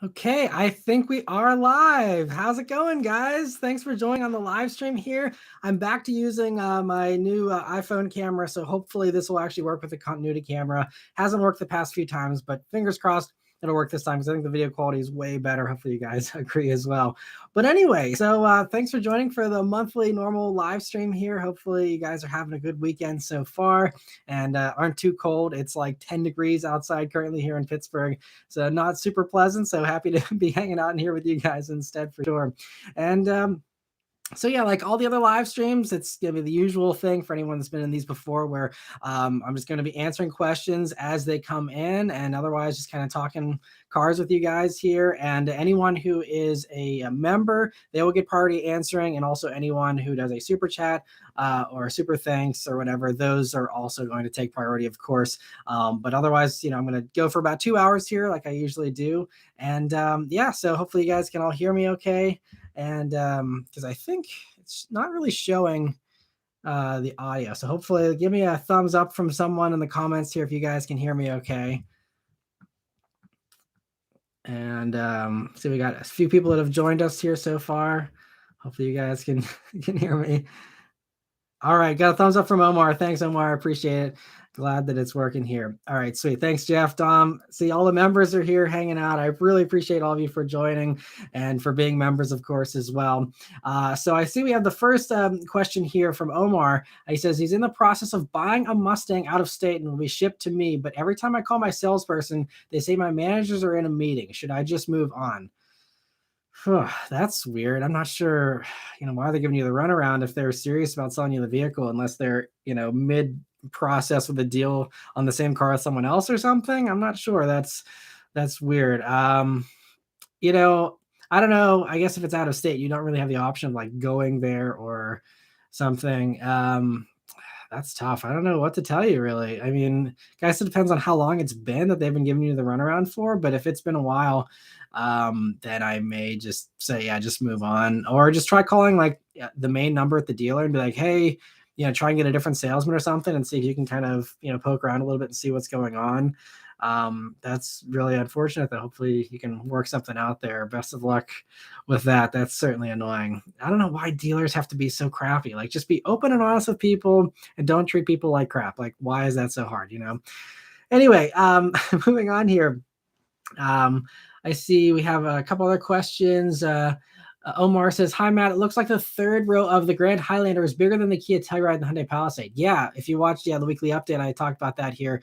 Okay, I think we are live. How's it going, guys? Thanks for joining on the live stream here. I'm back to using my new iPhone camera, so hopefully this will actually work with the continuity camera. Hasn't worked the past few times, but fingers crossed it'll work this time because I think the video quality is way better. Hopefully you guys agree as well. But anyway, so thanks for joining for the monthly normal live stream here. Hopefully you guys are having a good weekend so far and aren't too cold. It's like 10 degrees outside currently here in Pittsburgh. So not super pleasant. So happy to be hanging out in here with you guys instead for sure. And so yeah, like all the other live streams, it's gonna be the usual thing for anyone that's been in these before, where I'm just gonna be answering questions as they come in, and otherwise just kind of talking cars with you guys here. And anyone who is a member, they will get priority answering, and also anyone who does a super chat or a super thanks or whatever, those are also going to take priority, of course. But otherwise, I'm gonna go for about 2 hours here, like I usually do. And yeah, so hopefully you guys can all hear me okay. And because I think it's not really showing the audio. So hopefully give me a thumbs up from someone in the comments here if you guys can hear me okay. And so we got a few people that have joined us here so far. Hopefully you guys can hear me. All right, got a thumbs up from Omar. Thanks, Omar. I appreciate it. Glad that it's working here. All right, sweet. Thanks, Jeff, Dom. See, all the members are here hanging out. I really appreciate all of you for joining and for being members, of course, as well. So I see we have the first question here from Omar. He says he's in the process of buying a Mustang out of state and will be shipped to me. But every time I call my salesperson, they say my managers are in a meeting. Should I just move on? That's weird. I'm not sure, why they're giving you the runaround if they're serious about selling you the vehicle, unless they're, mid process with a deal on the same car as someone else or something. I'm not sure. That's weird. I don't know. I guess if it's out of state, you don't really have the option of like going there or something. That's tough. I don't know what to tell you, really. I mean, guys, it depends on how long it's been that they've been giving you the runaround for. But if it's been a while, then I may just say, yeah, just move on, or just try calling like the main number at the dealer and be like, hey, try and get a different salesman or something and see if you can kind of, poke around a little bit and see what's going on. That's really unfortunate, though. Hopefully you can work something out there. Best of luck with that. That's certainly annoying. I don't know why dealers have to be so crappy. Like, just be open and honest with people and don't treat people like crap. Like, why is that so hard? Anyway, moving on here. I see we have a couple other questions. Omar says, hi, Matt. It looks like the third row of the Grand Highlander is bigger than the Kia Telluride and the Hyundai Palisade. Yeah, if you watched the weekly update, I talked about that here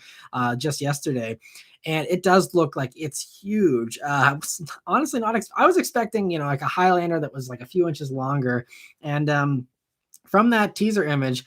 just yesterday. And it does look like it's huge. I was honestly I was expecting, like a Highlander that was like a few inches longer. And from that teaser image,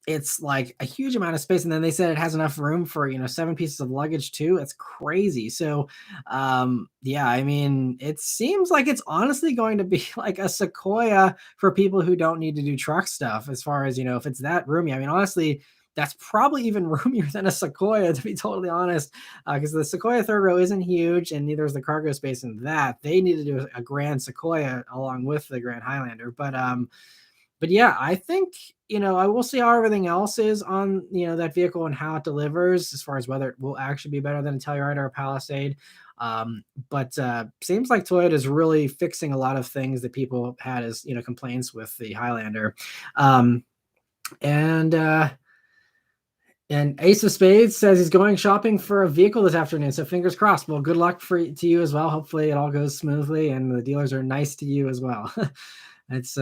it's like a huge amount of space. And then they said it has enough room for, 7 pieces of luggage too. It's crazy. So, yeah, I mean, it seems like it's honestly going to be like a Sequoia for people who don't need to do truck stuff, as far as, if it's that roomy. I mean, honestly, that's probably even roomier than a Sequoia, to be totally honest, because the Sequoia third row isn't huge and neither is the cargo space in that. They need to do a Grand Sequoia along with the Grand Highlander. But yeah, I think, I will see how everything else is on, that vehicle and how it delivers, as far as whether it will actually be better than a Telluride or a Palisade. But seems like Toyota is really fixing a lot of things that people had as, complaints with the Highlander. And Ace of Spades says he's going shopping for a vehicle this afternoon. So fingers crossed. Well, good luck to you as well. Hopefully it all goes smoothly and the dealers are nice to you as well. It's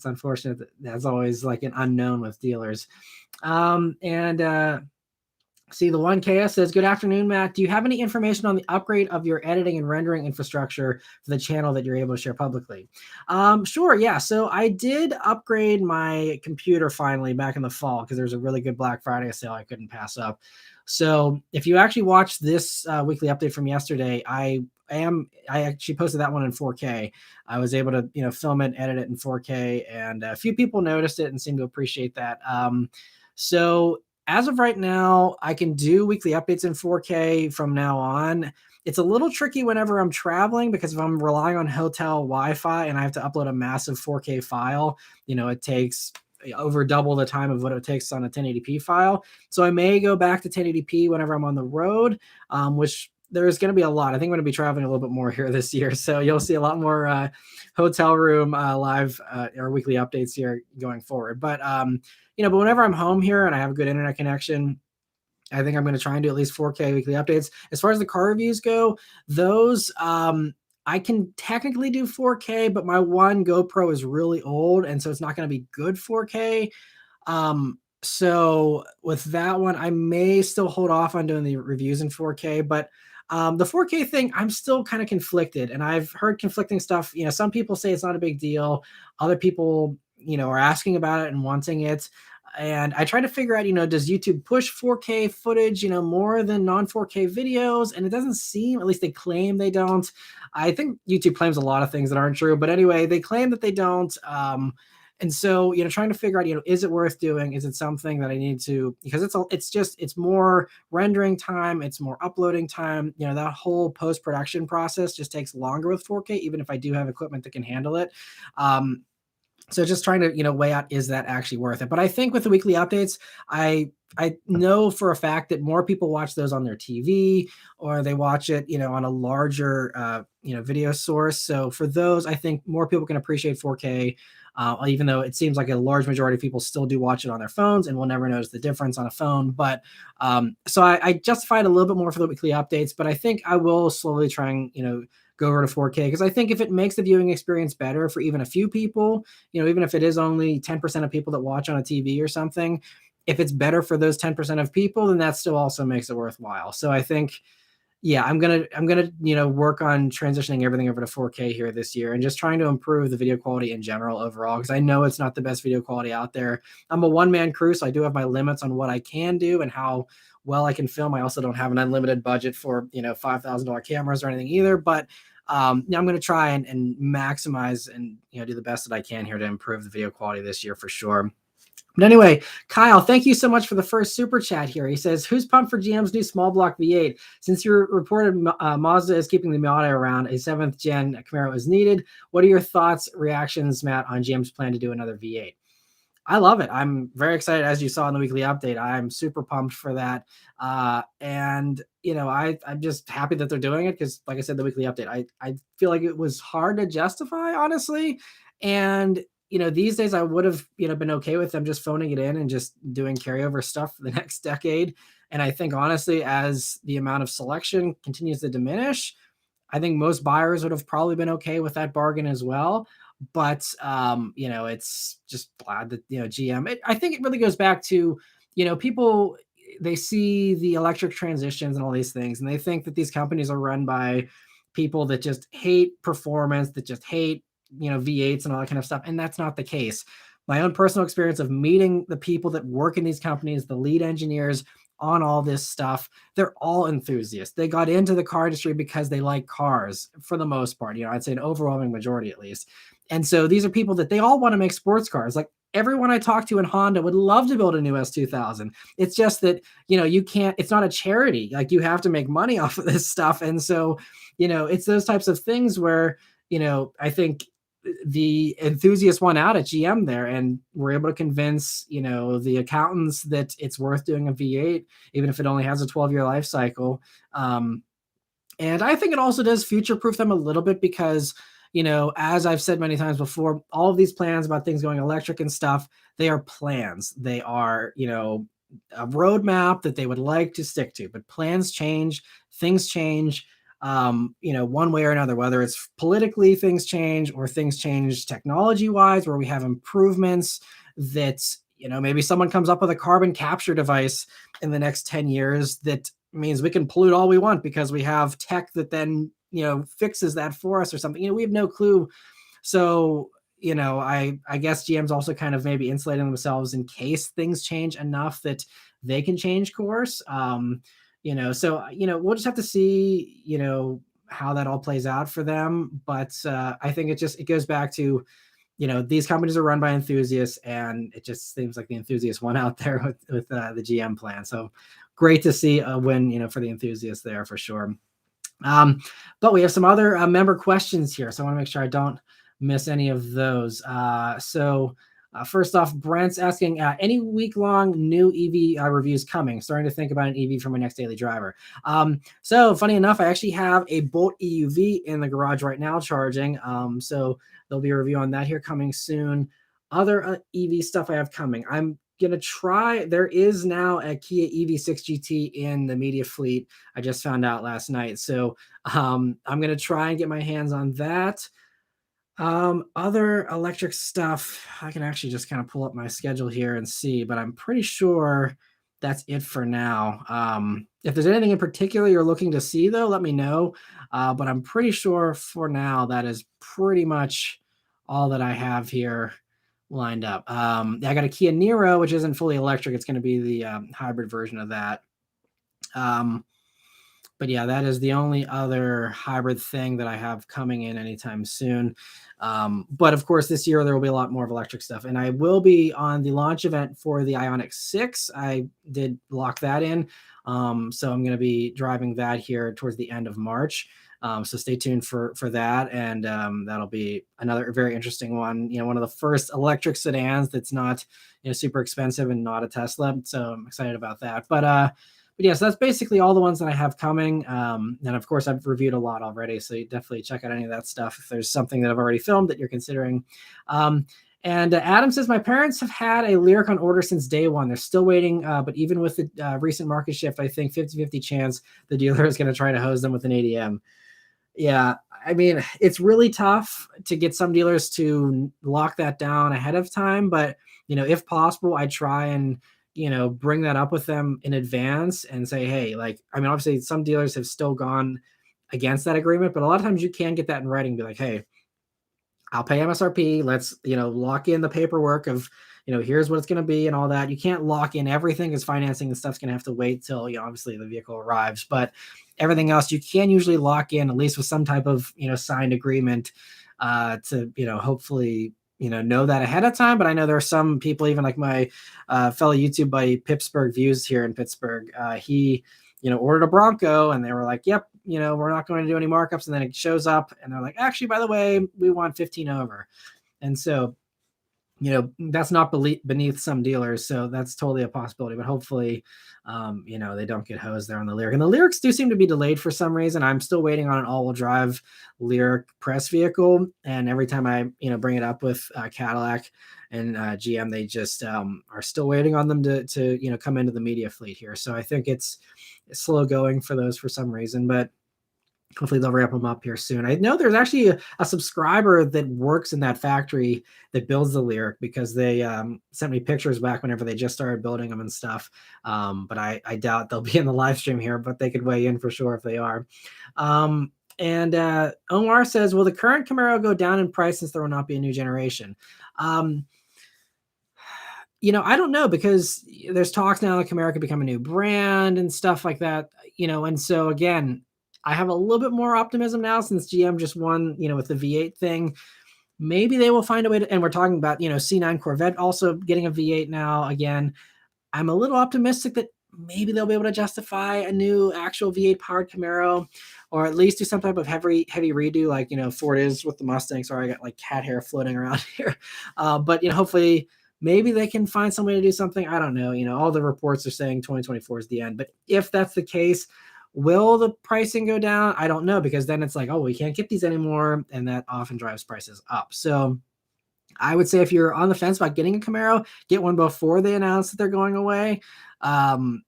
unfortunate that that's always like an unknown with dealers. See, the 1KS says, good afternoon, Matt. Do you have any information on the upgrade of your editing and rendering infrastructure for the channel that you're able to share publicly? Sure, yeah. So I did upgrade my computer finally back in the fall because there's a really good Black Friday sale I couldn't pass up. So if you actually watch this weekly update from yesterday, I actually posted that one in 4K. I was able to, film it, edit it in 4K, and a few people noticed it and seemed to appreciate that. So as of right now, I can do weekly updates in 4K from now on. It's a little tricky whenever I'm traveling because if I'm relying on hotel Wi-Fi and I have to upload a massive 4K file, it takes over double the time of what it takes on a 1080p file. So I may go back to 1080p whenever I'm on the road, which there's going to be a lot. I think I'm going to be traveling a little bit more here this year. So you'll see a lot more hotel room live or weekly updates here going forward. But, but whenever I'm home here and I have a good internet connection, I think I'm going to try and do at least 4K weekly updates. As far as the car reviews go, those I can technically do 4K, but my one GoPro is really old, and so it's not going to be good 4K. So with that one, I may still hold off on doing the reviews in 4K, but the 4K thing, I'm still kind of conflicted, and I've heard conflicting stuff. Some people say it's not a big deal. Other people, are asking about it and wanting it. And I try to figure out, does YouTube push 4K footage, more than non-4K videos? And it doesn't seem, at least they claim they don't. I think YouTube claims a lot of things that aren't true, but anyway, they claim that they don't. And so, trying to figure out, is it worth doing? Is it something that I need to, because it's more rendering time. It's more uploading time. That whole post-production process just takes longer with 4K, even if I do have equipment that can handle it. So just trying to, weigh out, is that actually worth it? But I think with the weekly updates, I know for a fact that more people watch those on their TV, or they watch it, on a larger, video source. So for those, I think more people can appreciate 4K, even though it seems like a large majority of people still do watch it on their phones and will never notice the difference on a phone. But so I justified a little bit more for the weekly updates, but I think I will slowly try and, go over to 4K, because I think if it makes the viewing experience better for even a few people, even if it is only 10% of people that watch on a TV or something, if it's better for those 10% of people, then that still also makes it worthwhile. So I think, yeah, I'm gonna work on transitioning everything over to 4K here this year, and just trying to improve the video quality in general overall, because I know it's not the best video quality out there. I'm a one-man crew, so I do have my limits on what I can do and how well I can film. I also don't have an unlimited budget for $5,000 cameras or anything either, but I'm going to try and maximize and do the best that I can here to improve the video quality this year for sure. But anyway, Kyle, thank you so much for the first super chat here. He says, who's pumped for GM's new small block V8? Since you reported Mazda is keeping the Miata around, a 7th gen Camaro is needed. What are your thoughts, reactions, Matt, on GM's plan to do another V8? I love it. I'm very excited, as you saw in the weekly update. I'm super pumped for that. And, I'm just happy that they're doing it, because, like I said, the weekly update, I feel like it was hard to justify, honestly. And, these days I would have, been okay with them just phoning it in and just doing carryover stuff for the next decade. And I think, honestly, as the amount of selection continues to diminish, I think most buyers would have probably been okay with that bargain as well. But, it's just glad that, GM, I think it really goes back to, people, they see the electric transitions and all these things, and they think that these companies are run by people that just hate performance, that just hate, V8s and all that kind of stuff. And that's not the case. My own personal experience of meeting the people that work in these companies, the lead engineers on all this stuff, they're all enthusiasts. They got into the car industry because they like cars for the most part. I'd say an overwhelming majority at least. And so these are people that they all want to make sports cars. Like everyone I talk to in Honda would love to build a new S2000. It's just that, you can't, it's not a charity. Like you have to make money off of this stuff. And so, it's those types of things where, I think the enthusiasts won out at GM there, and were able to convince, the accountants that it's worth doing a V8, even if it only has a 12-year life cycle. And I think it also does future-proof them a little bit, because, as I've said many times before, all of these plans about things going electric and stuff, they are plans. They are, a roadmap that they would like to stick to, but plans change, things change. One way or another, whether it's politically things change, or things change technology wise, where we have improvements that, maybe someone comes up with a carbon capture device in the next 10 years that means we can pollute all we want because we have tech that then, fixes that for us or something. We have no clue. So, I guess GM's also kind of maybe insulating themselves in case things change enough that they can change course. So, we'll just have to see, how that all plays out for them. But I think it goes back to, these companies are run by enthusiasts, and it just seems like the enthusiasts won out there with the GM plan. So great to see a win, for the enthusiasts there for sure. But we have some other member questions here, so I want to make sure I don't miss any of those. So First off, Brent's asking, any week-long new EV reviews coming? Starting to think about an EV for my next daily driver. So funny enough, I actually have a Bolt EUV in the garage right now charging. So there'll be a review on that here coming soon. Other EV stuff I have coming. I'm gonna try. There is now a Kia EV6 GT in the media fleet. I just found out last night. So I'm gonna try and get my hands on that. Other electric stuff, I can actually just kind of pull up my schedule here and see, but I'm pretty sure that's it for now. If there's anything in particular you're looking to see, though, let me know. But I'm pretty sure for now that is pretty much all that I have here lined up. I got a Kia Niro, which isn't fully electric. It's going to be the hybrid version of that. But yeah, that is the only other hybrid thing that I have coming in anytime soon. But of course, this year there will be a lot more of electric stuff, and I will be on the launch event for the Ioniq 6. I did lock that in, so I'm going to be driving that here towards the end of March. So stay tuned for that, and that'll be another very interesting one. One of the first electric sedans that's not super expensive and not a Tesla. So I'm excited about that. But yeah, so that's basically all the ones that I have coming. And of course, I've reviewed a lot already, so you definitely check out any of that stuff if there's something that I've already filmed that you're considering. And Adam says, my parents have had a Lyriq on order since day one. They're still waiting, but even with the recent market shift, I think 50-50 chance the dealer is going to try to hose them with an ADM. Yeah, I mean, it's really tough to get some dealers to lock that down ahead of time, but if possible, I try and bring that up with them in advance and say, hey, obviously some dealers have still gone against that agreement, but a lot of times you can get that in writing, be like, hey, I'll pay MSRP. Let's, lock in the paperwork of, here's what it's going to be and all that. You can't lock in everything because financing and stuff's going to have to wait till, obviously the vehicle arrives, but everything else you can usually lock in at least with some type of, signed agreement to, hopefully, know that ahead of time. But I know there are some people, even like my fellow YouTube buddy Pittsburgh Views here in Pittsburgh, he ordered a Bronco and they were like, yep, we're not going to do any markups. And then it shows up and they're like, actually, by the way, we want 15 over. And so, that's not beneath some dealers. So that's totally a possibility, but hopefully, they don't get hosed there on the Lyriq. And the Lyriqs do seem to be delayed for some reason. I'm still waiting on an all-wheel drive Lyriq press vehicle. And every time I, bring it up with Cadillac and GM, they just are still waiting on them to come into the media fleet here. So I think it's slow going for those for some reason, but hopefully they'll ramp them up here soon. I know there's actually a subscriber that works in that factory that builds the Lyriq, because they sent me pictures back whenever they just started building them and stuff. But I doubt they'll be in the live stream here, but they could weigh in for sure if they are. And Omar says, will the current Camaro go down in price since there will not be a new generation? I don't know, because there's talks now that Camaro could become a new brand and stuff like that, and so again, I have a little bit more optimism now since GM just won, with the V8 thing. Maybe they will find a way to, and we're talking about, C9 Corvette also getting a V8 now. Again, I'm a little optimistic that maybe they'll be able to justify a new actual V8 powered Camaro, or at least do some type of heavy redo, like, Ford is with the Mustang. Sorry, I got like cat hair floating around here. But, hopefully maybe they can find some way to do something. I don't know. All the reports are saying 2024 is the end, but if that's the case, will the pricing go down? I don't know, because then it's like, oh, we can't get these anymore. And that often drives prices up. So I would say if you're on the fence about getting a Camaro, get one before they announce that they're going away. And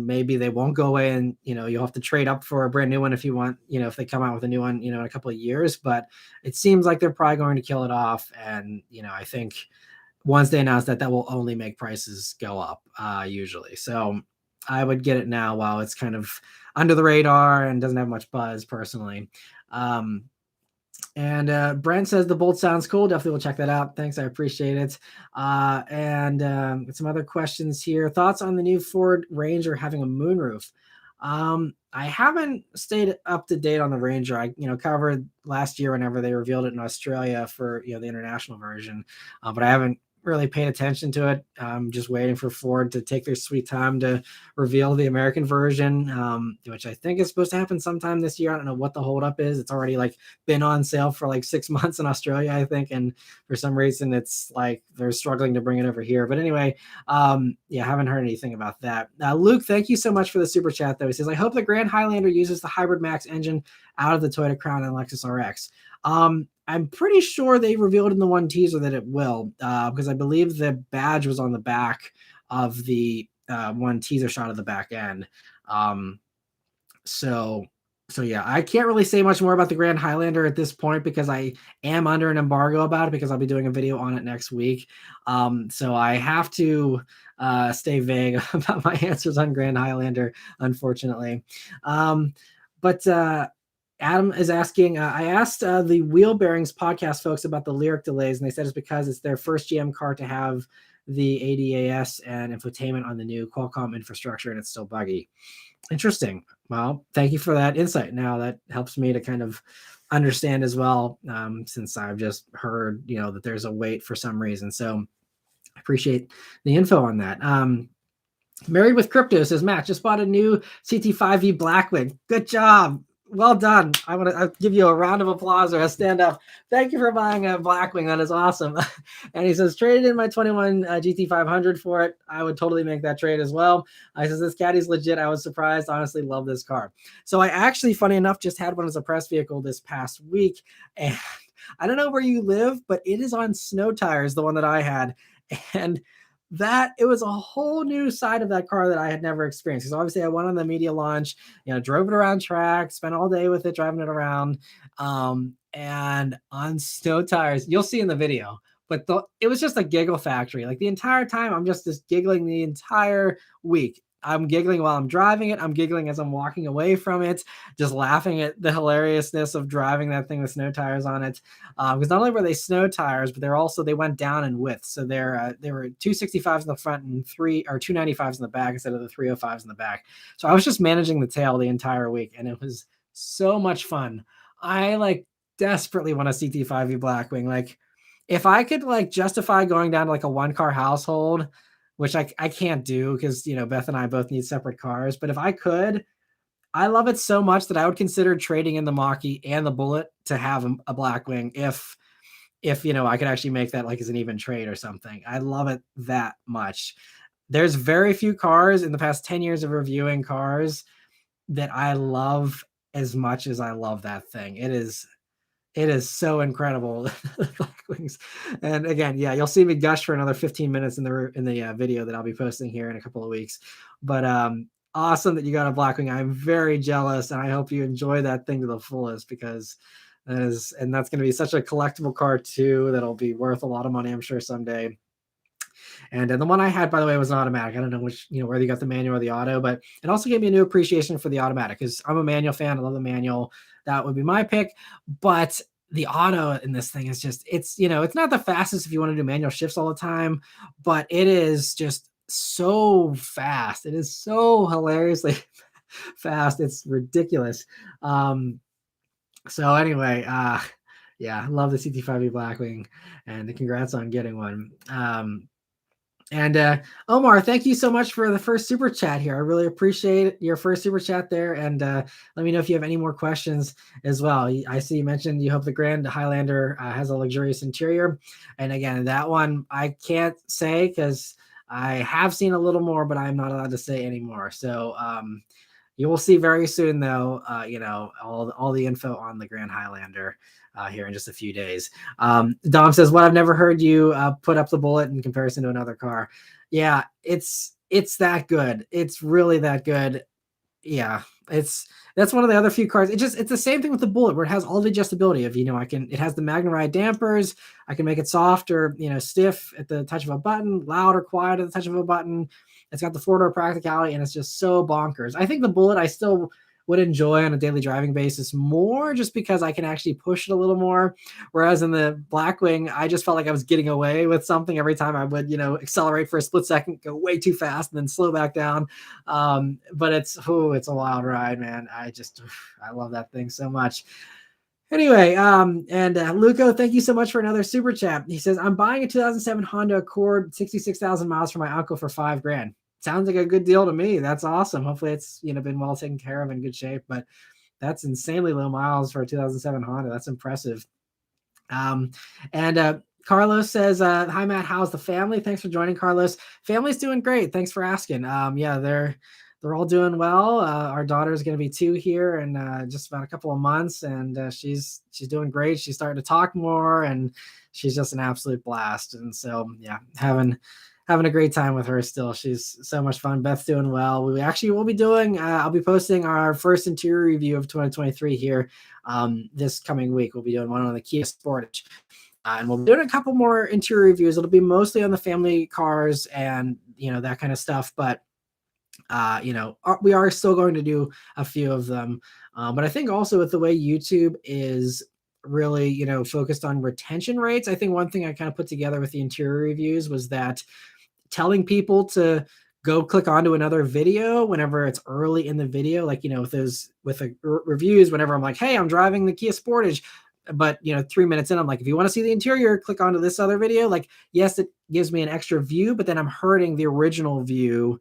maybe they won't go away, and, you'll have to trade up for a brand new one if you want, if they come out with a new one, in a couple of years. But it seems like they're probably going to kill it off. And, I think once they announce that will only make prices go up, usually. So I would get it now while it's kind of under the radar and doesn't have much buzz personally. And Brent says the Bolt sounds cool. Definitely will check that out. Thanks. I appreciate it. And some other questions here. Thoughts on the new Ford Ranger having a moonroof? I haven't stayed up to date on the Ranger. I, covered last year whenever they revealed it in Australia for, the international version, but I haven't really paid attention to it. I'm just waiting for Ford to take their sweet time to reveal the American version, which I think is supposed to happen sometime this year. I don't know what the holdup is. It's already like been on sale for like 6 months in Australia, I think, and for some reason it's like they're struggling to bring it over here. But anyway, yeah, I haven't heard anything about that. Luke, thank you so much for the super chat though. He says, I hope the Grand Highlander uses the Hybrid Max engine out of the Toyota Crown and Lexus RX. I'm pretty sure they revealed in the one teaser that it will, because I believe the badge was on the back of the one teaser shot of the back end. So yeah, I can't really say much more about the Grand Highlander at this point because I am under an embargo about it because I'll be doing a video on it next week. So I have to stay vague about my answers on Grand Highlander, unfortunately. But Adam is asking, I asked the Wheel Bearings podcast folks about the Lyriq delays, and they said it's because it's their first GM car to have the ADAS and infotainment on the new Qualcomm infrastructure, and it's still buggy. Interesting. Well, thank you for that insight. Now that helps me to kind of understand as well, since I've just heard, that there's a wait for some reason. So I appreciate the info on that. Married with Crypto says, Matt, just bought a new CT5-V Blackwing. Good job. Well done. I'll give you a round of applause or a stand up. Thank you for buying a Blackwing. That is awesome. And he says, traded in my 21 GT500 for it. I would totally make that trade as well. I says, this caddy's legit. I was surprised. Honestly, love this car. So I actually, funny enough, just had one as a press vehicle this past week. And I don't know where you live, but it is on snow tires, the one that I had. And it was a whole new side of that car that I had never experienced. Because obviously I went on the media launch, drove it around track, spent all day with it, driving it around. And on snow tires, you'll see in the video, but it was just a giggle factory. Like the entire time, I'm just giggling the entire week. I'm giggling while I'm driving it. I'm giggling as I'm walking away from it, just laughing at the hilariousness of driving that thing with snow tires on it. Because not only were they snow tires, but they went down in width. So they were 265s in the front and 295s in the back instead of the 305s in the back. So I was just managing the tail the entire week, and it was so much fun. I desperately want a CT5-V Blackwing. Like if I could justify going down to a one-car household, which I can't do because, Beth and I both need separate cars. But if I could, I love it so much that I would consider trading in the Mach-E and the Bullet to have a Blackwing if I could actually make that as an even trade or something. I love it that much. There's very few cars in the past 10 years of reviewing cars that I love as much as I love that thing. It is so incredible, Blackwings. And again, yeah, you'll see me gush for another 15 minutes in the video that I'll be posting here in a couple of weeks. But awesome that you got a Blackwing. I'm very jealous, and I hope you enjoy that thing to the fullest because that's going to be such a collectible car too that'll be worth a lot of money, I'm sure, someday. And the one I had, by the way, was an automatic. I don't know which, whether you got the manual or the auto, but it also gave me a new appreciation for the automatic because I'm a manual fan. I love the manual. That would be my pick. But the auto in this thing is just, it's not the fastest if you want to do manual shifts all the time, but it is just so fast. It is so hilariously fast. It's ridiculous. So anyway, yeah, I love the CT5-V Blackwing, and congrats on getting one. And Omar, thank you so much for the first super chat here. I really appreciate your first super chat there. And let me know if you have any more questions as well. I see you mentioned you hope the Grand Highlander has a luxurious interior. And again, that one I can't say because I have seen a little more, but I'm not allowed to say anymore. So you will see very soon, though, all the info on the Grand Highlander here in just a few days. Dom says, well, I've never heard you put up the Bullet in comparison to another car. Yeah, it's that good. It's really that good. Yeah, that's one of the other few cars. It's the same thing with the Bullet where it has all the adjustability of, it has the Magnum Ride dampers. I can make it soft or, stiff at the touch of a button, loud or quiet at the touch of a button. It's got the four-door practicality, and it's just so bonkers. I think the Bullet I still would enjoy on a daily driving basis more just because I can actually push it a little more. Whereas in the Blackwing, I just felt like I was getting away with something every time I would, accelerate for a split second, go way too fast, and then slow back down. But it's a wild ride, man. I love that thing so much. Anyway, and Luco, thank you so much for another super chat. He says, I'm buying a 2007 Honda Accord, 66,000 miles for my uncle for $5,000. Sounds like a good deal to me. That's awesome. Hopefully it's, been well taken care of, in good shape, but that's insanely low miles for a 2007 Honda. That's impressive. And Carlos says, hi Matt, how's the family? Thanks for joining, Carlos. Family's doing great. Thanks for asking. Yeah, they're all doing well. Our daughter is going to be 2 here in just about a couple of months, and she's doing great. She's starting to talk more, and she's just an absolute blast. And so, yeah, having a great time with her still. She's so much fun. Beth's doing well. We actually will be doing, I'll be posting our first interior review of 2023 here this coming week. We'll be doing one on the Kia Sportage. And we'll be doing a couple more interior reviews. It'll be mostly on the family cars and, that kind of stuff. But, we are still going to do a few of them. But I think also with the way YouTube is really, focused on retention rates, I think one thing I kind of put together with the interior reviews was that telling people to go click onto another video whenever it's early in the video, like, with reviews, whenever I'm like, hey, I'm driving the Kia Sportage, but 3 minutes in, I'm like, if you want to see the interior, click onto this other video. Like, yes, it gives me an extra view, but then I'm hurting the original view.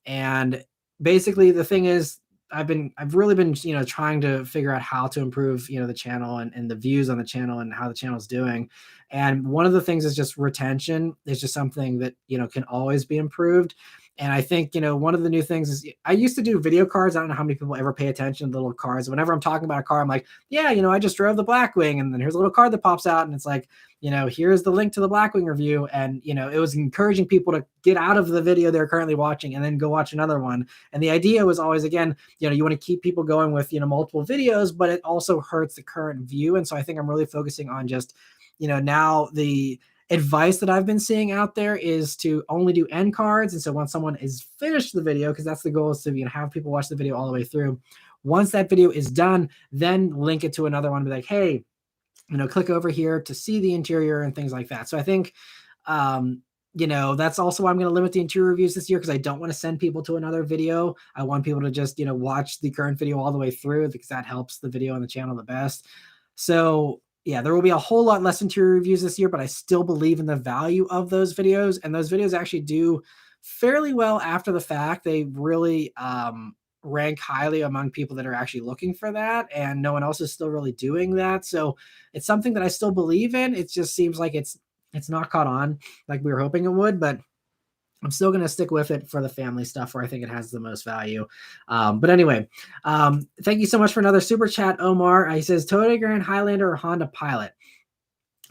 And basically the thing is, I've really been, trying to figure out how to improve, the channel and the views on the channel and how the channel is doing. And one of the things is just retention is just something that, can always be improved. And I think, one of the new things is I used to do video cards. I don't know how many people ever pay attention to the little cards. Whenever I'm talking about a car, I'm like, yeah, I just drove the Blackwing, and then here's a little card that pops out, and it's like, here's the link to the Blackwing review. And, it was encouraging people to get out of the video they're currently watching and then go watch another one. And the idea was always, again, you want to keep people going with, multiple videos, but it also hurts the current view. And so I think I'm really focusing on just, now the advice that I've been seeing out there is to only do end cards. And so once someone is finished the video, because that's the goal, is to have people watch the video all the way through. Once that video is done, then link it to another one, be like, hey, click over here to see the interior and things like that. So I think, that's also why I'm going to limit the interior reviews this year, because I don't want to send people to another video. I want people to just, watch the current video all the way through, because that helps the video and the channel the best. So yeah, there will be a whole lot less interior reviews this year, but I still believe in the value of those videos. And those videos actually do fairly well after the fact. They really rank highly among people that are actually looking for that. And no one else is still really doing that. So it's something that I still believe in. It just seems like it's not caught on like we were hoping it would, but I'm still going to stick with it for the family stuff where I think it has the most value. But anyway, thank you so much for another super chat, Omar. He says, Toyota Grand Highlander or Honda Pilot?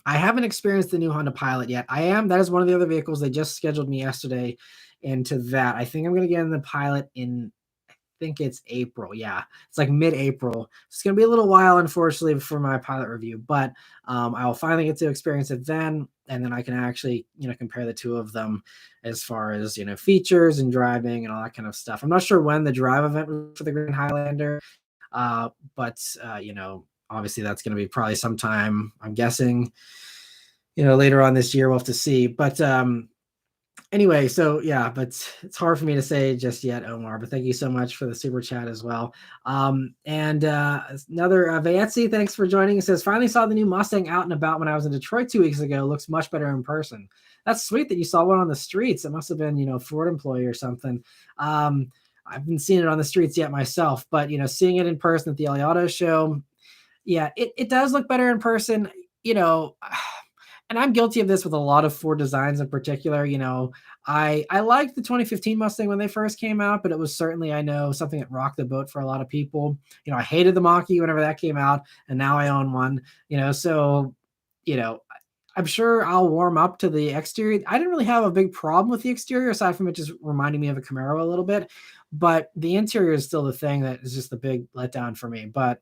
I haven't experienced the new Honda Pilot yet. That is one of the other vehicles. They just scheduled me yesterday into that. I think I'm going to get in the Pilot in, I think it's April. Yeah, it's like mid-April. It's going to be a little while, unfortunately, for my Pilot review, but I will finally get to experience it then. And then I can actually, compare the two of them as far as, features and driving and all that kind of stuff. I'm not sure when the drive event was for the Grand Highlander, but obviously that's going to be probably sometime, I'm guessing, later on this year. We'll have to see. But anyway, so yeah, but it's hard for me to say just yet, Omar, but thank you so much for the super chat as well. And another Vaetzi, thanks for joining. It says, finally saw the new Mustang out and about when I was in Detroit 2 weeks ago. Looks much better in person. That's sweet that you saw one on the streets. It must have been, a Ford employee or something. I've been seeing it on the streets yet myself, but, seeing it in person at the LA Auto Show, yeah, it does look better in person, and I'm guilty of this with a lot of Ford designs in particular. I liked the 2015 Mustang when they first came out, but it was certainly, I know, something that rocked the boat for a lot of people. I hated the Mach-E whenever that came out, and now I own one, so, I'm sure I'll warm up to the exterior. I didn't really have a big problem with the exterior, aside from it just reminding me of a Camaro a little bit, but the interior is still the thing that is just the big letdown for me. But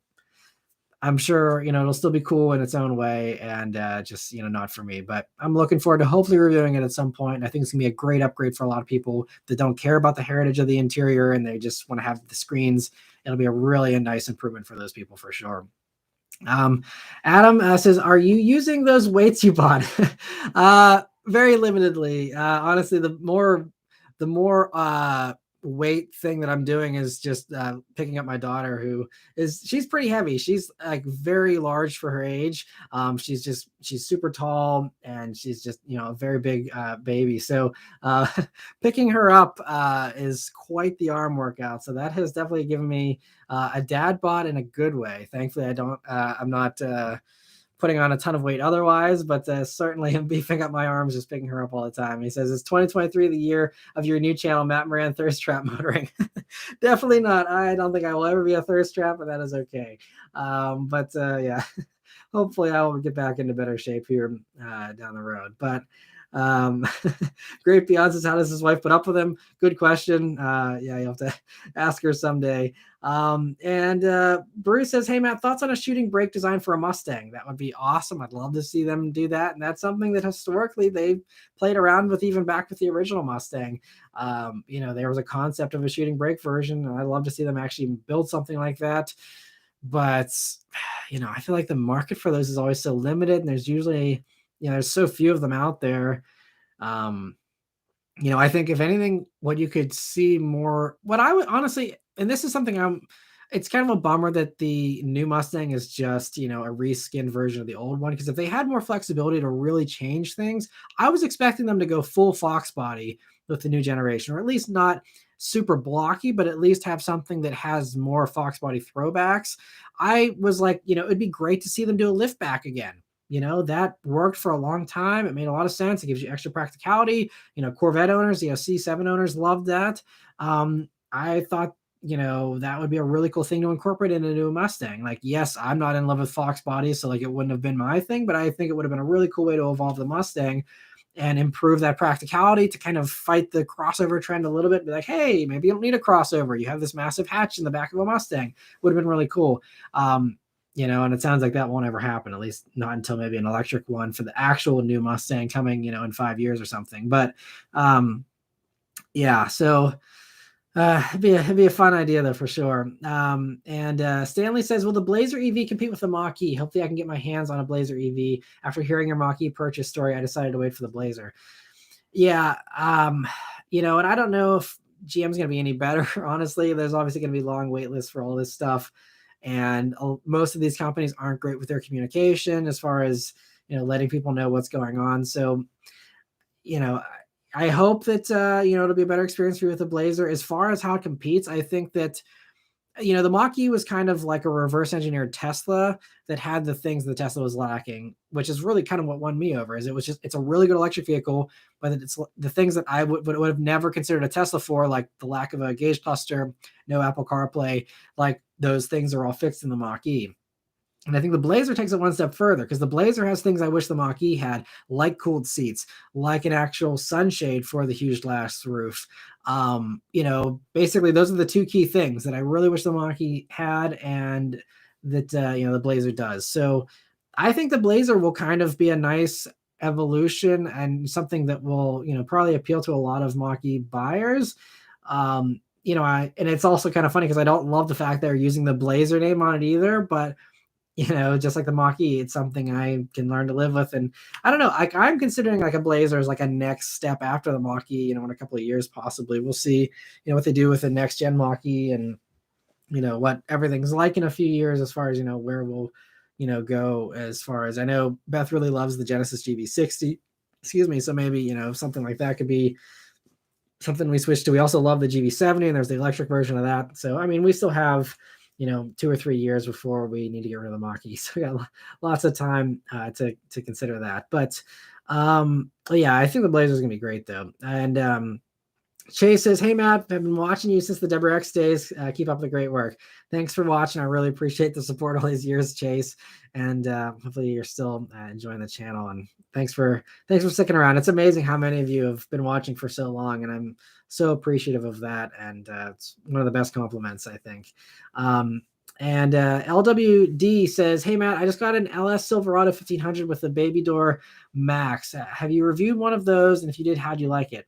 I'm sure, it'll still be cool in its own way, and just, not for me. But I'm looking forward to hopefully reviewing it at some point. I think it's going to be a great upgrade for a lot of people that don't care about the heritage of the interior and they just want to have the screens. It'll be a nice improvement for those people for sure. Adam says, are you using those weights you bought? Very limitedly. Honestly, the more weight thing that I'm doing is just picking up my daughter, she's pretty heavy. She's like very large for her age. She's super tall, and she's just, a very big baby. So picking her up is quite the arm workout. So that has definitely given me a dad bod in a good way. Thankfully, I'm not putting on a ton of weight otherwise, but certainly I'm beefing up my arms just picking her up all the time. He says, "Is 2023 the year of your new channel, Matt Moran Thirst Trap Motoring?" Definitely not. I don't think I will ever be a thirst trap, but that is okay. But yeah, hopefully I will get back into better shape here down the road. But Great Beyond says, how does his wife put up with him? Good question. Yeah, you'll have to ask her someday. And Bruce says, hey, Matt, thoughts on a shooting brake design for a Mustang? That would be awesome. I'd love to see them do that. And that's something that historically they've played around with, even back with the original Mustang. There was a concept of a shooting brake version, and I'd love to see them actually build something like that. But, I feel like the market for those is always so limited, and there's usually, there's so few of them out there. I think if anything, what you could see more, what I would honestly, and this is something it's kind of a bummer that the new Mustang is just, a reskinned version of the old one. Because if they had more flexibility to really change things, I was expecting them to go full Fox body with the new generation, or at least not super blocky, but at least have something that has more Fox body throwbacks. I was like, it'd be great to see them do a lift back again. That worked for a long time. It made a lot of sense. It gives you extra practicality. Corvette owners, C7 owners loved that. I thought, that would be a really cool thing to incorporate in a new Mustang. Like, yes, I'm not in love with Fox bodies, so like it wouldn't have been my thing, but I think it would have been a really cool way to evolve the Mustang and improve that practicality to kind of fight the crossover trend a little bit. Be like, hey, maybe you don't need a crossover. You have this massive hatch in the back of a Mustang. Would have been really cool. And it sounds like that won't ever happen, at least not until maybe an electric one for the actual new Mustang coming, in 5 years or something. But yeah, so it'd be a fun idea though, for sure. And Stanley says, will the Blazer EV compete with the Mach-E? Hopefully I can get my hands on a Blazer EV. After hearing your Mach-E purchase story, I decided to wait for the Blazer. Yeah. And I don't know if GM's going to be any better. Honestly, there's obviously going to be long wait lists for all this stuff. And most of these companies aren't great with their communication as far as, letting people know what's going on. So, I hope that, it'll be a better experience for you with the Blazer. As far as how it competes, I think that, the Mach-E was kind of like a reverse engineered Tesla that had the things the Tesla was lacking, which is really kind of what won me over. It's a really good electric vehicle, but it's the things that I would have never considered a Tesla for, like the lack of a gauge cluster, no Apple CarPlay, like those things are all fixed in the Mach-E. And I think the Blazer takes it one step further, because the Blazer has things I wish the Mach-E had, like cooled seats, like an actual sunshade for the huge glass roof. Basically those are the two key things that I really wish the Mach-E had, and that, the Blazer does. So I think the Blazer will kind of be a nice evolution and something that will, probably appeal to a lot of Mach-E buyers. And it's also kind of funny because I don't love the fact they're using the Blazer name on it either, but just like the Mach-E, it's something I can learn to live with. And I don't know, I'm considering like a Blazer as like a next step after the Mach-E, in a couple of years, possibly. We'll see, what they do with the next gen Mach-E, and, what everything's like in a few years as far as, where we'll, go. As far as I know, Beth really loves the Genesis GV60, excuse me. So maybe, something like that could be something we switch to. We also love the GV70, and there's the electric version of that. So, we still have, 2 or 3 years before we need to get rid of the Mach-E. So we got lots of time to consider that. But yeah, I think the Blazer is going to be great though. And Chase says, hey, Matt, I've been watching you since the WRX days. Keep up the great work. Thanks for watching. I really appreciate the support all these years, Chase. And hopefully you're still enjoying the channel. And thanks for sticking around. It's amazing how many of you have been watching for so long, and I'm so appreciative of that. And it's one of the best compliments, I think. And LWD says, hey, Matt, I just got an LS Silverado 1500 with the baby door Max. Have you reviewed one of those? And if you did, how'd you like it?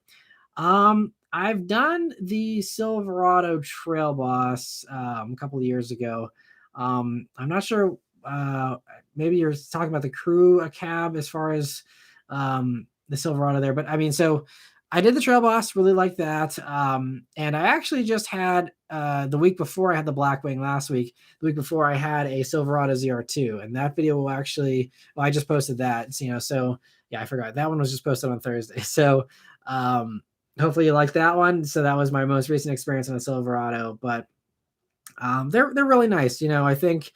I've done the Silverado Trail Boss a couple of years ago. I'm not sure. Maybe you're talking about the crew cab as far as the Silverado there, but so I did the Trail Boss, really like that. And I actually just had the week before I had the Blackwing last week. The week before I had a Silverado ZR2, and that video will actually. Well, I just posted that. So yeah, I forgot that one was just posted on Thursday. So hopefully you like that one. So that was my most recent experience on a Silverado, but they're really nice. I think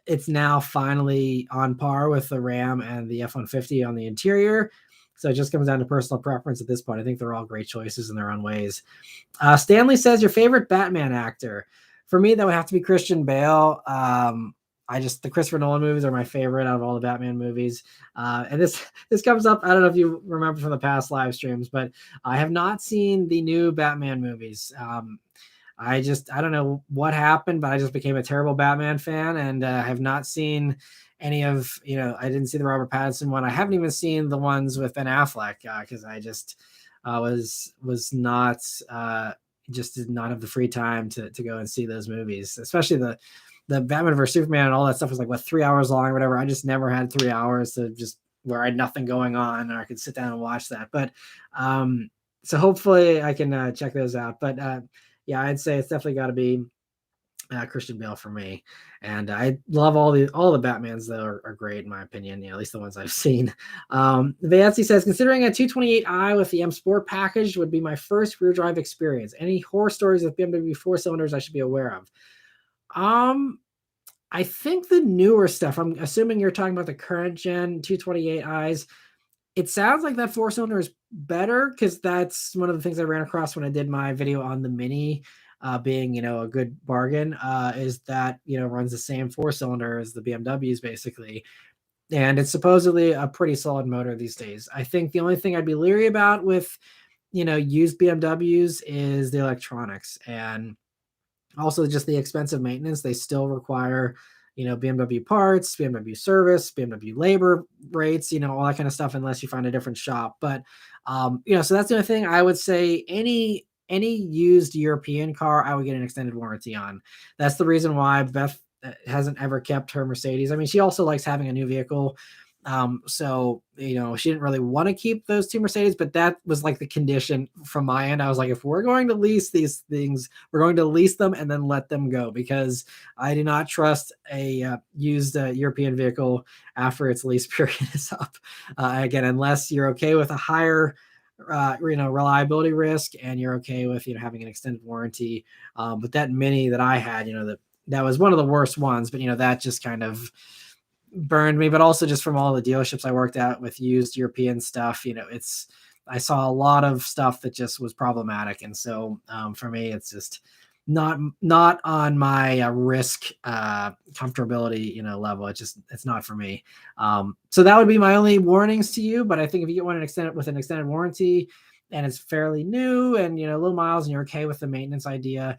it's now finally on par with the Ram and the F-150 on the interior. So it just comes down to personal preference at this point. I think they're all great choices in their own ways. Stanley says your favorite Batman actor. For me, that would have to be Christian Bale. The Christopher Nolan movies are my favorite out of all the Batman movies. And this comes up. I don't know if you remember from the past live streams, but I have not seen the new Batman movies. I don't know what happened, but I just became a terrible Batman fan and have not seen any of, I didn't see the Robert Pattinson one. I haven't even seen the ones with Ben Affleck because I just was not, just did not have the free time to go and see those movies, especially the Batman vs Superman and all that stuff was like 3 hours long or whatever. I just never had 3 hours to just where I had nothing going on and I could sit down and watch that. But so hopefully I can check those out. But yeah, I'd say it's definitely got to be Christian Bale for me. And I love all the Batmans though are great in my opinion. At least the ones I've seen. Vancy says considering a 228i with the M Sport package would be my first rear drive experience. Any horror stories with BMW 4-cylinders I should be aware of? I think the newer stuff. I'm assuming you're talking about the current gen 228i's. It sounds like that 4-cylinder is better because that's one of the things I ran across when I did my video on the Mini being, a good bargain is that, runs the same 4-cylinder as the BMWs basically. And it's supposedly a pretty solid motor these days. I think the only thing I'd be leery about with, used BMWs is the electronics and also just the expensive maintenance. They still require BMW parts, BMW service, BMW labor rates, all that kind of stuff, unless you find a different shop. But, so that's the only thing I would say. Any used European car, I would get an extended warranty on. That's the reason why Beth hasn't ever kept her Mercedes. I mean, she also likes having a new vehicle. So, she didn't really want to keep those two Mercedes, but that was like the condition from my end. I was like, if we're going to lease these things, we're going to lease them and then let them go because I do not trust a used European vehicle after its lease period is up. Again, unless you're okay with a higher reliability risk and you're okay with, having an extended warranty. But that Mini that I had, that was one of the worst ones, but that just kind of burned me. But also just from all the dealerships I worked at with used European stuff, I saw a lot of stuff that just was problematic. And so for me, it's just not on my risk comfortability, level. It's not for me. So that would be my only warnings to you. But I think if you get one with an extended warranty and it's fairly new and, low miles and you're okay with the maintenance idea,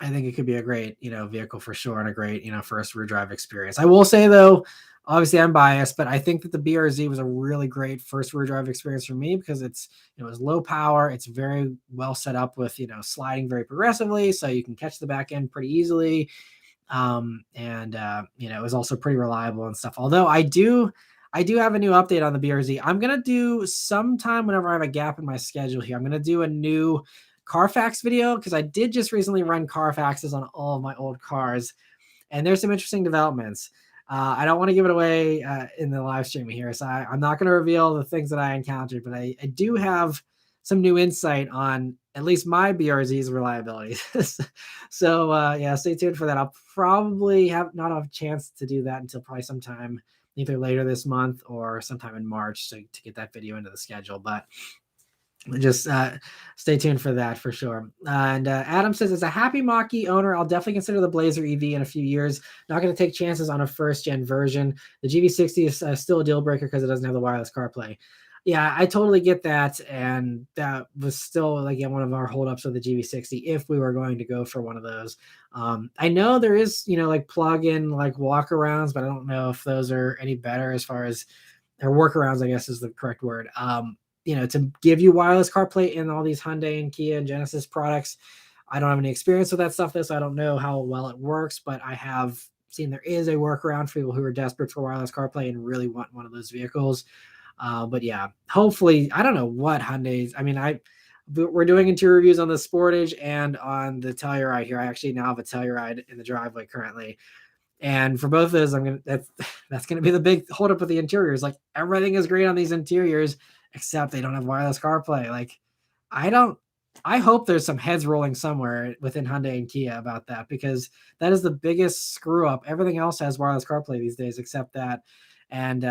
I think it could be a great, vehicle for sure and a great, first rear drive experience. I will say though, obviously I'm biased, but I think that the BRZ was a really great first rear drive experience for me because it's, it's low power. It's very well set up with, sliding very progressively. So you can catch the back end pretty easily. It was also pretty reliable and stuff. Although I do have a new update on the BRZ. I'm going to do sometime whenever I have a gap in my schedule here. I'm going to do a new Carfax video because I did just recently run Carfaxes on all of my old cars and there's some interesting developments. I don't want to give it away in the live stream here, so I'm not going to reveal the things that I encountered, but I do have some new insight on at least my BRZ's reliability. So yeah, stay tuned for that. I'll probably not have a chance to do that until probably sometime either later this month or sometime in March to get that video into the schedule. But just stay tuned for that for sure. And Adam says, as a happy Mach-E owner, I'll definitely consider the Blazer EV in a few years. Not going to take chances on a first gen version. The GV60 is still a deal breaker because it doesn't have the wireless CarPlay. Yeah, I totally get that. And that was still one of our holdups with the GV60 if we were going to go for one of those. I know there is, plug-in walkarounds, but I don't know if those are any better as far as, or workarounds, I guess is the correct word. To give you wireless CarPlay in all these Hyundai and Kia and Genesis products. I don't have any experience with that stuff, so I don't know how well it works, but I have seen there is a workaround for people who are desperate for wireless CarPlay and really want one of those vehicles. But yeah, hopefully, I don't know what Hyundai's. I mean, we're doing interior reviews on the Sportage and on the Telluride here. I actually now have a Telluride in the driveway currently. And for both of those, that's gonna be the big holdup with the interiors. Like everything is great on these interiors, except they don't have wireless CarPlay. Like I hope there's some heads rolling somewhere within Hyundai and Kia about that, because that is the biggest screw up. Everything else has wireless CarPlay these days except that. And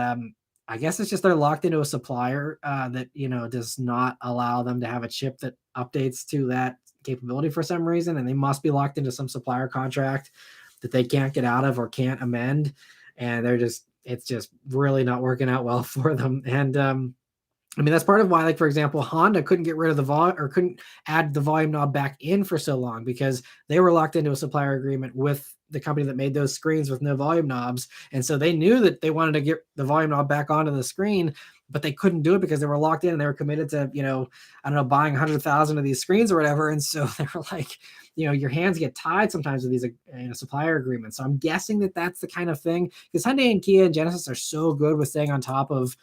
I guess it's just they're locked into a supplier that does not allow them to have a chip that updates to that capability for some reason, and they must be locked into some supplier contract that they can't get out of or can't amend, and it's just really not working out well for them. And I mean, that's part of why, like, for example, Honda couldn't get rid of the volume, or couldn't add the volume knob back in for so long, because they were locked into a supplier agreement with the company that made those screens with no volume knobs. And so they knew that they wanted to get the volume knob back onto the screen, but they couldn't do it because they were locked in and they were committed to, I don't know, buying 100,000 of these screens or whatever. And so they were like, your hands get tied sometimes with these supplier agreements. So I'm guessing that that's the kind of thing, because Hyundai and Kia and Genesis are so good with staying on top of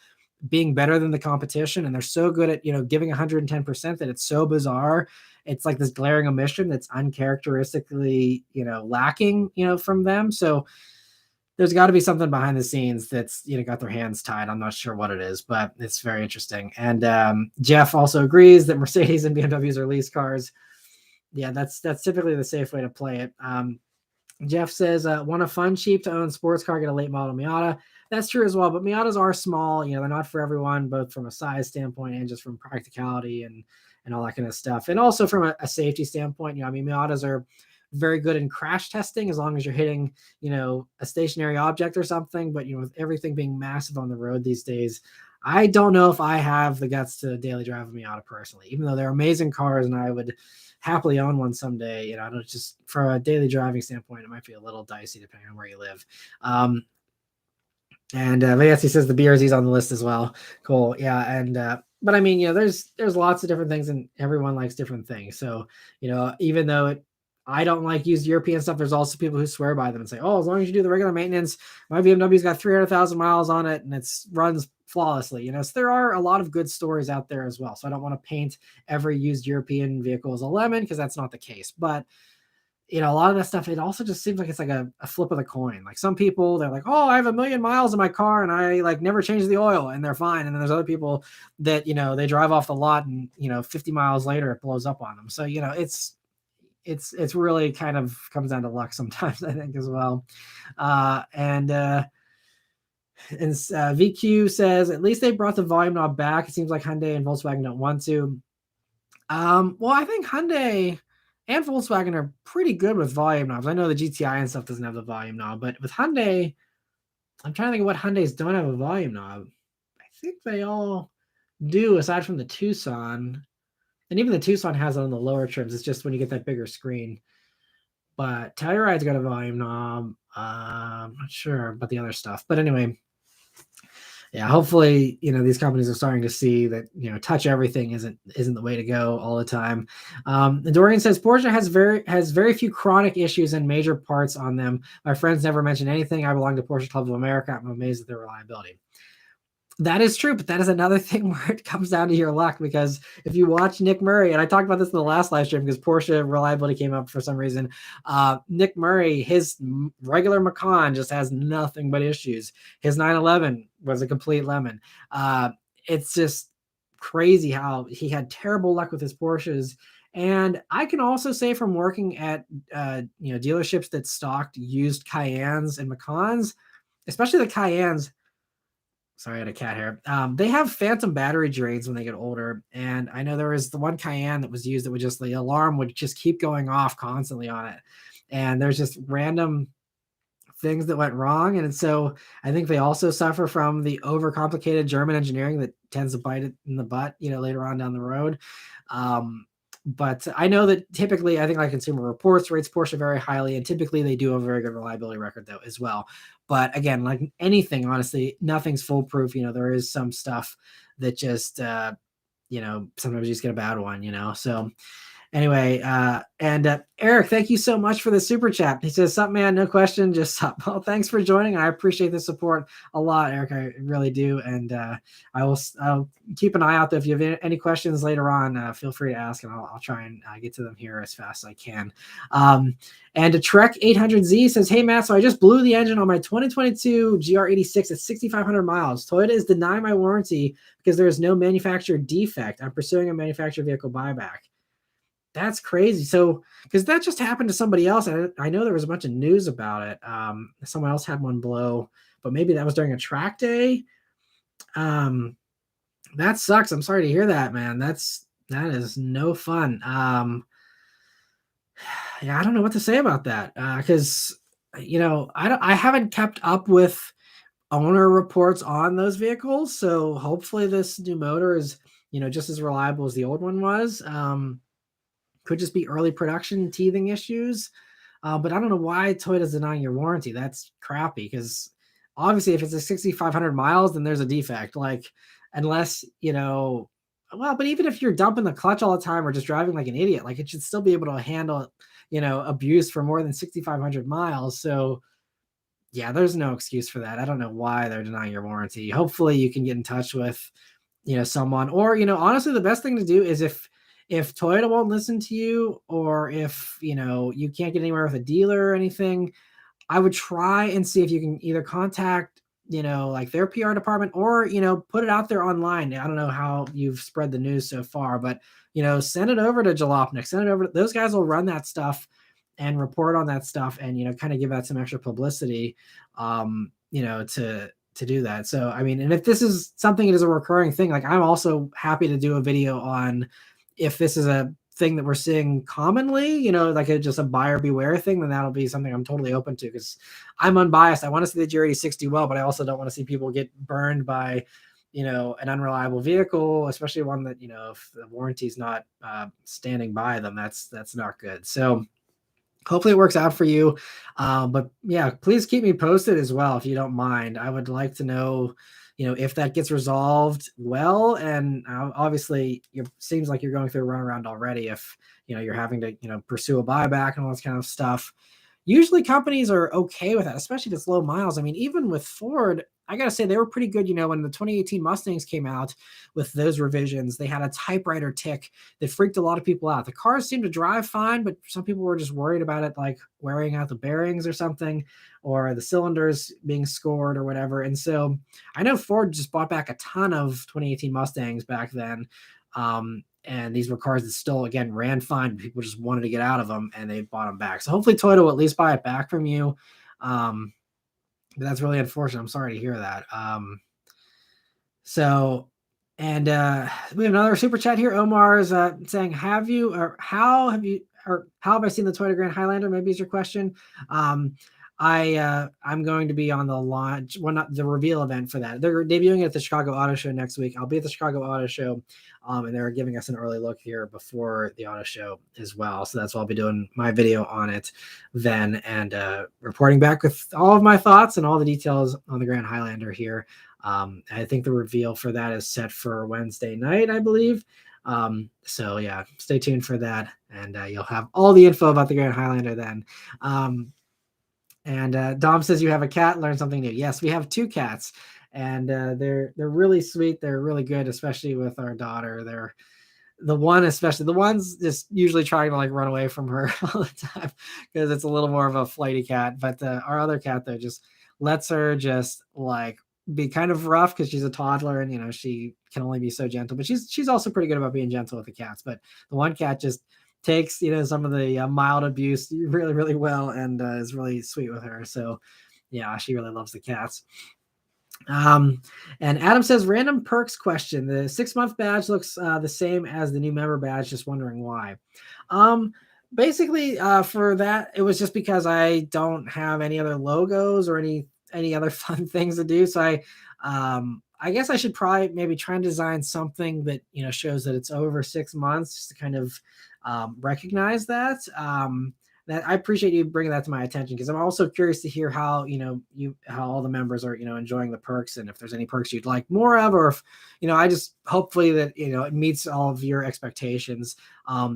being better than the competition, and they're so good at giving 110% that it's so bizarre. It's like this glaring omission that's uncharacteristically lacking from them. So there's got to be something behind the scenes that's got their hands tied. I'm not sure what it is, but it's very interesting. And Jeff also agrees that Mercedes and BMWs are lease cars. Yeah, that's typically the safe way to play it. Jeff says, want a fun, cheap to own sports car, get a late model Miata. That's true as well, but Miatas are small. They're not for everyone, both from a size standpoint and just from practicality and all that kind of stuff. And also from a safety standpoint, I mean, Miatas are very good in crash testing as long as you're hitting, a stationary object or something. But, with everything being massive on the road these days, I don't know if I have the guts to daily drive a Miata personally, even though they're amazing cars and I would happily own one someday. I don't, just for a daily driving standpoint, it might be a little dicey depending on where you live. And yes, he says the BRZ's on the list as well. Cool. Yeah. And but I mean, there's lots of different things and everyone likes different things. So, even though I don't like used European stuff, there's also people who swear by them and say, oh, as long as you do the regular maintenance, my BMW's got 300,000 miles on it and it runs flawlessly. So there are a lot of good stories out there as well. So I don't want to paint every used European vehicle as a lemon, because that's not the case. But a lot of that stuff, it also just seems like it's like a flip of the coin. Like some people, they're like, oh, I have 1 million miles in my car and I like never change the oil, and they're fine. And then there's other people that, they drive off the lot and, 50 miles later, it blows up on them. So, it's really kind of comes down to luck sometimes, I think, as well. And VQ says, at least they brought the volume knob back. It seems like Hyundai and Volkswagen don't want to. Well, I think Hyundai and Volkswagen are pretty good with volume knobs. I know the GTI and stuff doesn't have the volume knob, but with Hyundai, I'm trying to think of what Hyundais don't have a volume knob. I think they all do, aside from the Tucson. And even the Tucson has it on the lower trims. It's just when you get that bigger screen. But Telluride's got a volume knob. I'm not sure about the other stuff. But anyway, yeah, hopefully, these companies are starting to see that, touch everything isn't the way to go all the time. Dorian says Porsche has very few chronic issues and major parts on them. My friends never mention anything. I belong to Porsche Club of America. I'm amazed at their reliability. That is true, but that is another thing where it comes down to your luck, because if you watch Nick Murray, and I talked about this in the last live stream because Porsche reliability came up for some reason. Nick Murray, his regular Macan just has nothing but issues. His 911 was a complete lemon. It's just crazy how he had terrible luck with his Porsches. And I can also say from working at dealerships that stocked used Cayennes and Macans, especially the Cayennes. Sorry, I had a cat here. They have phantom battery drains when they get older. And I know there was the one Cayenne that was used that would just, the alarm would just keep going off constantly on it. And there's just random things that went wrong. And so I think they also suffer from the overcomplicated German engineering that tends to bite it in the butt, later on down the road. But I know that typically, I think like Consumer Reports rates Porsche very highly, and typically they do have a very good reliability record though as well. But again, like anything, honestly, nothing's foolproof. There is some stuff that just, sometimes you just get a bad one, So anyway, and Eric, thank you so much for the super chat. He says, "Sup, man? No question, just sup." Well, thanks for joining. I appreciate the support a lot, Eric. I really do, and I'll keep an eye out though. If you have any questions later on, feel free to ask, and I'll try and get to them here as fast as I can. And a Trek 800Z says, "Hey Matt, so I just blew the engine on my 2022 GR86 at 6,500 miles. Toyota is denying my warranty because there is no manufacturer defect. I'm pursuing a manufacturer vehicle buyback." That's crazy. So, because that just happened to somebody else. I know there was a bunch of news about it. Someone else had one blow, but maybe that was during a track day. That sucks. I'm sorry to hear that, man. That is no fun. Yeah, I don't know what to say about that. Because I haven't kept up with owner reports on those vehicles. So hopefully this new motor is, just as reliable as the old one was. Could just be early production teething issues. But I don't know why Toyota's denying your warranty. That's crappy, because obviously if it's a 6,500 miles, then there's a defect. Like, unless, well, but even if you're dumping the clutch all the time or just driving like an idiot, like it should still be able to handle, abuse for more than 6,500 miles. So yeah, there's no excuse for that. I don't know why they're denying your warranty. Hopefully you can get in touch with, someone, or, honestly, the best thing to do is if Toyota won't listen to you, or if, you can't get anywhere with a dealer or anything, I would try and see if you can either contact, like their PR department, or, put it out there online. I don't know how you've spread the news so far, but, send it over to Jalopnik, send it over. Those guys will run that stuff and report on that stuff, and, kind of give that some extra publicity, to do that. So, I mean, and if this is something that is a recurring thing, like I'm also happy to do a video on, if this is a thing that we're seeing commonly, like just a buyer beware thing, then that'll be something I'm totally open to, because I'm unbiased. I want to see the GR86 do well, but I also don't want to see people get burned by, an unreliable vehicle, especially one that, if the warranty's not standing by them, that's not good. So hopefully it works out for you. But yeah, please keep me posted as well, if you don't mind. I would like to know, if that gets resolved well. And obviously it seems like you're going through a runaround already. If, you're having to, pursue a buyback and all this kind of stuff. Usually companies are okay with that, especially if it's low miles. I mean, even with Ford, I got to say they were pretty good. When the 2018 Mustangs came out with those revisions, they had a typewriter tick that freaked a lot of people out. The cars seemed to drive fine, but some people were just worried about it, like wearing out the bearings or something, or the cylinders being scored or whatever. And so I know Ford just bought back a ton of 2018 Mustangs back then. And these were cars that still, again, ran fine. People just wanted to get out of them, and they bought them back. So hopefully Toyota will at least buy it back from you. But that's really unfortunate. I'm sorry to hear that. And we have another super chat here. Omar is saying, how have I seen the Toyota Grand Highlander? Maybe is your question. I'm going to be on the launch, not the reveal event for that. They're debuting it at the Chicago Auto Show next week. I'll be at the Chicago Auto Show, and they're giving us an early look here before the auto show as well. So that's why I'll be doing my video on it then, and reporting back with all of my thoughts and all the details on the Grand Highlander here. I think the reveal for that is set for Wednesday night, I believe. So yeah, stay tuned for that, and you'll have all the info about the Grand Highlander then. And Dom says you have a cat, learn something new. Yes, we have 2 cats, and they're really sweet. They're really good, especially with our daughter. The one's just usually trying to like run away from her all the time, because it's a little more of a flighty cat. But our other cat though just lets her just like be kind of rough, because she's a toddler, and she can only be so gentle. But she's also pretty good about being gentle with the cats. But the one cat just takes some of the mild abuse really, really well, and is really sweet with her. So yeah, she really loves the cats. And Adam says, random perks question. The 6-month badge looks the same as the new member badge. Just wondering why. Basically, for that, it was just because I don't have any other logos or any other fun things to do. So I guess I should probably maybe try and design something that shows that it's over 6 months, just to kind of recognize that. I appreciate you bringing that to my attention, because I'm also curious to hear how, how all the members are, enjoying the perks, and if there's any perks you'd like more of, or if, I just hopefully that, it meets all of your expectations.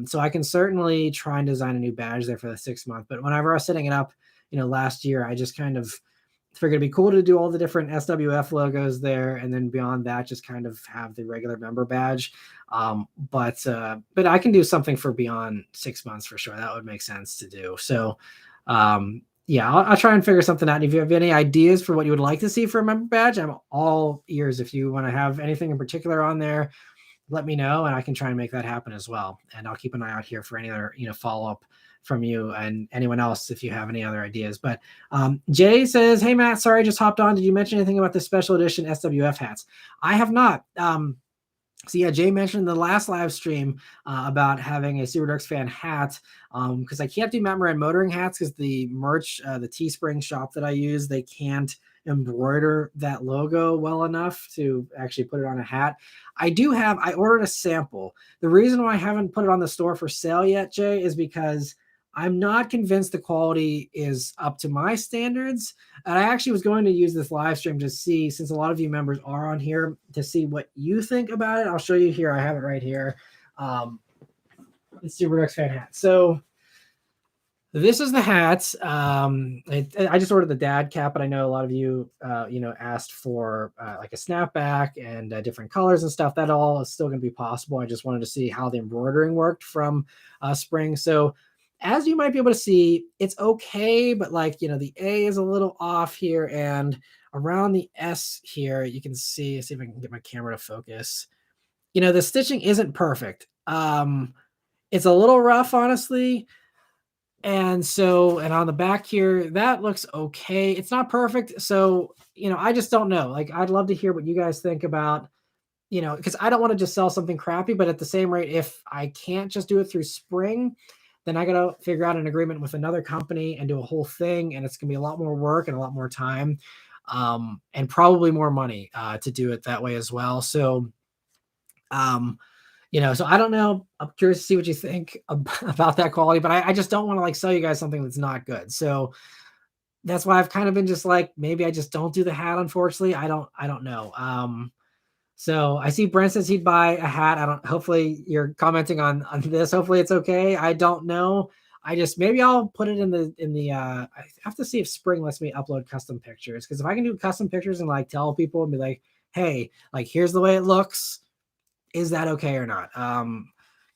So I can certainly try and design a new badge there for the 6 month. But whenever I was setting it up, last year, I just kind of figured it'd be cool to do all the different SWF logos there, and then beyond that, just kind of have the regular member badge. But I can do something for beyond 6 months for sure. That would make sense to do. So, yeah, I'll try and figure something out. And if you have any ideas for what you would like to see for a member badge, I'm all ears. If you want to have anything in particular on there, let me know, and I can try and make that happen as well. And I'll keep an eye out here for any other, follow-up from you and anyone else if you have any other ideas. But Jay says, hey Matt, sorry I just hopped on. Did you mention anything about the special edition SWF hats? I have not. So yeah, Jay mentioned in the last live stream about having a Super Ducks fan hat, because I can't do Matt Moran motoring hats because the merch, the Teespring shop that I use, they can't embroider that logo well enough to actually put it on a hat. I ordered a sample. The reason why I haven't put it on the store for sale yet, Jay, is because I'm not convinced the quality is up to my standards. And I actually was going to use this live stream to see, since a lot of you members are on here, to see what you think about it. I'll show you here. I have it right here. The Super Ducks fan hat. So this is the hat. I just ordered the dad cap, but I know a lot of you, asked for like a snapback and different colors and stuff. That all is still going to be possible. I just wanted to see how the embroidering worked from Spring. So as you might be able to see, it's okay, but like, the A is a little off here, and around the S here, you can see if I can get my camera to focus. The stitching isn't perfect. It's a little rough, honestly. And on the back here, that looks okay. It's not perfect. So, I just don't know. Like, I'd love to hear what you guys think about, because I don't want to just sell something crappy, but at the same rate, if I can't just do it through Spring, then I got to figure out an agreement with another company and do a whole thing. And it's going to be a lot more work and a lot more time, and probably more money to do it that way as well. So, so I don't know. I'm curious to see what you think about that quality, but I just don't want to like sell you guys something that's not good. So that's why I've kind of been just like, maybe I just don't do the hat. Unfortunately, I don't know. So I see Brent says he'd buy a hat. Hopefully you're commenting on this. Hopefully it's okay. I don't know. Maybe I'll put it in the I have to see if Spring lets me upload custom pictures. Cause if I can do custom pictures and like tell people and be like, hey, like, here's the way it looks. Is that okay or not?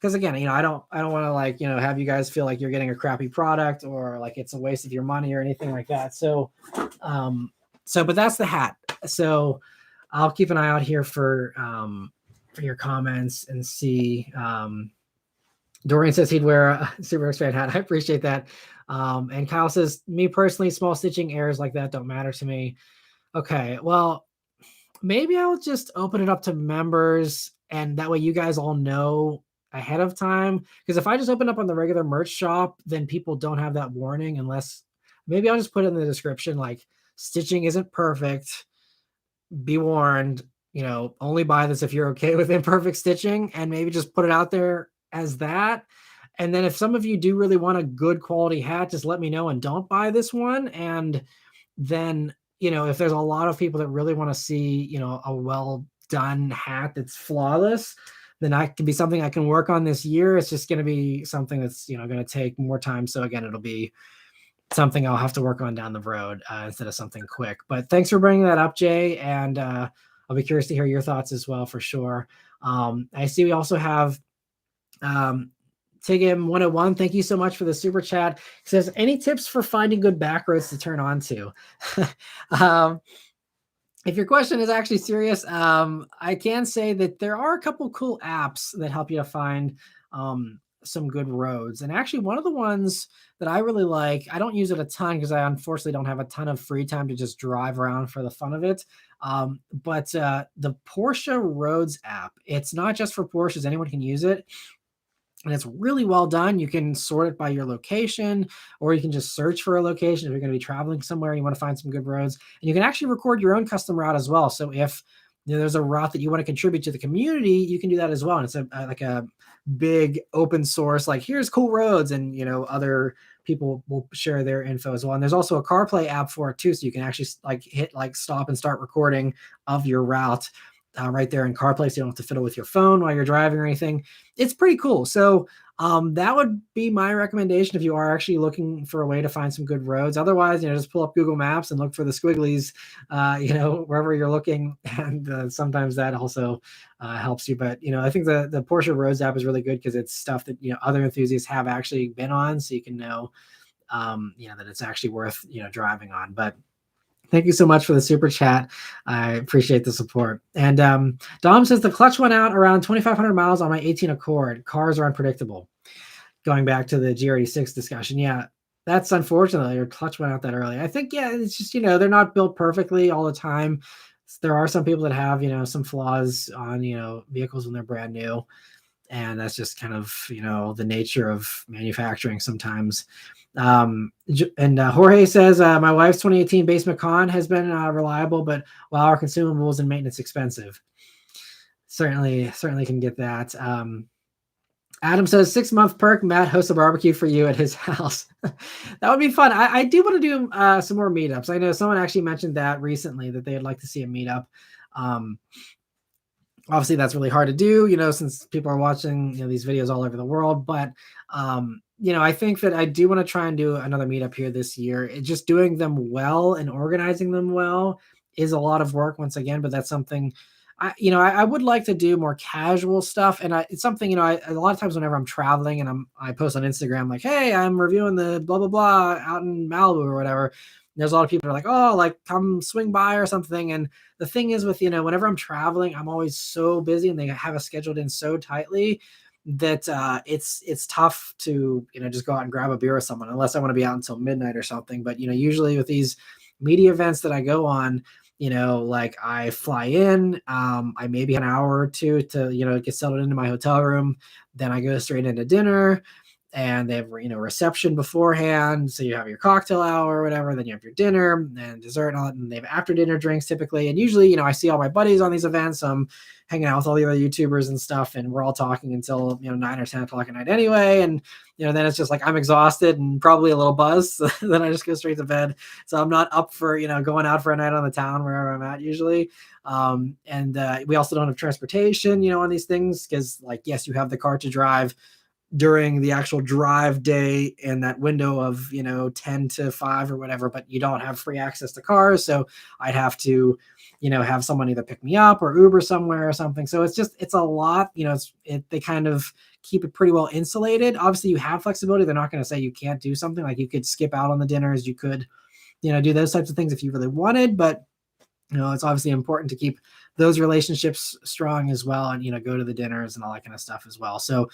Because again, I don't want to like, have you guys feel like you're getting a crappy product or like it's a waste of your money or anything like that. So, but that's the hat. So I'll keep an eye out here for your comments and see. Dorian says he'd wear a Super X fan hat. I appreciate that. And Kyle says, me personally, small stitching errors like that don't matter to me. Okay, well, maybe I'll just open it up to members, and that way you guys all know ahead of time. Because if I just open up on the regular merch shop, then people don't have that warning, unless maybe I'll just put it in the description, like, stitching isn't perfect. Be warned, only buy this if you're okay with imperfect stitching, and maybe just put it out there as that. And then if some of you do really want a good quality hat, just let me know and don't buy this one. And then, if there's a lot of people that really want to see, a well done hat that's flawless, then that can be something I can work on this year. It's just going to be something that's, going to take more time. So again, it'll be something I'll have to work on down the road instead of something quick. But thanks for bringing that up, Jay. And I'll be curious to hear your thoughts as well, for sure. I see we also have Tigim 101. Thank you so much for the super chat. It says, any tips for finding good backroads to turn on to? If your question is actually serious, I can say that there are a couple cool apps that help you to find some good roads. And actually one of the ones that I really like, I don't use it a ton because I unfortunately don't have a ton of free time to just drive around for the fun of it. But the Porsche Roads app, it's not just for Porsches, anyone can use it. And it's really well done. You can sort it by your location, or you can just search for a location if you're going to be traveling somewhere and you want to find some good roads. And you can actually record your own custom route as well. So if there's a route that you want to contribute to the community, you can do that as well. And it's like a big open source, like here's cool roads, and other people will share their info as well. And there's also a CarPlay app for it too, so you can actually like hit like stop and start recording of your route right there in CarPlay, so you don't have to fiddle with your phone while you're driving or anything. It's pretty cool. So that would be my recommendation if you are actually looking for a way to find some good roads. Otherwise, just pull up Google Maps and look for the squigglies, wherever you're looking. And sometimes that also helps you. But, I think the Porsche Roads app is really good because it's stuff that, other enthusiasts have actually been on, so you can know, that it's actually worth, driving on. But thank you so much for the super chat. I appreciate the support. And Dom says the clutch went out around 2,500 miles on my 18 Accord. Cars are unpredictable. Going back to the G86 discussion. Yeah, that's unfortunate. Your clutch went out that early. I think, it's just, they're not built perfectly all the time. There are some people that have, some flaws on, vehicles when they're brand new. And that's just kind of, the nature of manufacturing sometimes. And Jorge says, my wife's 2018 base Macan has been reliable, but wow, our consumables and maintenance expensive. Certainly can get that. Adam says 6-month perk, Matt hosts a barbecue for you at his house. That would be fun. I do want to do some more meetups. I know someone actually mentioned that recently, that they'd like to see a meetup. Obviously that's really hard to do, since people are watching, these videos all over the world. But, I think that I do want to try and do another meetup here this year. Just doing them well and organizing them well is a lot of work once again, but that's something I would like to do more casual stuff. And it's something, a lot of times whenever I'm traveling and I post on Instagram, like, hey, I'm reviewing the blah, blah, blah out in Malibu or whatever. There's a lot of people that are like, oh, like come swing by or something. And the thing is with, whenever I'm traveling, I'm always so busy and they have us scheduled in so tightly that it's tough to, just go out and grab a beer with someone unless I want to be out until midnight or something. But, usually with these media events that I go on, like I fly in, I maybe an hour or two to, get settled into my hotel room. Then I go straight into dinner. And they have, reception beforehand. So you have your cocktail hour or whatever, then you have your dinner and dessert and all that. And they have after dinner drinks typically. And usually, I see all my buddies on these events. So I'm hanging out with all the other YouTubers and stuff. And we're all talking until, 9 or 10 o'clock at night anyway. And, then it's just like, I'm exhausted and probably a little buzzed. So then I just go straight to bed. So I'm not up for, going out for a night on the town wherever I'm at usually. We also don't have transportation, on these things. Cause like, yes, you have the car to drive during the actual drive day in that window of 10 to 5 or whatever, but you don't have free access to cars, so I'd have to have someone either pick me up or Uber somewhere or something. So it's a lot. They kind of keep it pretty well insulated. Obviously you have flexibility. They're not going to say you can't do something. Like you could skip out on the dinners, you could do those types of things if you really wanted, but it's obviously important to keep those relationships strong as well, and go to the dinners and all that kind of stuff as well. So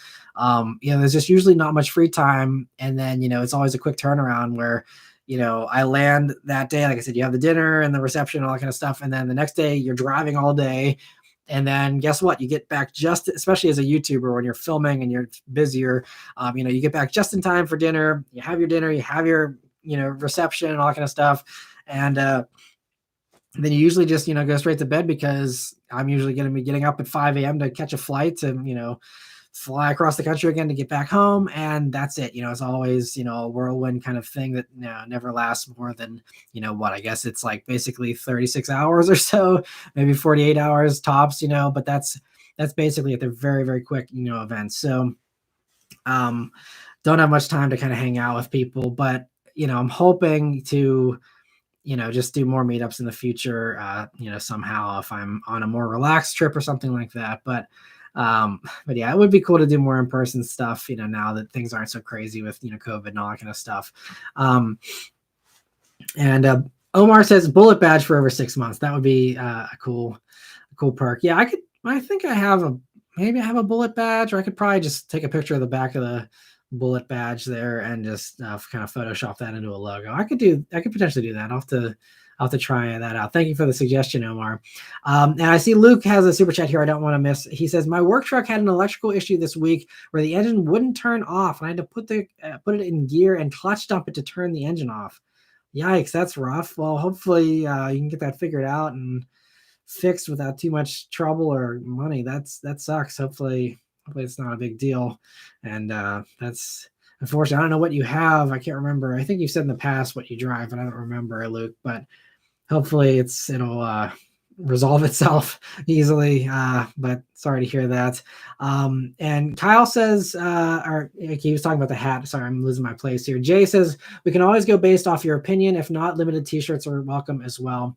there's just usually not much free time, and then it's always a quick turnaround where I land that day. Like I said, you have the dinner and the reception and all that kind of stuff, and then the next day you're driving all day, and then guess what, you get back especially as a YouTuber when you're filming and you're busier, you get back just in time for dinner. You have your dinner, you have your reception and all that kind of stuff, and then you usually just, go straight to bed because I'm usually going to be getting up at 5 a.m. to catch a flight to, fly across the country again to get back home. And that's it. It's always, a whirlwind kind of thing that never lasts more than, I guess it's like basically 36 hours or so, maybe 48 hours tops, but that's basically it. They're very, very quick, events. So don't have much time to kind of hang out with people, but, I'm hoping to, just do more meetups in the future, somehow if I'm on a more relaxed trip or something like that. But yeah, it would be cool to do more in-person stuff, now that things aren't so crazy with, COVID and all that kind of stuff. And Omar says bullet badge for over 6 months. That would be a cool perk. Yeah, I think I have a bullet badge, or I could probably just take a picture of the back of the bullet badge there and just kind of Photoshop that into a logo. I could potentially do that. I'll have to try that out. Thank you for the suggestion, Omar. And I see Luke has a super chat here I don't want to miss. He says, my work truck had an electrical issue this week where the engine wouldn't turn off, and I had to put it in gear and clutch dump it to turn the engine off. Yikes, that's rough. Well, hopefully you can get that figured out and fixed without too much trouble or money, that sucks. Hopefully it's not a big deal. And that's unfortunate. I don't know what you have. I can't remember. I think you said in the past what you drive, but I don't remember, Luke. But hopefully it'll resolve itself easily. But sorry to hear that. And Kyle says, or he was talking about the hat. Sorry, I'm losing my place here. Jay says, we can always go based off your opinion. If not, limited t-shirts are welcome as well.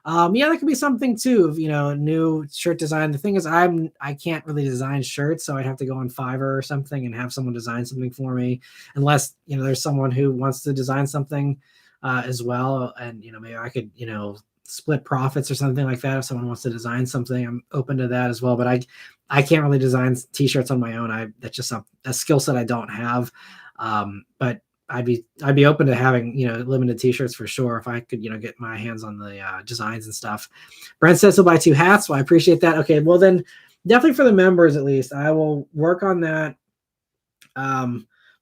Yeah, that could be something too. New shirt design. The thing is, I can't really design shirts, so I'd have to go on Fiverr or something and have someone design something for me, unless there's someone who wants to design something as well, and maybe I could split profits or something like that. If someone wants to design something, I'm open to that as well. But I can't really design t-shirts on my own. That's just a skill set I don't have. But I'd be open to having limited t-shirts for sure if I could get my hands on the designs and stuff. Brent says he'll buy 2 hats. Well, I appreciate that. Okay, well then definitely for the members at least, I will work on that.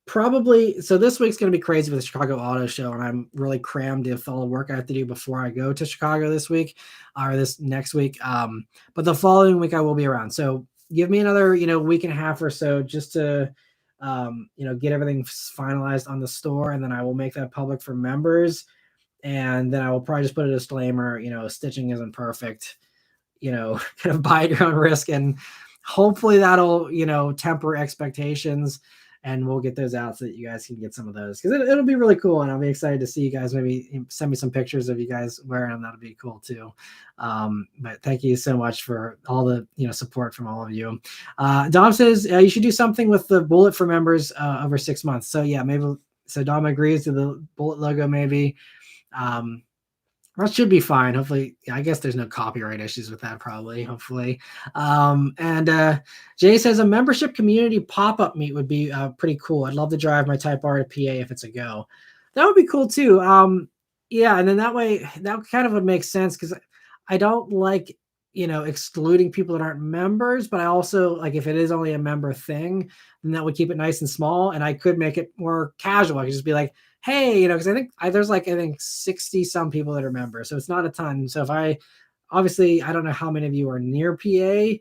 Probably. So this week's going to be crazy with the Chicago Auto Show, and I'm really crammed with all the work I have to do before I go to Chicago this week or this next week. But the following week I will be around. So give me another week and a half or so just to get everything finalized on the store, and then I will make that public for members. And then I will probably just put a disclaimer, stitching isn't perfect, kind of buy at your own risk, and hopefully that'll, temper expectations, and we'll get those out so that you guys can get some of those, because it'll be really cool. And I'll be excited to see you guys. Maybe send me some pictures of you guys wearing them. That'll be cool too. But thank you so much for all the support from all of you. Dom says you should do something with the bullet for members over 6 months. So yeah, maybe. So Dom agrees to the bullet logo, maybe. That should be fine. Hopefully, I guess there's no copyright issues with that, probably, hopefully. And Jay says a membership community pop-up meet would be pretty cool. I'd love to drive my Type R to PA if it's a go. That would be cool too. Yeah, and then that way, that kind of would make sense, because I don't like, excluding people that aren't members, but I also, like, if it is only a member thing, then that would keep it nice and small, and I could make it more casual. I could just be like, hey, because I think there's 60 some people that are members, so it's not a ton. So if I don't know how many of you are near PA,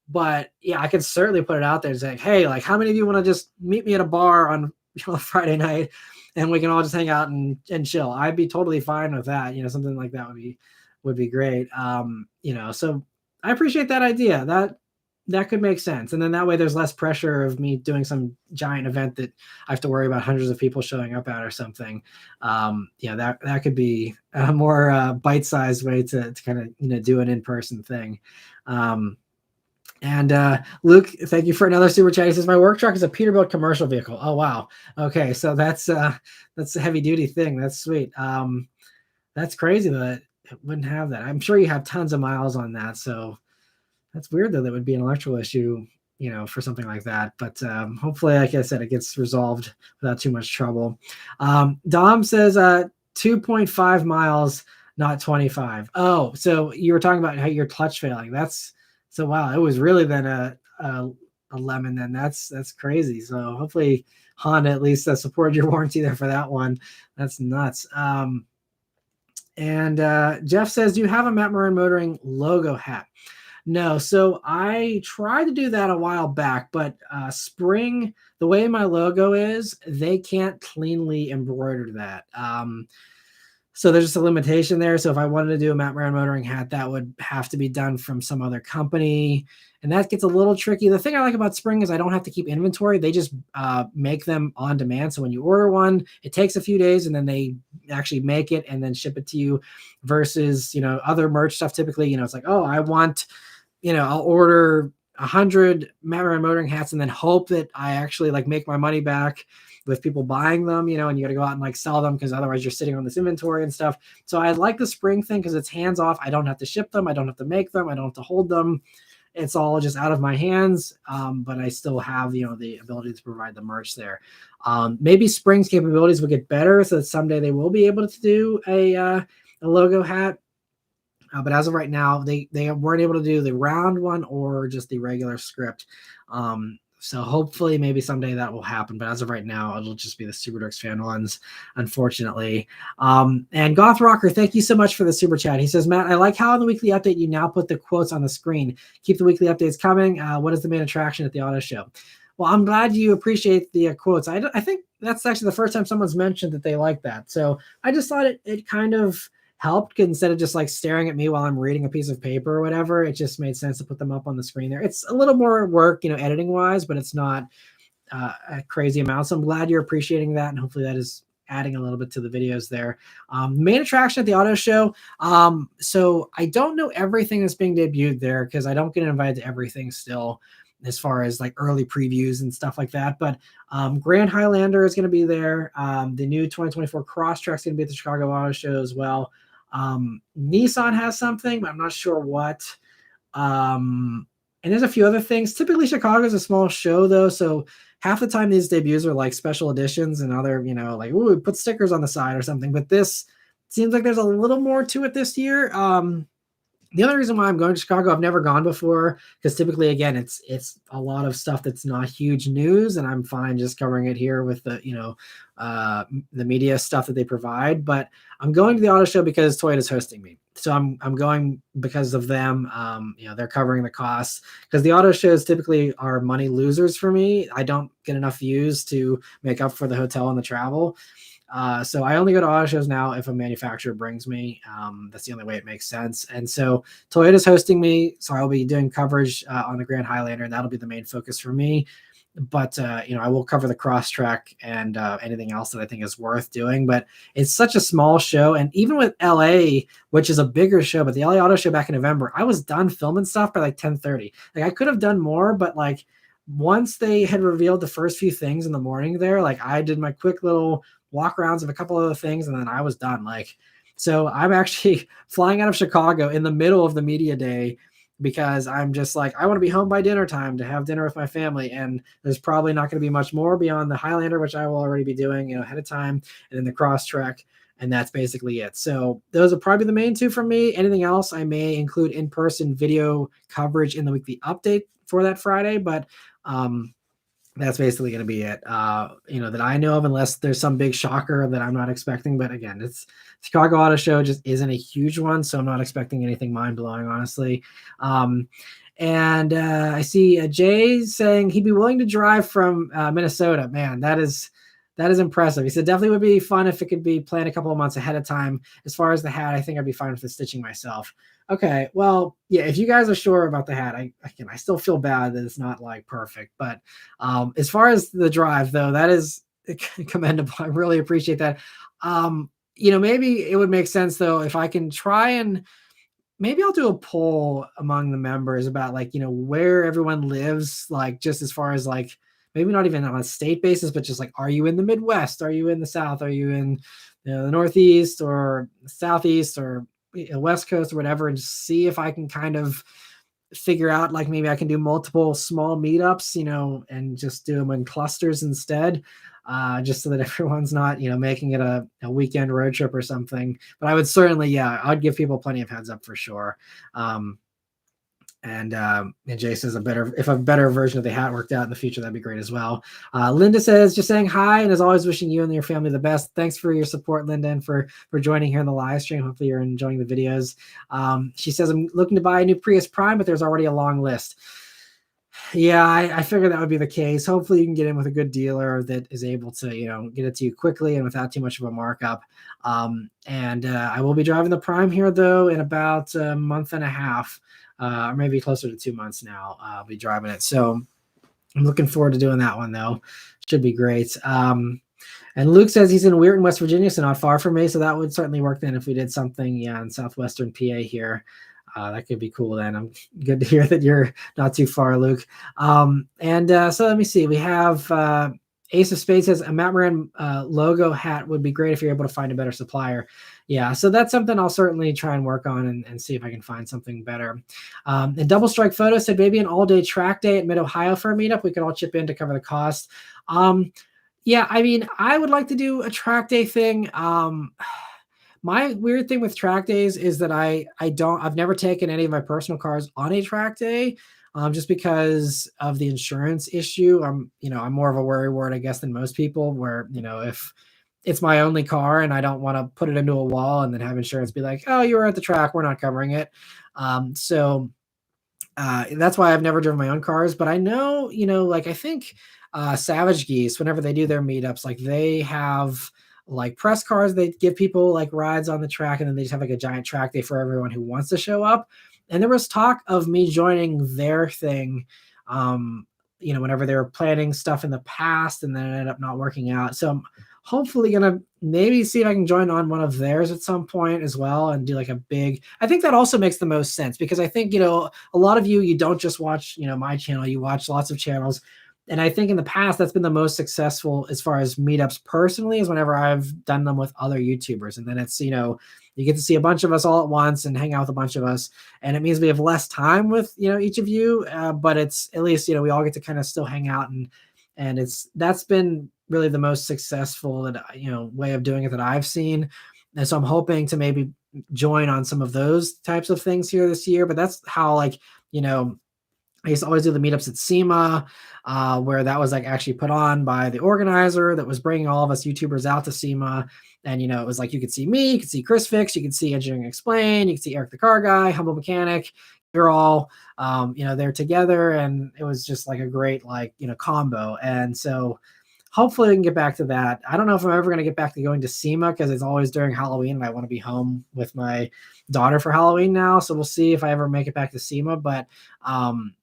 but yeah, I could certainly put it out there and say, hey, like, how many of you want to just meet me at a bar on Friday night, and we can all just hang out and chill? I'd be totally fine with that. Something like that would be great. So I appreciate that idea. That could make sense. And then that way there's less pressure of me doing some giant event that I have to worry about hundreds of people showing up at or something. That could be a more bite-sized way to kind of, do an in-person thing. And Luke, thank you for another super chat. He says, my work truck is a Peterbilt commercial vehicle. Oh, wow. Okay. So that's a heavy duty thing. That's sweet. That's crazy that it wouldn't have that. I'm sure you have tons of miles on that. So that's weird though. That would be an electrical issue, for something like that. But hopefully, like I said, it gets resolved without too much trouble. Dom says 2.5 miles, not 25. Oh, so you were talking about how your clutch failing. So wow, it was really then a lemon. Then that's crazy. So hopefully Honda at least supported your warranty there for that one. That's nuts. And Jeff says, do you have a Matt Maran Motoring logo hat? No. So I tried to do that a while back, but Spring, the way my logo is, they can't cleanly embroider that. So there's just a limitation there. So if I wanted to do a Matt Maran Motoring hat, that would have to be done from some other company. And that gets a little tricky. The thing I like about Spring is I don't have to keep inventory. They just make them on demand. So when you order one, it takes a few days and then they actually make it and then ship it to you, versus, other merch stuff. Typically, it's like, oh, I want, I'll order 100 Matt Maran Motoring hats and then hope that I actually make my money back with people buying them, and you got to go out and sell them, because otherwise you're sitting on this inventory and stuff. So I like the Spring thing because it's hands off. I don't have to ship them. I don't have to make them. I don't have to hold them. It's all just out of my hands. But I still have, the ability to provide the merch there. Maybe Spring's capabilities will get better so that someday they will be able to do a logo hat. But as of right now, they weren't able to do the round one or just the regular script. So hopefully maybe someday that will happen. But as of right now, it'll just be the Super Dorks fan ones, unfortunately. And Goth Rocker, thank you so much for the super chat. He says, Matt, I like how in the weekly update you now put the quotes on the screen. Keep the weekly updates coming. What is the main attraction at the auto show? Well, I'm glad you appreciate the quotes. I think that's actually the first time someone's mentioned that they like that. So I just thought it kind of helped, instead of just like staring at me while I'm reading a piece of paper or whatever. It just made sense to put them up on the screen there. It's a little more work, editing wise, but it's not a crazy amount. So I'm glad you're appreciating that. And hopefully that is adding a little bit to the videos there. Main attraction at the auto show. So I don't know everything that's being debuted there because I don't get invited to everything still, as far as like early previews and stuff like that. But Grand Highlander is going to be there. The new 2024 Crosstrack is going to be at the Chicago Auto Show as well. Nissan has something, but I'm not sure what. And there's a few other things. Typically Chicago is a small show though, so half the time these debuts are like special editions and other, like, ooh, put stickers on the side or something. But this seems like there's a little more to it this year. The other reason why I'm going to Chicago, I've never gone before, because typically, again, it's a lot of stuff that's not huge news, and I'm fine just covering it here with the the media stuff that they provide. But I'm going to the auto show because Toyota's hosting me, so I'm going because of them. They're covering the costs, because the auto shows typically are money losers for me. I don't get enough views to make up for the hotel and the travel. So I only go to auto shows now if a manufacturer brings me. That's the only way it makes sense. And so Toyota's hosting me, so I'll be doing coverage on the Grand Highlander, and that'll be the main focus for me. But I will cover the Crosstrack and anything else that I think is worth doing. But it's such a small show, and even with LA, which is a bigger show, but the LA Auto Show back in November, I was done filming stuff by like 10:30. Like I could have done more, but like once they had revealed the first few things in the morning there, like I did my quick little walk arounds of a couple other things, and then I was done. So I'm actually flying out of Chicago in the middle of the media day, because I'm just like, I want to be home by dinner time to have dinner with my family. And there's probably not going to be much more beyond the Highlander, which I will already be doing, ahead of time, and then the Crosstrack. And that's basically it. So those are probably the main two for me. Anything else, I may include in-person video coverage in the weekly update for that Friday. But that's basically going to be it, that I know of, unless there's some big shocker that I'm not expecting. But again, it's Chicago Auto Show just isn't a huge one, so I'm not expecting anything mind-blowing, honestly. And I see Jay saying he'd be willing to drive from Minnesota. Man, that is impressive. He said definitely would be fun if it could be planned a couple of months ahead of time. As far as the hat, I think I'd be fine with the stitching myself. Okay, well, yeah, if you guys are sure about the hat, I still feel bad that it's not like perfect. But as far as the drive, though, that is commendable. I really appreciate that. Maybe it would make sense, though, if I can try and maybe I'll do a poll among the members about where everyone lives, just as far as maybe not even on a state basis, but just are you in the Midwest? Are you in the South? Are you in the Northeast or Southeast or West Coast or whatever, and just see if I can kind of figure out maybe I can do multiple small meetups, and just do them in clusters instead, just so that everyone's not, making it a weekend road trip or something. But I would certainly, I'd give people plenty of heads up for sure. And Jay says if a better version of the hat worked out in the future, that'd be great as well. Linda says, just saying hi, and as always, wishing you and your family the best. Thanks for your support, Linda, and for joining here in the live stream. Hopefully you're enjoying the videos. She says, I'm looking to buy a new Prius Prime, but there's already a long list. Yeah, I figured that would be the case. Hopefully you can get in with a good dealer that is able to, get it to you quickly and without too much of a markup. And I will be driving the Prime here, though, in about a month and a half. Or maybe closer to 2 months now. I'll be driving it. So I'm looking forward to doing that one, though. Should be great. And Luke says he's in Weirton, West Virginia, so not far from me. So that would certainly work then if we did something, in southwestern PA here. That could be cool then. I'm good to hear that you're not too far, Luke. So let me see. We have Ace of Spades says a Matt Maran logo hat would be great if you're able to find a better supplier. Yeah, so that's something I'll certainly try and work on and see if I can find something better. And Double Strike Photo said maybe an all-day track day at Mid-Ohio for a meetup. We could all chip in to cover the cost. Yeah, I mean, I would like to do a track day thing. My weird thing with track days is that I've never taken any of my personal cars on a track day, just because of the insurance issue. I'm more of a worrywart, I guess, than most people, where, if it's my only car and I don't want to put it into a wall and then have insurance be like, oh, you were at the track, we're not covering it. So that's why I've never driven my own cars, but I know, like, I think Savage Geese, whenever they do their meetups, like, they have like press cars. They give people like rides on the track, and then they just have like a giant track day for everyone who wants to show up. And there was talk of me joining their thing, whenever they were planning stuff in the past, and then it ended up not working out. So I'm hopefully gonna maybe see if I can join on one of theirs at some point as well, and do like a big. I think that also makes the most sense, because I think, a lot of you don't just watch, my channel, you watch lots of channels. And I think in the past, that's been the most successful as far as meetups personally, is whenever I've done them with other YouTubers. And then it's, you get to see a bunch of us all at once and hang out with a bunch of us. And it means we have less time with, each of you. But it's at least, we all get to kind of still hang out. And that's been really the most successful, way of doing it that I've seen. And so I'm hoping to maybe join on some of those types of things here this year. But that's how, like, I used to always do the meetups at SEMA, where that was like actually put on by the organizer that was bringing all of us YouTubers out to SEMA. And, it was like, you could see me, you could see Chris Fix, you could see Engineering Explain, you could see Eric the Car Guy, Humble Mechanic. They're all, they're together. And it was just like a great, like, combo. And so hopefully we can get back to that. I don't know if I'm ever going to get back to going to SEMA, because it's always during Halloween and I want to be home with my daughter for Halloween now. So we'll see if I ever make it back to SEMA. But,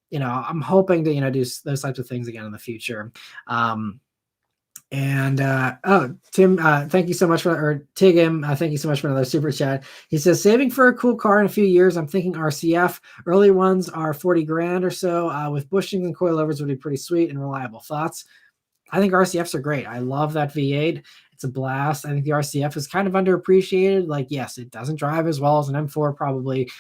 I'm hoping to, do those types of things again in the future. Tim, thank you so much or Tigim, thank you so much for another super chat. He says, saving for a cool car in a few years, I'm thinking RCF. Early ones are 40 grand or so, with bushings and coilovers would be pretty sweet and reliable. Thoughts? I think RCFs are great. I love that V8. It's a blast. I think the RCF is kind of underappreciated. Like, yes, it doesn't drive as well as an M4 probably,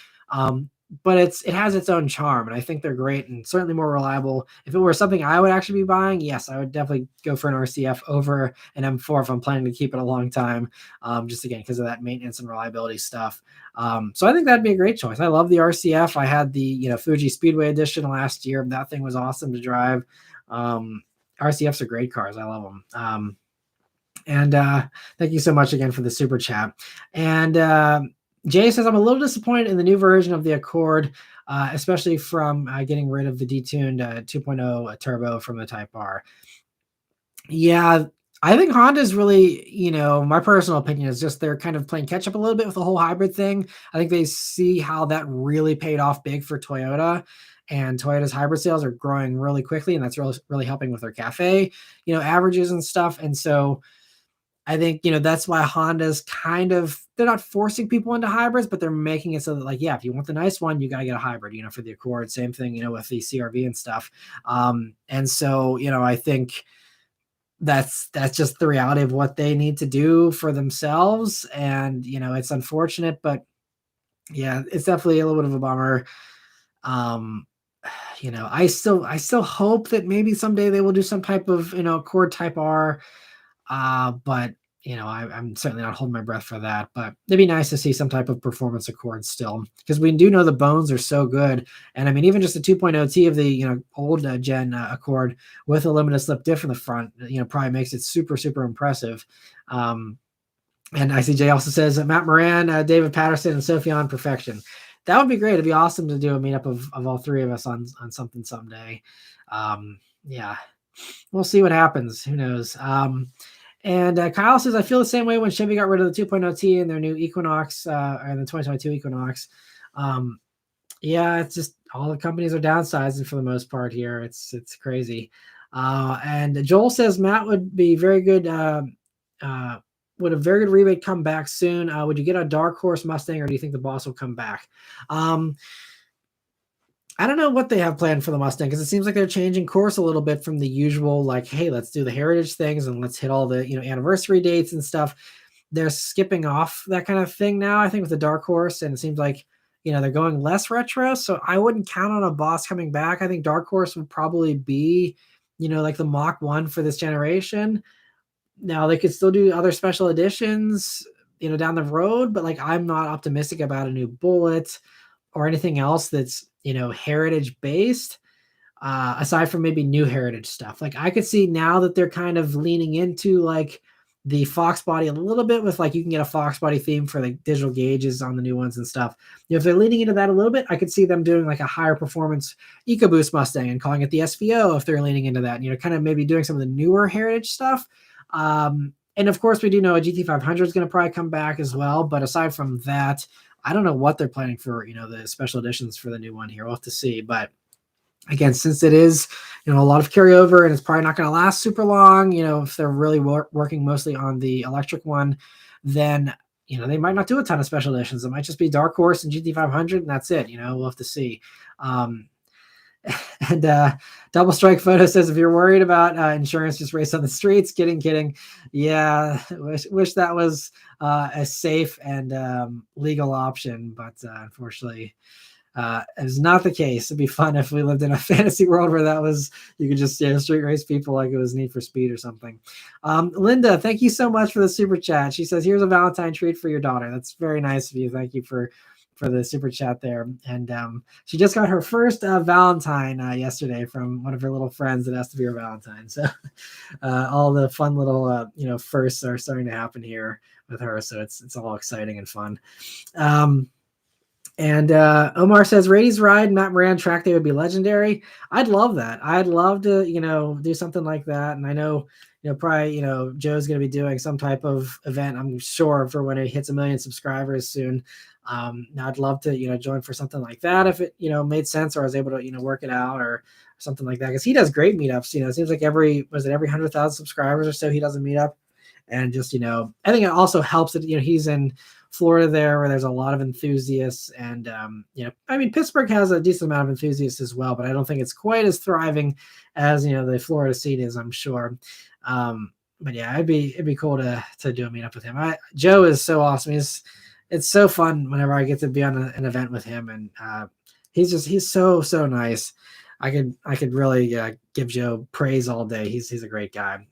but it has its own charm, and I think they're great and certainly more reliable. If it were something I would actually be buying, yes, I would definitely go for an RCF over an M4 if I'm planning to keep it a long time, just again because of that maintenance and reliability stuff. So I think that'd be a great choice. I love the RCF. I had the Fuji Speedway Edition last year. That thing was awesome to drive. RCFs are great cars. I love them. And thank you so much again for the super chat. And Jay says, I'm a little disappointed in the new version of the Accord, especially from getting rid of the detuned 2.0 turbo from the Type R. Yeah, I think Honda's really, my personal opinion is just they're kind of playing catch up a little bit with the whole hybrid thing. I think they see how that really paid off big for Toyota. And Toyota's hybrid sales are growing really quickly, and that's really, really helping with their cafe, averages and stuff. And so I think, that's why Honda's they're not forcing people into hybrids, but they're making it so that, like, yeah, if you want the nice one, you got to get a hybrid, for the Accord. Same thing, with the CR-V and stuff. And so, I think that's just the reality of what they need to do for themselves. And, it's unfortunate, but yeah, it's definitely a little bit of a bummer. I still hope that maybe someday they will do some type of, Accord Type R. But I'm certainly not holding my breath for that. But it'd be nice to see some type of performance Accord still, because we do know the bones are so good. And I mean, even just the 2.0T of the old gen Accord with a limited slip diff in the front, probably makes it super, super impressive. And ICJ also says Matt Moran, David Patterson, and Sophion Perfection. That would be great. It'd be awesome to do a meetup of all three of us on something someday. Yeah, we'll see what happens. Who knows? And Kyle says, I feel the same way when Chevy got rid of the 2.0T in their new Equinox, or the 2022 Equinox. Yeah, it's just all the companies are downsizing for the most part here. It's crazy. And Joel says Matt would be very good. Would a very good rebate come back soon? Would you get a dark horse Mustang, or do you think the boss will come back? I don't know what they have planned for the Mustang, because it seems like they're changing course a little bit from the usual, like, hey, let's do the heritage things and let's hit all the, anniversary dates and stuff. They're skipping off that kind of thing now, I think, with the dark horse. And it seems like, they're going less retro. So I wouldn't count on a boss coming back. I think dark horse would probably be, like the Mach-1 for this generation. Now they could still do other special editions, down the road, but like I'm not optimistic about a new Bullet or anything else that's, heritage based. Aside from maybe new heritage stuff. Like I could see now that they're kind of leaning into like the Fox body a little bit with like you can get a Fox body theme for like digital gauges on the new ones and stuff. If they're leaning into that a little bit, I could see them doing like a higher performance EcoBoost Mustang and calling it the SVO if they're leaning into that. Kind of maybe doing some of the newer heritage stuff. And of course, we do know a GT500 is going to probably come back as well. But aside from that, I don't know what they're planning for, the special editions for the new one here. We'll have to see. But again, since it is, a lot of carryover and it's probably not going to last super long, if they're really working mostly on the electric one, then, they might not do a ton of special editions. It might just be Dark Horse and GT500 and that's it. We'll have to see. And Double Strike Photo says, if you're worried about insurance, just race on the streets. Kidding. Yeah, wish that was a safe and legal option, but unfortunately, it's not the case. It'd be fun if we lived in a fantasy world where that was, you could just street race people like it was Need for Speed or something. Linda, thank you so much for the super chat. She says, here's a Valentine treat for your daughter. That's very nice of you. Thank you for the super chat there. And she just got her first Valentine yesterday from one of her little friends that has to be her Valentine. So all the fun little, firsts are starting to happen here with her. So it's all exciting and fun. And Omar says, Rady's ride, Matt Moran track day would be legendary. I'd love that. I'd love to, do something like that. And I know, probably, Joe's going to be doing some type of event, I'm sure, for when it hits 1 million subscribers soon. I'd love to, join for something like that if it, made sense or I was able to, work it out or something like that. Because he does great meetups. It seems like every 100,000 subscribers or so he does a meetup. And just, I think it also helps that, he's in Florida there where there's a lot of enthusiasts and, Pittsburgh has a decent amount of enthusiasts as well, but I don't think it's quite as thriving as, the Florida scene is, I'm sure. But yeah, it'd be cool to do a meetup with him. Joe is so awesome. It's so fun whenever I get to be on an event with him. And, he's so nice. I could really give Joe praise all day. He's a great guy.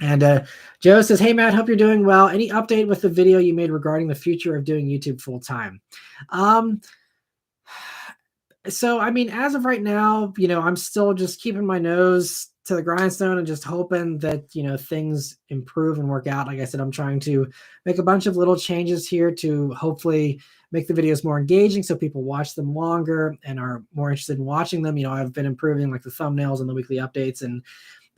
And Joe says, hey, Matt, hope you're doing well. Any update with the video you made regarding the future of doing YouTube full time? So, as of right now, I'm still just keeping my nose to the grindstone and just hoping that, things improve and work out. Like I said, I'm trying to make a bunch of little changes here to hopefully make the videos more engaging so people watch them longer and are more interested in watching them. I've been improving like the thumbnails and the weekly updates and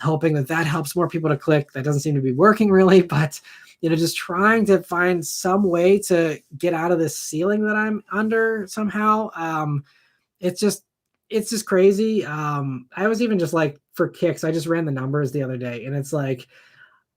hoping that helps more people to click. That doesn't seem to be working really, but just trying to find some way to get out of this ceiling that I'm under somehow. It's just crazy. I was even just like for kicks, I just ran the numbers the other day and it's like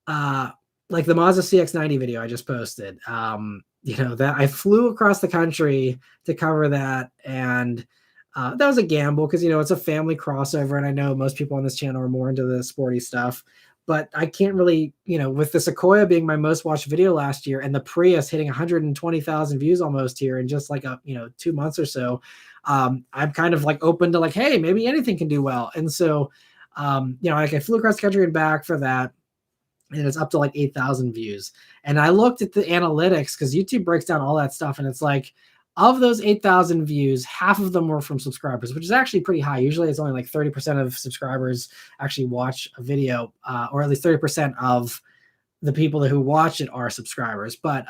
the Mazda CX-90 video I just posted, that I flew across the country to cover that. And that was a gamble because, it's a family crossover. And I know most people on this channel are more into the sporty stuff, but I can't really, with the Sequoia being my most watched video last year and the Prius hitting 120,000 views almost here in just like 2 months or so, I'm kind of like open to like, hey, maybe anything can do well. And so, I flew across the country and back for that. And it's up to like 8,000 views. And I looked at the analytics because YouTube breaks down all that stuff. And it's like, of those 8,000 views, half of them were from subscribers, which is actually pretty high. Usually it's only like 30% of subscribers actually watch a video, or at least 30% of the people who watch it are subscribers. But,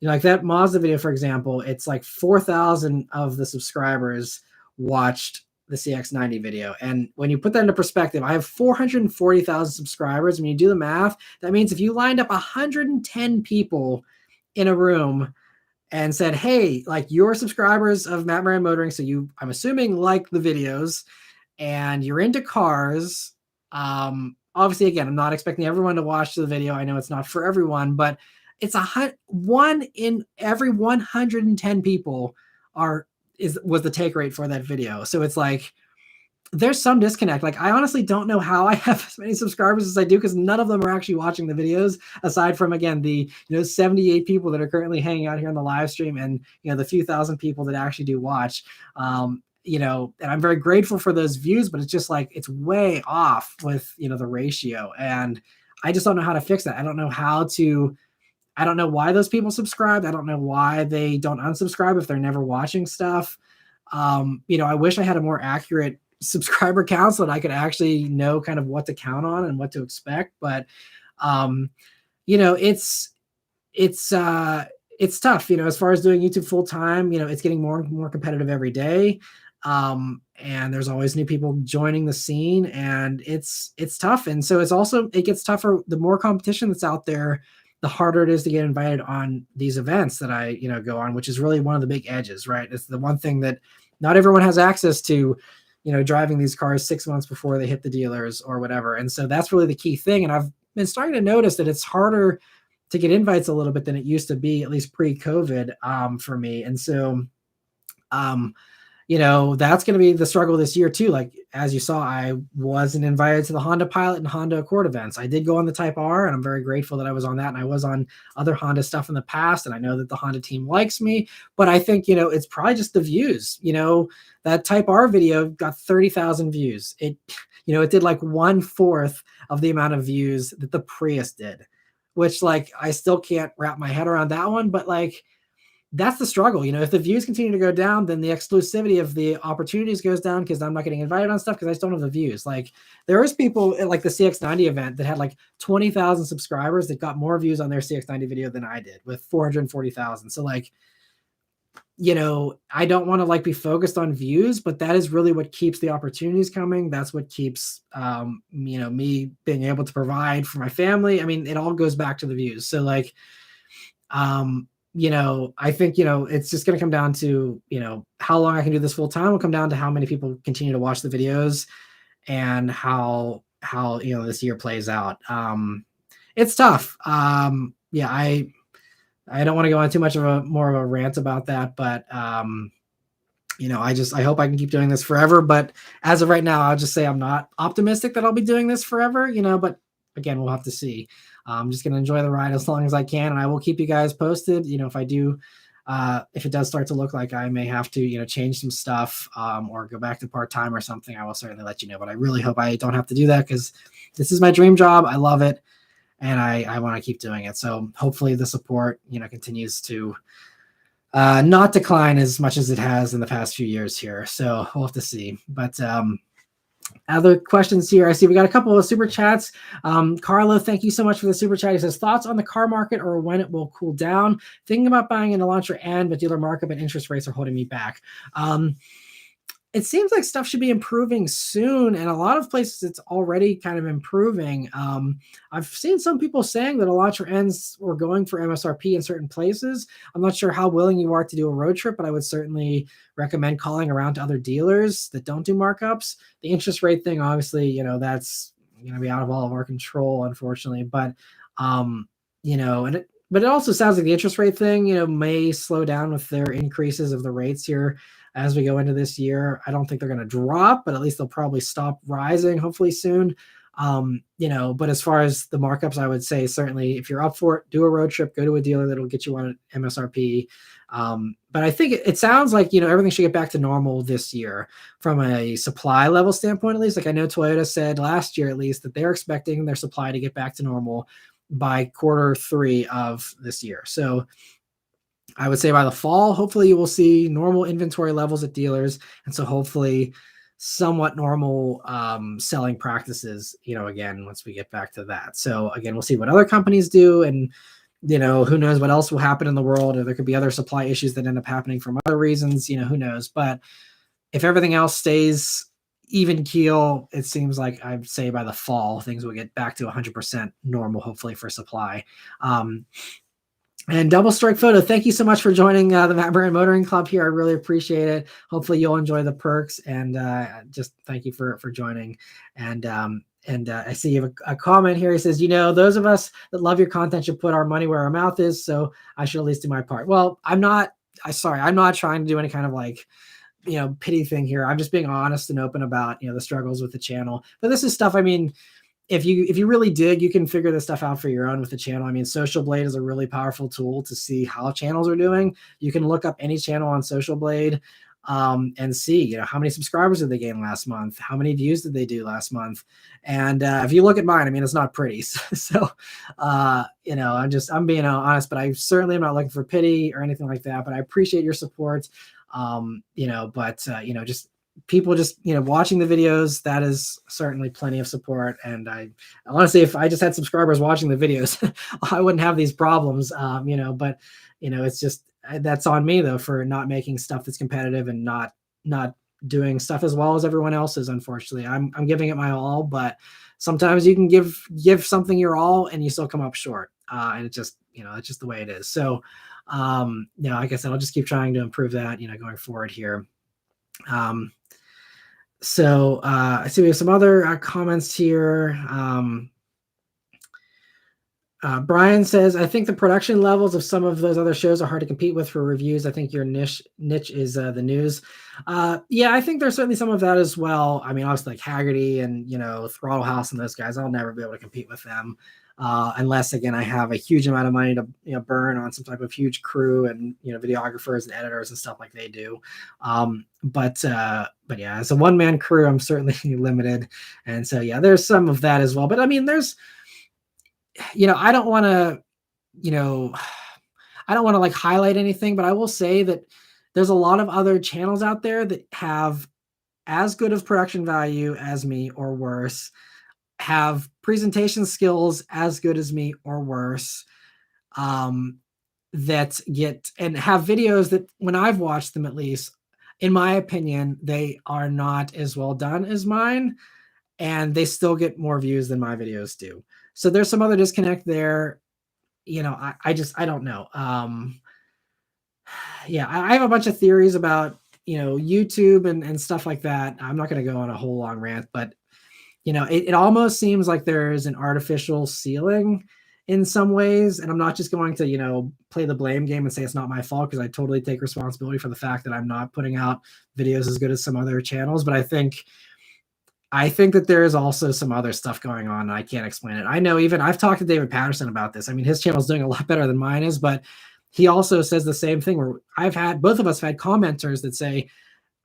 like that Mazda video, for example, it's like 4,000 of the subscribers watched the CX-90 video. And when you put that into perspective, I have 440,000 subscribers. When you do the math, that means if you lined up 110 people in a room and said, hey, like you're subscribers of Matt Moran Motoring, so I'm assuming like the videos and you're into cars. Obviously, again, I'm not expecting everyone to watch the video. I know it's not for everyone, but it's 1 in every 110 people was the take rate for that video. So it's like, there's some disconnect. Like, I honestly don't know how I have as many subscribers as I do because none of them are actually watching the videos aside from, again, the 78 people that are currently hanging out here on the live stream and, the few thousand people that actually do watch. And I'm very grateful for those views, but it's just like, it's way off with, the ratio. And I just don't know how to fix that. I don't know how to I don't know why those people subscribed. I don't know why they don't unsubscribe if they're never watching stuff. I wish I had a more accurate subscriber count so that I could actually know kind of what to count on and what to expect. But it's tough, as far as doing YouTube full time. It's getting more and more competitive every day. And there's always new people joining the scene, and it's tough. And so it gets tougher. The more competition that's out there, the harder it is to get invited on these events that I, go on, which is really one of the big edges, right? It's the one thing that not everyone has access to, driving these cars 6 months before they hit the dealers or whatever. And so that's really the key thing. And I've been starting to notice that it's harder to get invites a little bit than it used to be, at least pre-COVID, for me. And so, that's going to be the struggle this year too. Like, as you saw, I wasn't invited to the Honda Pilot and Honda Accord events. I did go on the Type R, and I'm very grateful that I was on that. And I was on other Honda stuff in the past, and I know that the Honda team likes me, but I think, it's probably just the views. That Type R video got 30,000 views. It did like 1/4 of the amount of views that the Prius did, which, like, I still can't wrap my head around that one, but like, that's the struggle. If the views continue to go down, then the exclusivity of the opportunities goes down because I'm not getting invited on stuff because I just don't have the views. Like, there is people at like the CX90 event that had like 20,000 subscribers that got more views on their CX90 video than I did with 440,000. So like, I don't want to like be focused on views, but that is really what keeps the opportunities coming. That's what keeps, me being able to provide for my family. I mean, it all goes back to the views. So like, I think, it's just going to come down to, how long I can do this full time will come down to how many people continue to watch the videos and how, this year plays out. It's tough. I don't want to go on too much of more of a rant about that, but, I hope I can keep doing this forever. But as of right now, I'll just say I'm not optimistic that I'll be doing this forever, but again, we'll have to see. I'm just going to enjoy the ride as long as I can, and I will keep you guys posted. If I do, if it does start to look like I may have to, change some stuff, or go back to part-time or something, I will certainly let you know. But I really hope I don't have to do that, because this is my dream job. I love it, and I want to keep doing it. So hopefully the support, continues to not decline as much as it has in the past few years here. So we'll have to see. But other questions here. I see we got a couple of super chats. Carlo, thank you so much for the super chat. He says, thoughts on the car market or when it will cool down? Thinking about buying in a launcher end, but dealer markup and interest rates are holding me back. It seems like stuff should be improving soon, and a lot of places it's already kind of improving. I've seen some people saying that a launcher ends or going for MSRP in certain places. I'm not sure how willing you are to do a road trip, but I would certainly recommend calling around to other dealers that don't do markups. The interest rate thing, obviously, that's going to be out of all of our control, unfortunately. But but it also sounds like the interest rate thing, may slow down with their increases of the rates here as we go into this year. I don't think they're going to drop, but at least they'll probably stop rising, hopefully soon. But as far as the markups, I would say certainly if you're up for it, do a road trip, go to a dealer that'll get you on MSRP. But I think it sounds like, everything should get back to normal this year from a supply level standpoint, at least. Like, I know Toyota said last year, at least, that they're expecting their supply to get back to normal by Q3 of this year. So I would say by the fall, hopefully you will see normal inventory levels at dealers. And so hopefully somewhat normal selling practices, again, once we get back to that. So again, we'll see what other companies do, and, who knows what else will happen in the world, or there could be other supply issues that end up happening from other reasons, who knows. But if everything else stays even keel, it seems like I'd say by the fall, things will get back to 100% normal, hopefully, for supply. And Double Strike Photo, thank you so much for joining the Maran Motoring Club here. I really appreciate it. Hopefully you'll enjoy the perks, and just thank you for joining. And I see you have a comment here. He says, those of us that love your content should put our money where our mouth is, so I should at least do my part. Well, I'm not trying to do any kind of like, pity thing here. I'm just being honest and open about, the struggles with the channel. But this is stuff, I mean, if you really dig, you can figure this stuff out for your own with the channel. I mean, Social Blade is a really powerful tool to see how channels are doing. You can look up any channel on Social Blade, and see, you know, how many subscribers did they gain last month? How many views did they do last month? And if you look at mine, I mean, it's not pretty. So, you know, I'm being honest, but I certainly am not looking for pity or anything like that, but I appreciate your support. You know, but, you know, just people just, you know, watching the videos, that is certainly plenty of support. And I honestly, if I just had subscribers watching the videos, I wouldn't have these problems, you know, but, you know, it's just, that's on me though, for not making stuff that's competitive and not doing stuff as well as everyone else is. Unfortunately, I'm giving it my all, but sometimes you can give something your all and you still come up short. And it's just, you know, it's just the way it is. So, you know, like I said, I'll just keep trying to improve that, you know, going forward here. So I see we have some other comments here. Brian says, I think the production levels of some of those other shows are hard to compete with for reviews. I think your niche is the news. Yeah, I think there's certainly some of that as well. I mean, obviously like Haggerty and, you know, Throttle House and those guys, I'll never be able to compete with them. Unless again, I have a huge amount of money to, you know, burn on some type of huge crew and, you know, videographers and editors and stuff like they do. But yeah, as a one-man crew, I'm certainly limited. And so, yeah, there's some of that as well. But I mean, there's, you know, I don't want to, you know, I don't want to like highlight anything, but I will say that there's a lot of other channels out there that have as good of production value as me or worse, have presentation skills as good as me or worse, that get and have videos that when I've watched them, at least in my opinion, they are not as well done as mine, and they still get more views than my videos do. So there's some other disconnect there. You know, I don't know. Yeah, I have a bunch of theories about, you know, YouTube and stuff like that. I'm not going to go on a whole long rant, but, you know, it almost seems like there's an artificial ceiling in some ways. And I'm not just going to, you know, play the blame game and say it's not my fault, because I totally take responsibility for the fact that I'm not putting out videos as good as some other channels. But I think that there is also some other stuff going on, and I can't explain it. I know, even I've talked to David Patterson about this. I mean, his channel is doing a lot better than mine is, but he also says the same thing, where both of us have had commenters that say,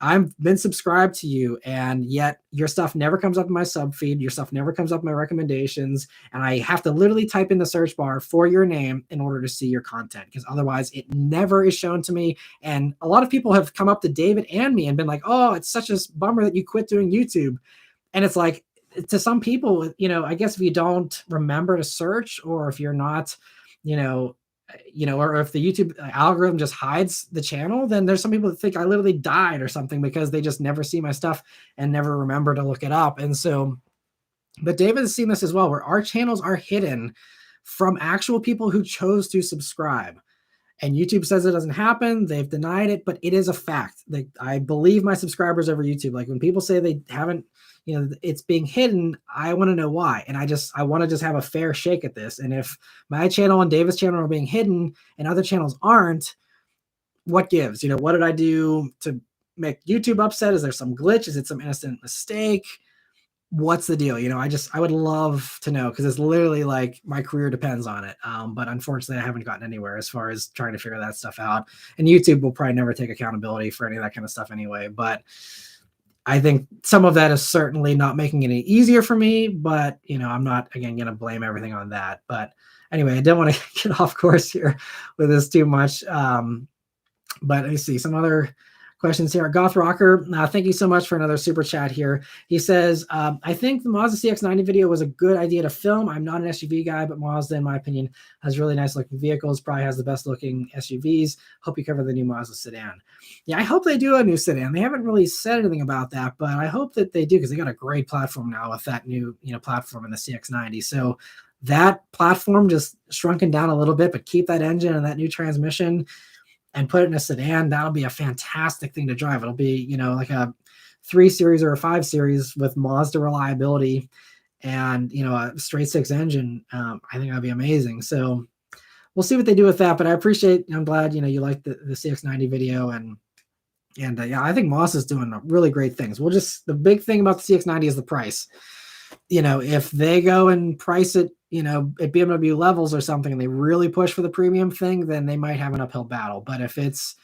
I've been subscribed to you, and yet your stuff never comes up in my sub feed. Your stuff never comes up in my recommendations. And I have to literally type in the search bar for your name in order to see your content, because otherwise it never is shown to me. And a lot of people have come up to David and me and been like, oh, it's such a bummer that you quit doing YouTube. And it's like, to some people, you know, I guess if you don't remember to search, or if you're not, you know, or if the YouTube algorithm just hides the channel, then there's some people that think I literally died or something because they just never see my stuff and never remember to look it up. And so, but David has seen this as well, where our channels are hidden from actual people who chose to subscribe. And YouTube says it doesn't happen. They've denied it, but it is a fact. I believe my subscribers over YouTube. Like when people say they haven't, you know, it's being hidden, I want to know why. And I want to just have a fair shake at this. And if my channel and David's channel are being hidden and other channels aren't, what gives? You know, what did I do to make YouTube upset? Is there some glitch? Is it some innocent mistake? What's the deal? You know, I would love to know, because it's literally like my career depends on it. But unfortunately, I haven't gotten anywhere as far as trying to figure that stuff out. And YouTube will probably never take accountability for any of that kind of stuff anyway. But I think some of that is certainly not making it any easier for me. But, you know, I'm not, again, going to blame everything on that. But anyway, I don't want to get off course here with this too much. But let me see some other questions here. Goth Rocker, thank you so much for another super chat here. He says, I think the Mazda CX-90 video was a good idea to film. I'm not an SUV guy, but Mazda, in my opinion, has really nice looking vehicles, probably has the best looking SUVs. Hope you cover the new Mazda sedan. Yeah, I hope they do a new sedan. They haven't really said anything about that, but I hope that they do, because they got a great platform now with that new, you know, platform in the CX-90. So that platform just shrunken down a little bit, but keep that engine and that new transmission and put it in a sedan, that'll be a fantastic thing to drive. It'll be, you know, like a 3 Series or a 5 Series with Mazda reliability and, you know, a straight 6 engine. I think that'd be amazing. So we'll see what they do with that. But I'm glad, you know, you liked the CX-90 video. And yeah, I think Mazda's doing really great things. The big thing about the CX-90 is the price. You know, if they go and price it, you know, at BMW levels or something, and they really push for the premium thing, then they might have an uphill battle. But if it's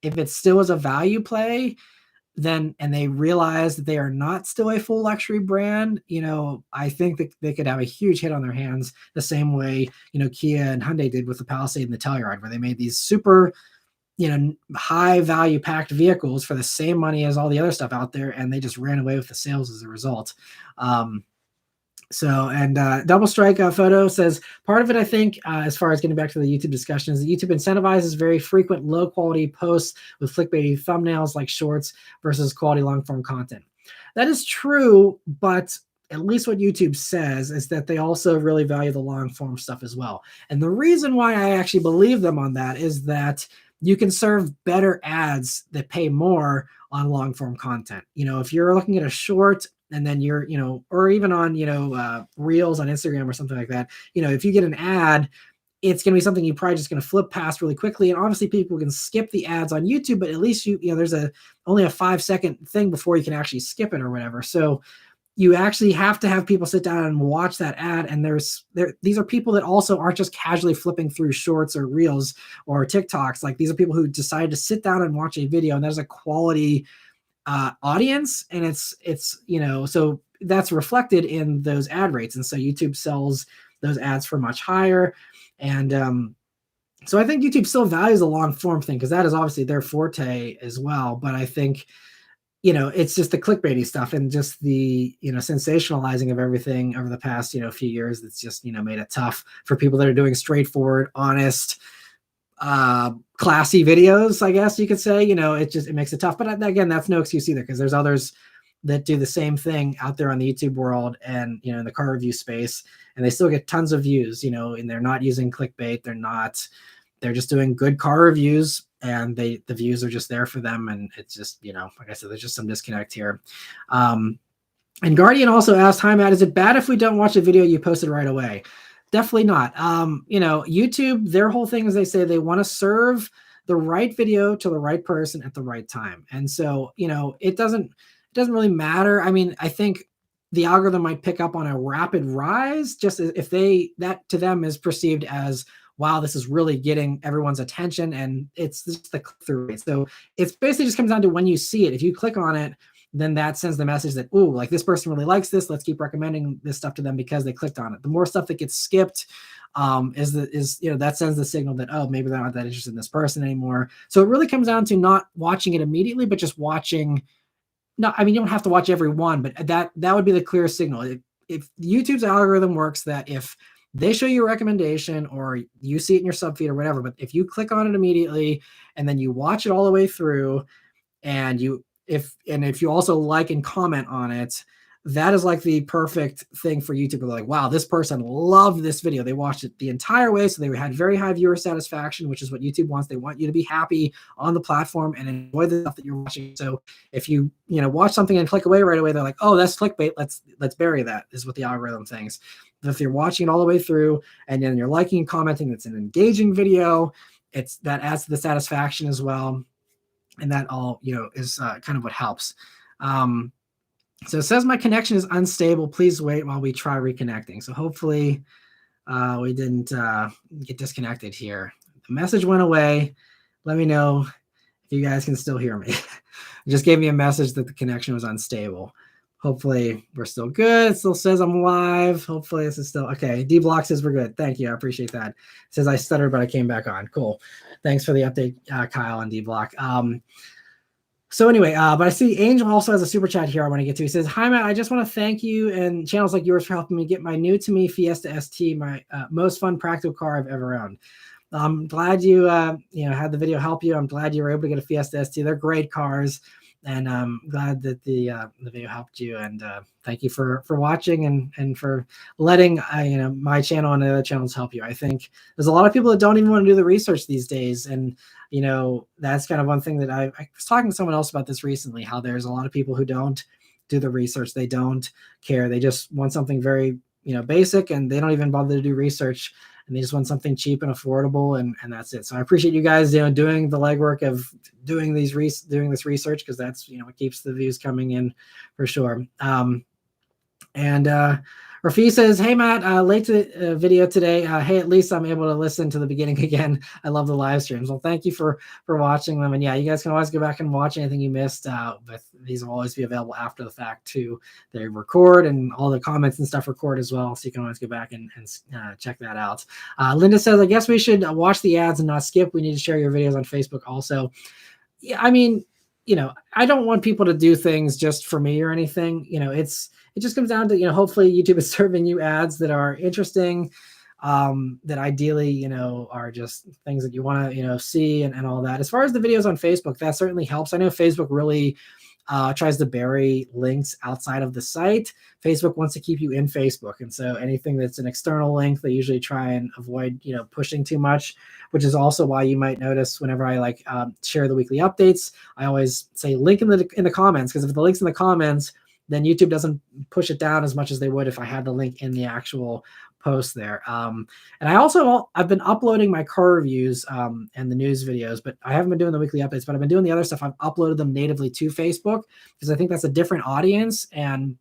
if it still is a value play, then, and they realize that they are not still a full luxury brand, I think that they could have a huge hit on their hands the same way, Kia and Hyundai did with the Palisade and the Telluride, where they made these super, high value packed vehicles for the same money as all the other stuff out there. And they just ran away with the sales as a result. Double Strike Photo says, part of it, I think, as far as getting back to the YouTube discussion, is that YouTube incentivizes very frequent low quality posts with clickbaity thumbnails like shorts versus quality long form content. That is true, but at least what YouTube says is that they also really value the long form stuff as well. And the reason why I actually believe them on that is that you can serve better ads that pay more on long form content. If you're looking at a short, and then you're, or even on, Reels on Instagram or something like that, if you get an ad, it's going to be something you're probably just going to flip past really quickly. And obviously people can skip the ads on YouTube, but at least there's only a 5-second thing before you can actually skip it or whatever. So you actually have to have people sit down and watch that ad. And these are people that also aren't just casually flipping through shorts or Reels or TikToks. Like, these are people who decide to sit down and watch a video, and there's a quality audience, and it's so that's reflected in those ad rates, and so YouTube sells those ads for much higher. And so I think YouTube still values the long form thing, because that is obviously their forte as well. But I think it's just the clickbaity stuff and just the sensationalizing of everything over the past few years that's just made it tough for people that are doing straightforward, honest, classy videos, I guess you could say. It makes it tough. But again, that's no excuse either, because there's others that do the same thing out there on the YouTube world and in the car review space, and they still get tons of views, and they're not using clickbait. They're just doing good car reviews, and the views are just there for them. And it's just, like I said, there's just some disconnect here. And Guardian also asked, hi Matt, is it bad if we don't watch a video you posted right away? Definitely not. YouTube, their whole thing is they say they want to serve the right video to the right person at the right time. And so, it doesn't really matter. I mean, I think the algorithm might pick up on a rapid rise, just if that to them is perceived as, wow, this is really getting everyone's attention, and it's just the click-through rate. So it's basically just comes down to when you see it. If you click on it, then that sends the message that, ooh, like this person really likes this. Let's keep recommending this stuff to them because they clicked on it. The more stuff that gets skipped that sends the signal that, oh, maybe they're not that interested in this person anymore. So it really comes down to not watching it immediately, but just watching. No, I mean, you don't have to watch every one, but that would be the clear signal. If YouTube's algorithm works, that if they show you a recommendation or you see it in your subfeed or whatever, but if you click on it immediately and then you watch it all the way through, and if you also like and comment on it, that is like the perfect thing for YouTube. They're like, wow, this person loved this video. They watched it the entire way, so they had very high viewer satisfaction, which is what YouTube wants. They want you to be happy on the platform and enjoy the stuff that you're watching. So if you watch something and click away right away, they're like, oh, that's clickbait. Let's bury that, is what the algorithm thinks. But if you're watching it all the way through and then you're liking and commenting, it's an engaging video. That adds to the satisfaction as well. And that all, is kind of what helps. So it says my connection is unstable. Please wait while we try reconnecting. So hopefully we didn't get disconnected here. The message went away. Let me know if you guys can still hear me. It just gave me a message that the connection was unstable. Hopefully we're still good. It still says I'm live. Hopefully this is still okay. D Block says we're good. Thank you. I appreciate that. It says I stuttered, but I came back on. Cool. Thanks for the update, Kyle and D Block. So anyway, but I see Angel also has a super chat here I want to get to. He says, hi, Matt, I just want to thank you and channels like yours for helping me get my new to me Fiesta ST, my most fun practical car I've ever owned. I'm glad you had the video help you. I'm glad you were able to get a Fiesta ST. They're great cars, and I'm glad that the video helped you. And thank you for watching and for letting my channel and other channels help you. I think there's a lot of people that don't even want to do the research these days, and that's kind of one thing that I was talking to someone else about this recently, how there's a lot of people who don't do the research. They don't care. They just want something very, basic, and they don't even bother to do research, and they just want something cheap and affordable, and that's it. So I appreciate you guys, doing the legwork of doing this research, because that's, what keeps the views coming in for sure. And Rafi says, hey, Matt, late to the video today. Hey, at least I'm able to listen to the beginning again. I love the live streams. Well, thank you for watching them. And yeah, you guys can always go back and watch anything you missed. But these will always be available after the fact too. They record, and all the comments and stuff record as well. So you can always go back and check that out. Linda says, I guess we should watch the ads and not skip. We need to share your videos on Facebook also. Yeah, I mean, I don't want people to do things just for me or anything. It just comes down to, hopefully YouTube is serving you ads that are interesting, that ideally, are just things that you want to, see and all that. As far as the videos on Facebook, that certainly helps. I know Facebook really tries to bury links outside of the site. Facebook wants to keep you in Facebook. And so anything that's an external link, they usually try and avoid, pushing too much, which is also why you might notice whenever I share the weekly updates, I always say link in the comments, because if the link's in the comments, then YouTube doesn't push it down as much as they would if I had the link in the actual post there. And I've been uploading my car reviews and the news videos, but I haven't been doing the weekly updates, but I've been doing the other stuff. I've uploaded them natively to Facebook because I think that's a different audience, and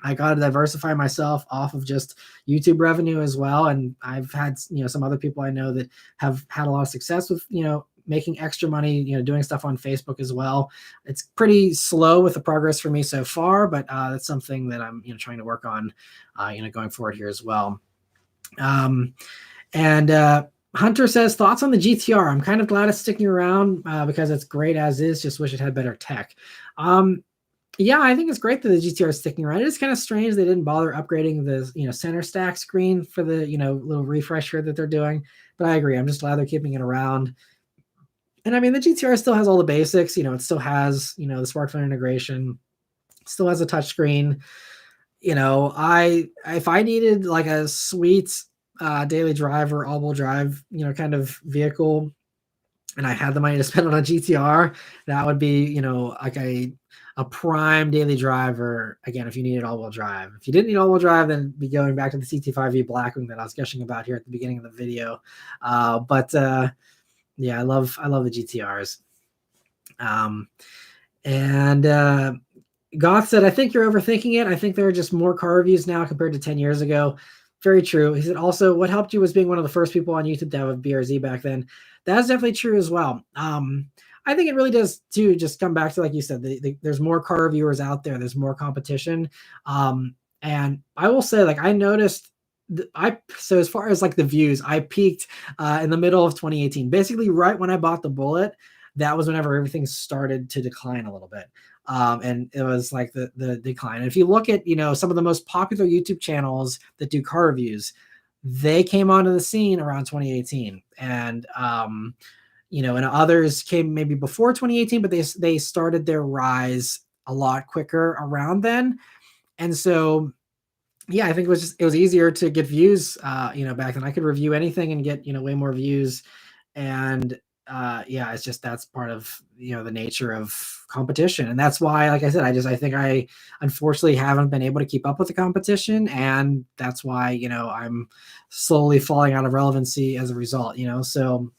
I got to diversify myself off of just YouTube revenue as well. And I've had, some other people I know that have had a lot of success with, making extra money, doing stuff on Facebook as well. It's pretty slow with the progress for me so far, but that's something that I'm, trying to work on, going forward here as well. And Hunter says, thoughts on the GTR? I'm kind of glad it's sticking around because it's great as is. Just wish it had better tech. Yeah, I think it's great that the GTR is sticking around. It is kind of strange they didn't bother upgrading the center stack screen for the little refresh here that they're doing. But I agree. I'm just glad they're keeping it around. And I mean, the GTR still has all the basics. It still has the smartphone integration, still has a touchscreen. If I needed like a sweet daily driver, all-wheel drive, kind of vehicle, and I had the money to spend on a GTR, that would be, like a prime daily driver. Again, if you needed all-wheel drive. If you didn't need all-wheel drive, then be going back to the CT5-V Blackwing that I was gushing about here at the beginning of the video. Yeah, I love the GTRs. And Goth said, I think you're overthinking it. I think there are just more car reviews now compared to 10 years ago. Very true. He said, also, what helped you was being one of the first people on YouTube to have a BRZ back then. That's definitely true as well. I think it really does too, just come back to, like you said, there's more car reviewers out there. There's more competition. And I will say, I noticed so as far as the views, I peaked in the middle of 2018, basically right when I bought the Bullet. That was whenever everything started to decline a little bit. And it was the decline. And if you look at, some of the most popular YouTube channels that do car reviews, they came onto the scene around 2018. And, and others came maybe before 2018, but they started their rise a lot quicker around then. And so, yeah, I think it was easier to get views, back then. I could review anything and get, way more views. And yeah, it's just, that's part of, the nature of competition. And that's why, like I said, I think I unfortunately haven't been able to keep up with the competition. And that's why, I'm slowly falling out of relevancy as a result, so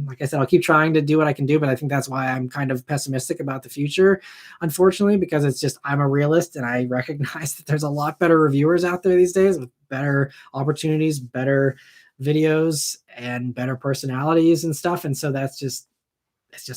like I said, I'll keep trying to do what I can do, but I think that's why I'm kind of pessimistic about the future, unfortunately, because it's just, I'm a realist and I recognize that there's a lot better reviewers out there these days with better opportunities, better videos, and better personalities and stuff. And so it's just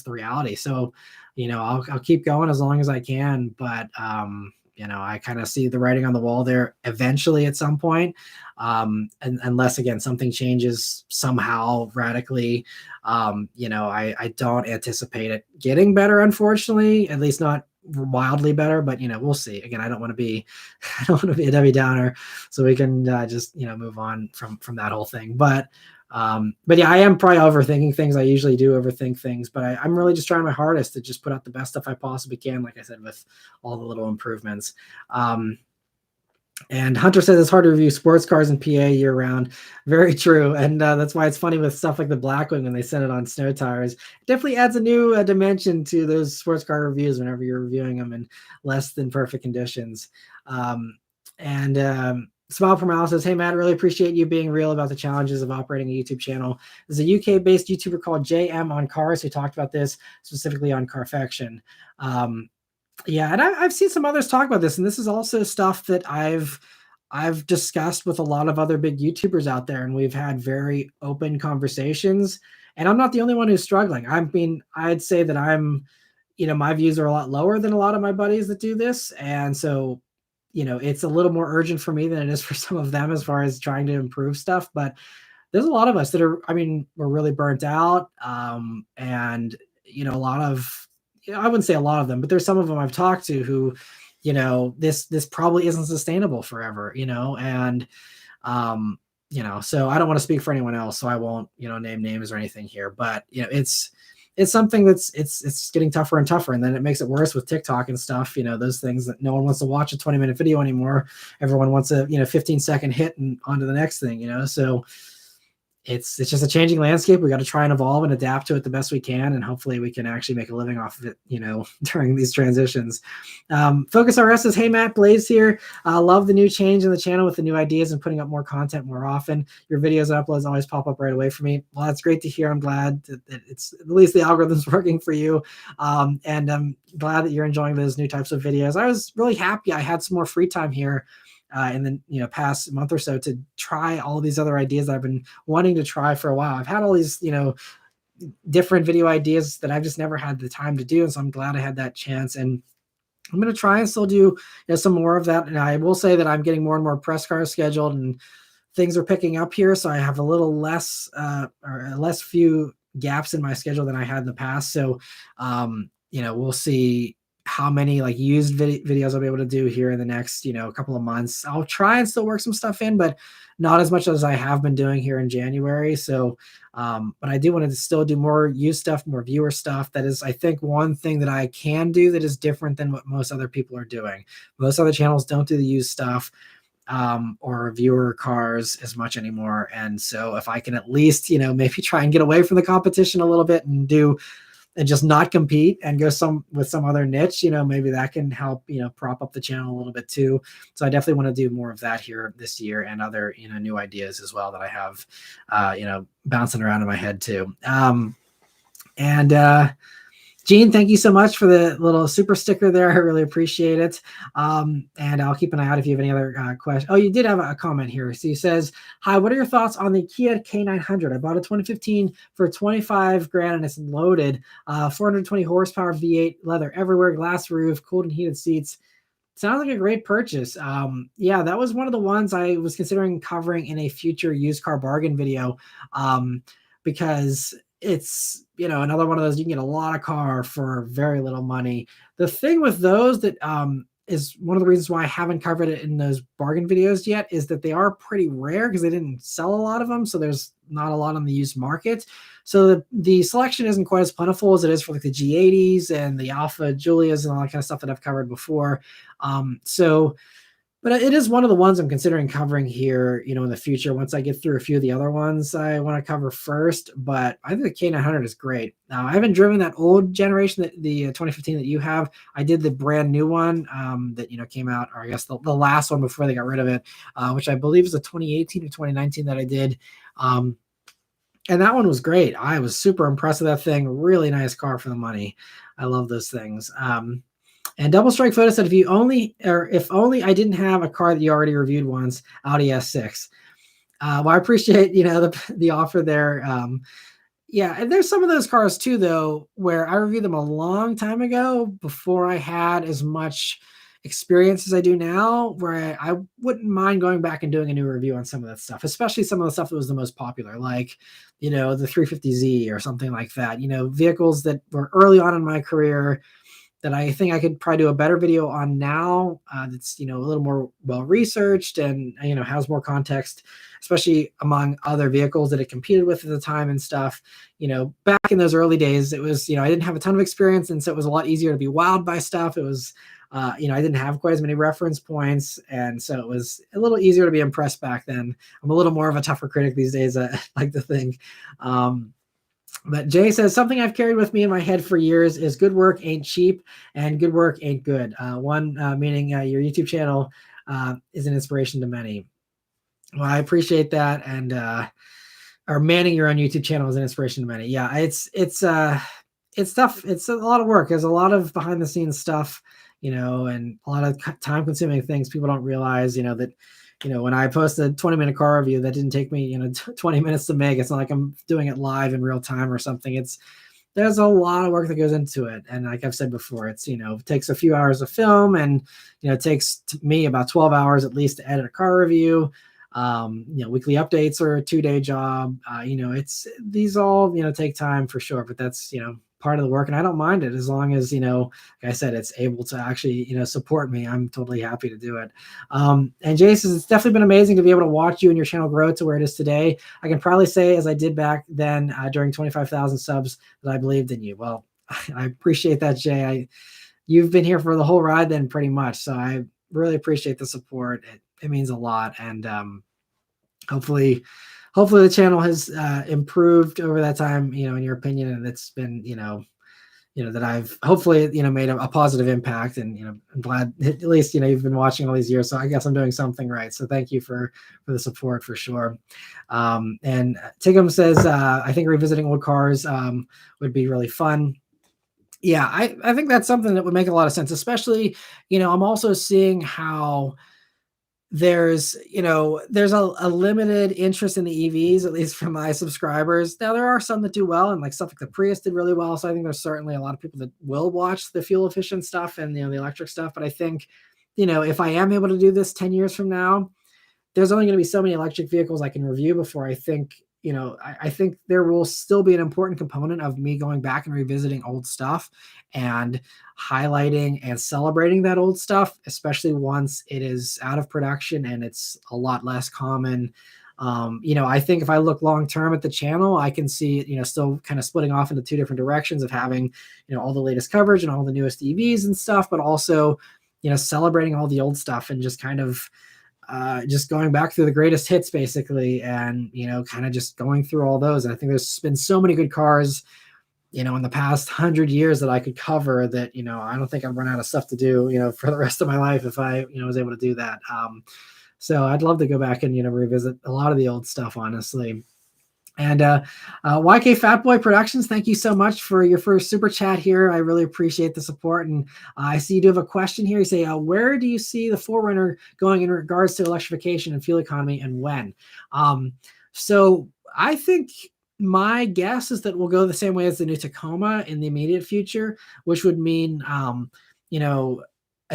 the reality. So, I'll keep going as long as I can, but, I kind of see the writing on the wall there eventually at some point. And unless, again, something changes somehow radically, I don't anticipate it getting better, unfortunately, at least not wildly better, but, we'll see. Again, I don't want to be a Debbie Downer, so we can just, move on from that whole thing. But yeah, I am probably overthinking things. I usually do overthink things, but I'm really just trying my hardest to just put out the best stuff I possibly can, like I said, with all the little improvements. And Hunter says it's hard to review sports cars in PA year round. Very true. And that's why it's funny with stuff like the Blackwing when they set it on snow tires. It definitely adds a new dimension to those sports car reviews whenever you're reviewing them in less than perfect conditions. Smile from Al says, hey, Matt, really appreciate you being real about the challenges of operating a YouTube channel. There's a UK-based YouTuber called JM on Cars who talked about this, specifically on Carfection. Yeah, and I've seen some others talk about this, and this is also stuff that I've discussed with a lot of other big YouTubers out there, and we've had very open conversations. And I'm not the only one who's struggling. I mean, I'd say that my views are a lot lower than a lot of my buddies that do this, and so it's a little more urgent for me than it is for some of them as far as trying to improve stuff. But there's a lot of us that are, I mean, we're really burnt out, and a lot of I wouldn't say a lot of them, but there's some of them I've talked to who, this probably isn't sustainable forever, and so I don't want to speak for anyone else, so I won't, name names or anything here, but it's something that's it's getting tougher and tougher, and then it makes it worse with TikTok and stuff. Those things that no one wants to watch a 20-minute video anymore. Everyone wants a 15-second hit and on to the next thing. So it's just a changing landscape. We got to try and evolve and adapt to it the best we can, and hopefully we can actually make a living off of it, during these transitions. Focus RS says, "Hey Matt, Blaze here. Love the new change in the channel with the new ideas and putting up more content more often. Your videos and uploads always pop up right away for me." Well, that's great to hear. I'm glad that it's at least the algorithm's working for you, and I'm glad that you're enjoying those new types of videos. I was really happy I had some more free time here in the past month or so to try all these other ideas that I've been wanting to try for a while. I've had all these different video ideas that I've just never had the time to do, and so I'm glad I had that chance. And I'm going to try and still do some more of that. And I will say that I'm getting more and more press cars scheduled, and things are picking up here, so I have a little less or less few gaps in my schedule than I had in the past. So we'll see how many like used videos I'll be able to do here in the next, couple of months. I'll try and still work some stuff in, but not as much as I have been doing here in January. So, but I do want to still do more used stuff, more viewer stuff. That is, I think, one thing that I can do that is different than what most other people are doing. Most other channels don't do the used stuff or viewer cars as much anymore. And so if I can at least, maybe try and get away from the competition a little bit and just not compete and go with some other niche, maybe that can help, prop up the channel a little bit too. So I definitely want to do more of that here this year, and other, new ideas as well that I have, bouncing around in my head too. Gene, thank you so much for the little super sticker there. I really appreciate it. And I'll keep an eye out if you have any other questions. Oh, you did have a comment here. So he says, "Hi, what are your thoughts on the Kia K900? I bought a 2015 for 25 grand and it's loaded. 420 horsepower V8, leather everywhere, glass roof, cooled and heated seats. Sounds like a great purchase." Yeah, that was one of the ones I was considering covering in a future used car bargain video, because it's another one of those you can get a lot of car for very little money. The thing with those that is one of the reasons why I haven't covered it in those bargain videos yet is that they are pretty rare because they didn't sell a lot of them, so there's not a lot on the used market. So the selection isn't quite as plentiful as it is for like the G80s and the Alpha Giulias and all that kind of stuff that I've covered before. But it is one of the ones I'm considering covering here, in the future, once I get through a few of the other ones I want to cover first. But I think the K900 is great. Now, I haven't driven that old generation, that the 2015 that you have. I did the brand new one that, came out, or I guess the last one before they got rid of it, which I believe is the 2018 or 2019 that I did. And that one was great. I was super impressed with that thing. Really nice car for the money. I love those things. And Double Strike Photo said, if only I didn't have a car that you already reviewed once, Audi S6. Well, I appreciate, the offer there. Yeah, and there's some of those cars too, though, where I reviewed them a long time ago before I had as much experience as I do now, where I wouldn't mind going back and doing a new review on some of that stuff, especially some of the stuff that was the most popular, like, the 350Z or something like that. Vehicles that were early on in my career that I think I could probably do a better video on now. That's, a little more well-researched and, has more context, especially among other vehicles that it competed with at the time and stuff. Back in those early days, it was, I didn't have a ton of experience. And so it was a lot easier to be wowed by stuff. It was, I didn't have quite as many reference points. And so it was a little easier to be impressed back then. I'm a little more of a tougher critic these days, I like to think. But Jay says, something I've carried with me in my head for years is good work ain't cheap and good work ain't good. Meaning your YouTube channel is an inspiration to many. Well, I appreciate that. And or manning your own YouTube channel is an inspiration to many. Yeah, it's tough. It's a lot of work. There's a lot of behind the scenes stuff, and a lot of time consuming things people don't realize, that, when I post a 20-minute car review, that didn't take me, 20 minutes to make. It's not like I'm doing it live in real time or something. There's a lot of work that goes into it. And like I've said before, it takes a few hours of film, and, it takes me about 12 hours at least to edit a car review. Weekly updates are a 2-day job. These all, take time for sure, but that's, part of the work, and I don't mind it as long as, like I said, it's able to actually, support me. I'm totally happy to do it. And Jay says, it's definitely been amazing to be able to watch you and your channel grow to where it is today. I can probably say, as I did back then during 25,000 subs, that I believed in you. Well, I appreciate that, Jay. You've been here for the whole ride then, pretty much. So I really appreciate the support. It means a lot. And hopefully the channel has improved over that time, in your opinion, and it's been, that I've hopefully, made a positive impact, and, I'm glad at least, you've been watching all these years. So I guess I'm doing something right. So thank you for the support for sure. And Tigum says, I think revisiting old cars would be really fun. Yeah, I think that's something that would make a lot of sense, especially, I'm also seeing how there's a limited interest in the EVs, at least from my subscribers. Now there are some that do well, and like stuff like the Prius did really well. So I think there's certainly a lot of people that will watch the fuel efficient stuff and, the electric stuff. But I think, if I am able to do this 10 years from now, there's only going to be so many electric vehicles I can review before I think, I think there will still be an important component of me going back and revisiting old stuff and highlighting and celebrating that old stuff, especially once it is out of production and it's a lot less common. I think if I look long term at the channel, I can see it, still kind of splitting off into two different directions of having, all the latest coverage and all the newest EVs and stuff, but also, celebrating all the old stuff and just kind of just going back through the greatest hits basically, and kind of just going through all those. And I think there's been so many good cars in the past 100 years that I could cover that I don't think I'd run out of stuff to do for the rest of my life if I was able to do that. So I'd love to go back and revisit a lot of the old stuff, honestly. And YK Fatboy Productions, thank you so much for your first super chat here. I really appreciate the support. And I see you do have a question here. You say, where do you see the 4Runner going in regards to electrification and fuel economy, and when? So I think my guess is that we'll go the same way as the new Tacoma in the immediate future, which would mean, I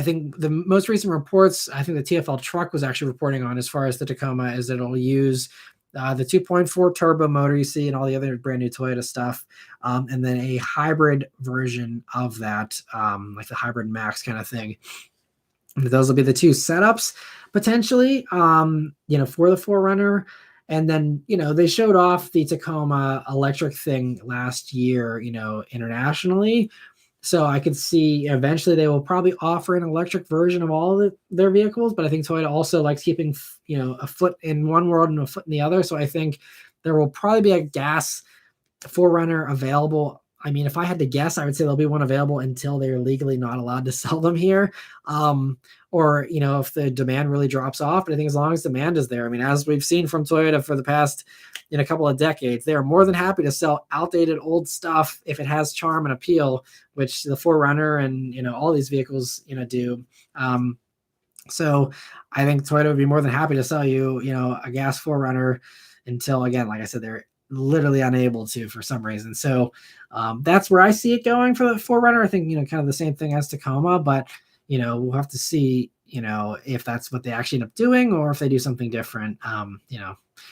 think the most recent reports, I think the TFL truck was actually reporting on as far as the Tacoma, is that it'll use the 2.4 turbo motor you see and all the other brand new Toyota stuff, and then a hybrid version of that, like the hybrid max kind of thing. And those will be the two setups potentially, for the 4Runner. And then, they showed off the Tacoma electric thing last year, internationally. So I could see eventually they will probably offer an electric version of all of their vehicles. But I think Toyota also likes keeping, a foot in one world and a foot in the other. So I think there will probably be a gas 4Runner available. I mean, if I had to guess, I would say there'll be one available until they're legally not allowed to sell them here. Or, if the demand really drops off. But I think as long as demand is there, I mean, as we've seen from Toyota for the past, a couple of decades, they are more than happy to sell outdated old stuff if it has charm and appeal, which the 4Runner and, all these vehicles, do. So I think Toyota would be more than happy to sell you, a gas 4Runner until, again, like I said, they're literally unable to for some reason. So that's where I see it going for the 4Runner. I think, kind of the same thing as Tacoma, but, we'll have to see, if that's what they actually end up doing or if they do something different,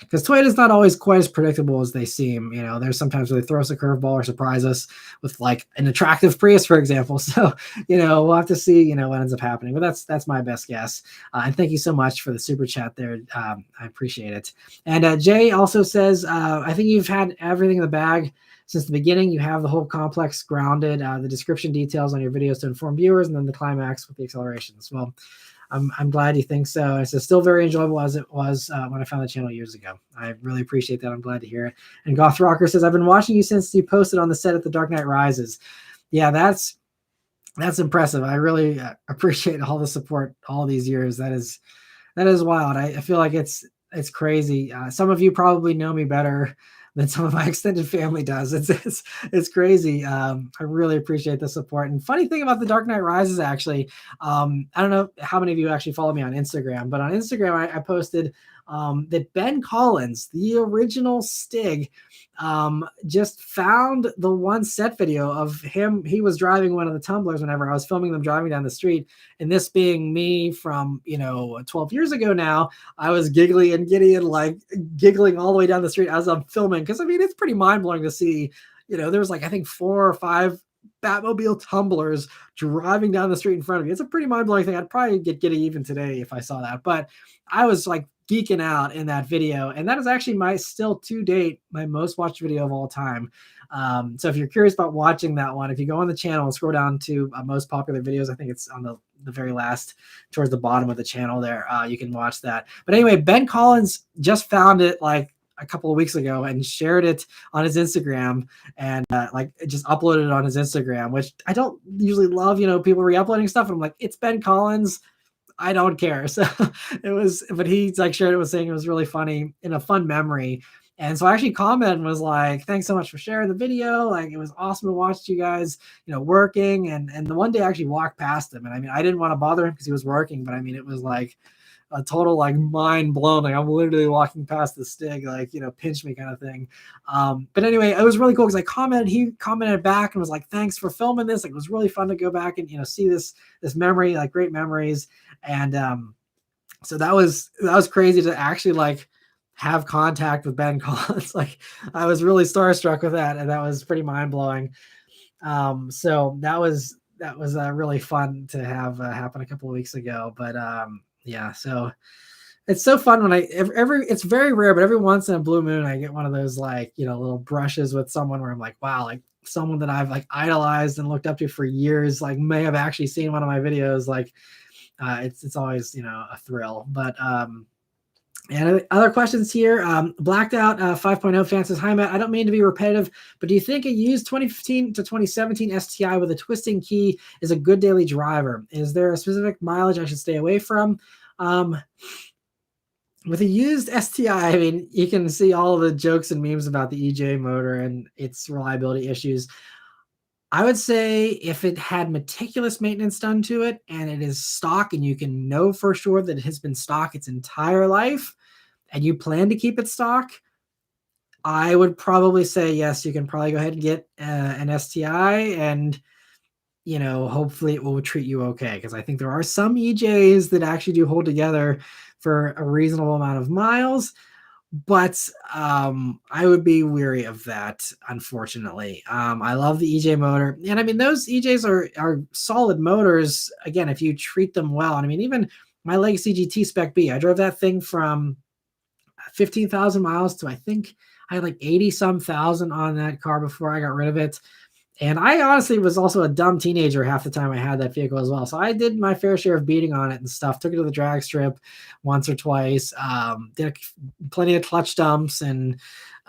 because Toyota's not always quite as predictable as they seem. There's sometimes where they throw us a curveball or surprise us with like an attractive Prius, for example. So, we'll have to see, what ends up happening, but that's my best guess. And thank you so much for the super chat there. I appreciate it. And Jay also says, I think you've had everything in the bag since the beginning. You have the whole complex grounded, the description details on your videos to inform viewers, and then the climax with the accelerations. Well, I'm glad you think so. It's still very enjoyable as it was when I found the channel years ago. I really appreciate that. I'm glad to hear it. And Goth Rocker says, I've been watching you since you posted on the set at The Dark Knight Rises. Yeah, that's impressive. I really appreciate all the support all these years. That is wild. I feel like it's crazy. Some of you probably know me better than some of my extended family does. It's crazy. I really appreciate the support. And funny thing about the Dark Knight Rises, actually, I don't know how many of you actually follow me on Instagram, but on Instagram, I posted that Ben Collins, the original Stig, just found the one set video of him. He was driving one of the tumblers whenever I was filming them driving down the street. And this being me from, 12 years ago now, I was giggly and giddy and like giggling all the way down the street as I'm filming. Cause I mean, it's pretty mind blowing to see, there was like, I think 4 or 5 Batmobile tumblers driving down the street in front of you. It's a pretty mind blowing thing. I'd probably get giddy even today if I saw that, but I was like geeking out in that video. And that is actually still to date, my most watched video of all time. So if you're curious about watching that one, if you go on the channel and scroll down to most popular videos, I think it's on the very last, towards the bottom of the channel there, you can watch that. But anyway, Ben Collins just found it like a couple of weeks ago and shared it on his Instagram, and like just uploaded it on his Instagram, which I don't usually love, people re-uploading stuff. And I'm like, it's Ben Collins, I don't care. So it was, but he like shared it, was saying it was really funny and a fun memory. And so I actually commented and was like, thanks so much for sharing the video. Like, it was awesome to watch you guys, working. And the one day I actually walked past him, and I mean, I didn't want to bother him because he was working, but I mean, it was like a total like mind blown. Like, I'm literally walking past the Stig, like, pinch me kind of thing. But anyway, it was really cool because he commented back and was like, thanks for filming this. Like, it was really fun to go back and, see this memory, like great memories. And so that was crazy to actually like have contact with Ben Collins. Like, I was really starstruck with that, and that was pretty mind blowing. So that was really fun to have happen a couple of weeks ago. But yeah, so it's so fun when it's very rare, but every once in a blue moon, I get one of those like, little brushes with someone where I'm like, wow, like someone that I've like idolized and looked up to for years, like may have actually seen one of my videos. Like, it's always, a thrill. But and other questions here. Blacked Out 5.0 fan says, hi Matt, I don't mean to be repetitive, but do you think a used 2015 to 2017 STI with a twisting key is a good daily driver? Is there a specific mileage I should stay away from? With a used STI, I mean, you can see all the jokes and memes about the EJ motor and its reliability issues. I would say if it had meticulous maintenance done to it and it is stock, and you can know for sure that it has been stock its entire life and you plan to keep it stock, I would probably say yes, you can probably go ahead and get an STI, and hopefully it will treat you okay, because I think there are some EJs that actually do hold together for a reasonable amount of miles. But I would be weary of that, unfortunately. I love the EJ motor. And I mean, those EJs are solid motors, again, if you treat them well. And I mean, even my Legacy GT Spec B, I drove that thing from 15,000 miles to, I think I had like 80 some thousand on that car before I got rid of it. And I honestly was also a dumb teenager half the time I had that vehicle as well. So I did my fair share of beating on it and stuff. Took it to the drag strip once or twice. Did plenty of clutch dumps and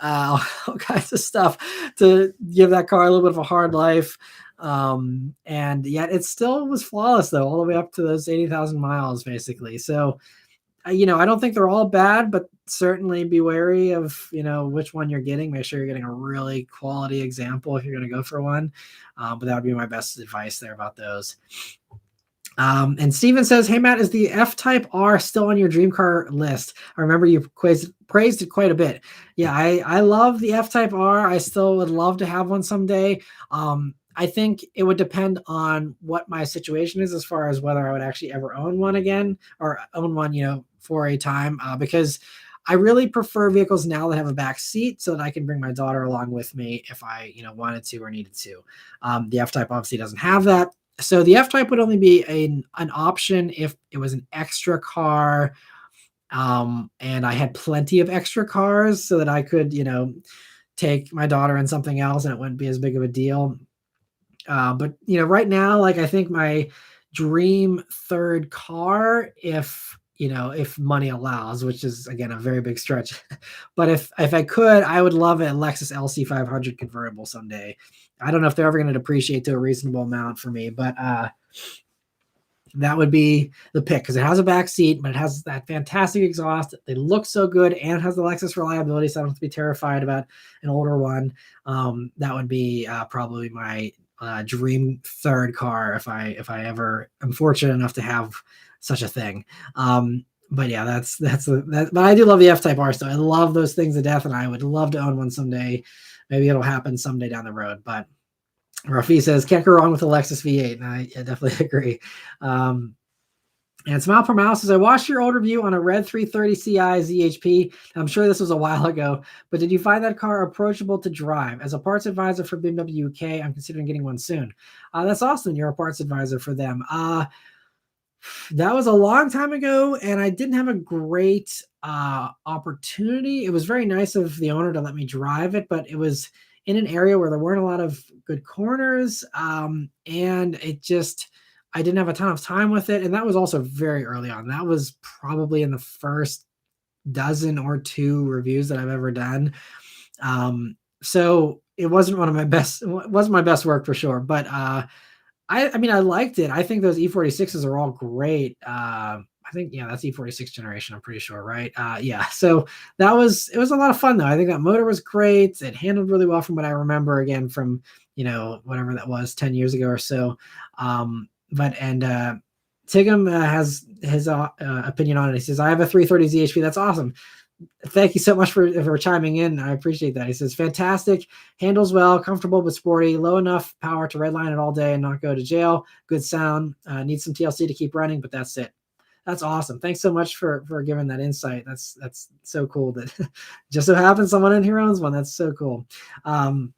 all kinds of stuff to give that car a little bit of a hard life. And yet it still was flawless, though, all the way up to those 80,000 miles, basically. So, I don't think they're all bad, but certainly be wary of, which one you're getting. Make sure you're getting a really quality example if you're going to go for one. But that would be my best advice there about those. And Steven says, hey, Matt, is the F-Type R still on your dream car list? I remember you praised it quite a bit. Yeah, I love the F-Type R. I still would love to have one someday. I think it would depend on what my situation is as far as whether I would actually ever own one again, or own one, for a time, because I really prefer vehicles now that have a back seat so that I can bring my daughter along with me if I, wanted to or needed to. The F-Type obviously doesn't have that. So the F-Type would only be an option if it was an extra car, and I had plenty of extra cars so that I could, take my daughter in something else and it wouldn't be as big of a deal. But right now, like, I think my dream third car, if money allows, which is again a very big stretch, but if I could, I would love a Lexus LC500 convertible someday. I don't know if they're ever going to depreciate to a reasonable amount for me, but that would be the pick, because it has a back seat, but it has that fantastic exhaust. They look so good, and it has the Lexus reliability, so I don't have to be terrified about an older one. That would be probably my dream third car if I ever am fortunate enough to have such a thing. But yeah, but I do love the F-Type R, so I love those things to death, and I would love to own one someday. Maybe it'll happen someday down the road, but Rafi says, can't go wrong with the Lexus V8. And I definitely agree. And Smile Per Mouse says, I watched your old review on a Red 330 Ci ZHP. I'm sure this was a while ago, but did you find that car approachable to drive? As a parts advisor for BMW UK, I'm considering getting one soon. That's awesome. You're a parts advisor for them. That was a long time ago, and I didn't have a great opportunity. It was very nice of the owner to let me drive it, but it was in an area where there weren't a lot of good corners, and I didn't have a ton of time with it, and that was also very early on. That was probably in the first dozen or two reviews that I've ever done. So it wasn't my best work for sure, but I mean, I liked it. I think those E46s are all great. I think, yeah, that's E46 generation, I'm pretty sure, right? Yeah, so it was a lot of fun, though. I think that motor was great. It handled really well from what I remember, again, from, whatever that was, 10 years ago or so. Tigum has his opinion on it. He says, I have a 330 ZHP. That's awesome. Thank you so much for chiming in. I appreciate that. He says, fantastic, handles well, comfortable but sporty, low enough power to redline it all day and not go to jail. Good sound. Needs some TLC to keep running, but that's it. That's awesome. Thanks so much for giving that insight. That's so cool that just so happens someone in here owns one. That's so cool. And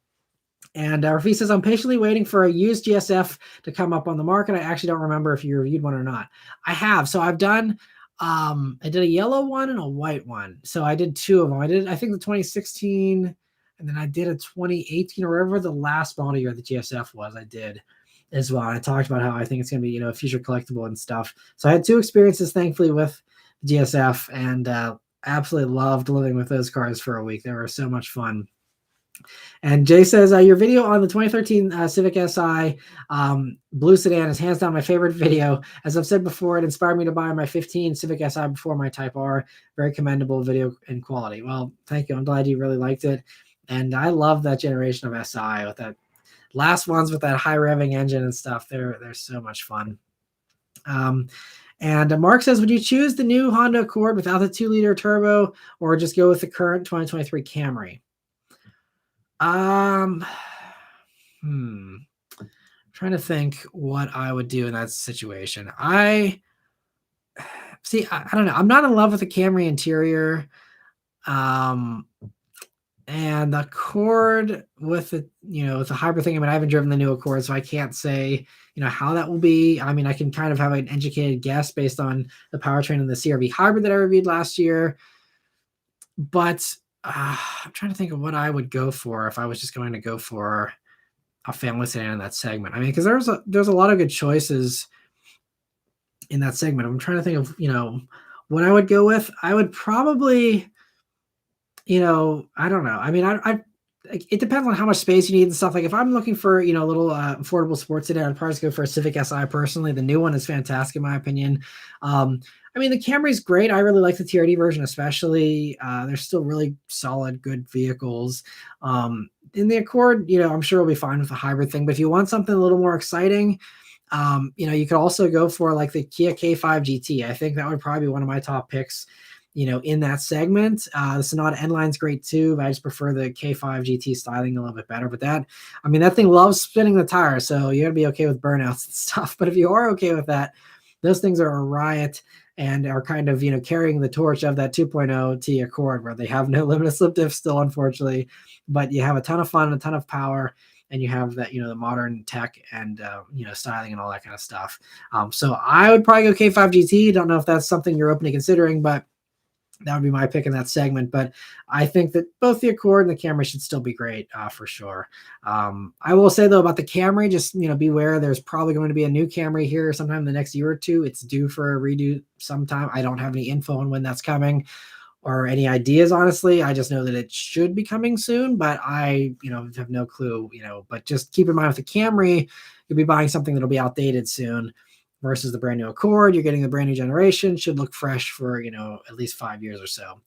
Rafi says, I'm patiently waiting for a used GSF to come up on the market. I actually don't remember if you reviewed one or not. I have. So I've done, I did a yellow one and a white one. So I did two of them. I think the 2016, and then I did a 2018 or wherever the last model year the GSF was, I did as well. And I talked about how I think it's going to be, a future collectible and stuff. So I had two experiences, thankfully, with the GSF, and absolutely loved living with those cars for a week. They were so much fun. And Jay says, your video on the 2013 Civic Si blue sedan is hands down my favorite video. As I've said before, it inspired me to buy my 15 Civic Si before my Type R. Very commendable video and quality. Well, thank you. I'm glad you really liked it. And I love that generation of Si with that last ones with that high revving engine and stuff. They're so much fun. And Mark says, would you choose the new Honda Accord without the 2-liter turbo, or just go with the current 2023 Camry? Trying to think what I would do in that situation. I don't know. I'm not in love with the Camry interior. And the Accord with the, with the hybrid thing, I mean, I haven't driven the new Accord, so I can't say, how that will be. I mean, I can kind of have an educated guess based on the powertrain and the CR-V hybrid that I reviewed last year. But I'm trying to think of what I would go for if I was just going to go for a family sedan in that segment. I mean, because there's a lot of good choices in that segment. I'm trying to think of, what I would go with. I would probably, I don't know. I mean, it depends on how much space you need and stuff. Like if I'm looking for, a little affordable sports sedan, I'd probably go for a Civic Si personally. The new one is fantastic in my opinion. I mean, the Camry's great. I really like the TRD version, especially. They're still really solid, good vehicles. In the Accord, I'm sure we'll be fine with the hybrid thing. But if you want something a little more exciting, you could also go for like the Kia K5 GT. I think that would probably be one of my top picks, in that segment. The Sonata N-Line's great too, but I just prefer the K5 GT styling a little bit better. But that thing loves spinning the tire, so you gotta be okay with burnouts and stuff. But if you are okay with that, those things are a riot and are kind of, carrying the torch of that 2.0 T Accord, where they have no limited slip diff still, unfortunately, but you have a ton of fun, a ton of power, and you have that, the modern tech and, styling and all that kind of stuff. So I would probably go K5 GT. Don't know if that's something you're open to considering, but that would be my pick in that segment. But I think that both the Accord and the Camry should still be great for sure. I will say though about the Camry, just, beware, there's probably going to be a new Camry here sometime in the next year or two. It's due for a redo sometime. I don't have any info on when that's coming or any ideas, honestly. I just know that it should be coming soon, but I, have no clue, but just keep in mind with the Camry, you'll be buying something that'll be outdated soon. versus the brand new Accord. You're getting the brand new generation, should look fresh for, at least 5 years or so.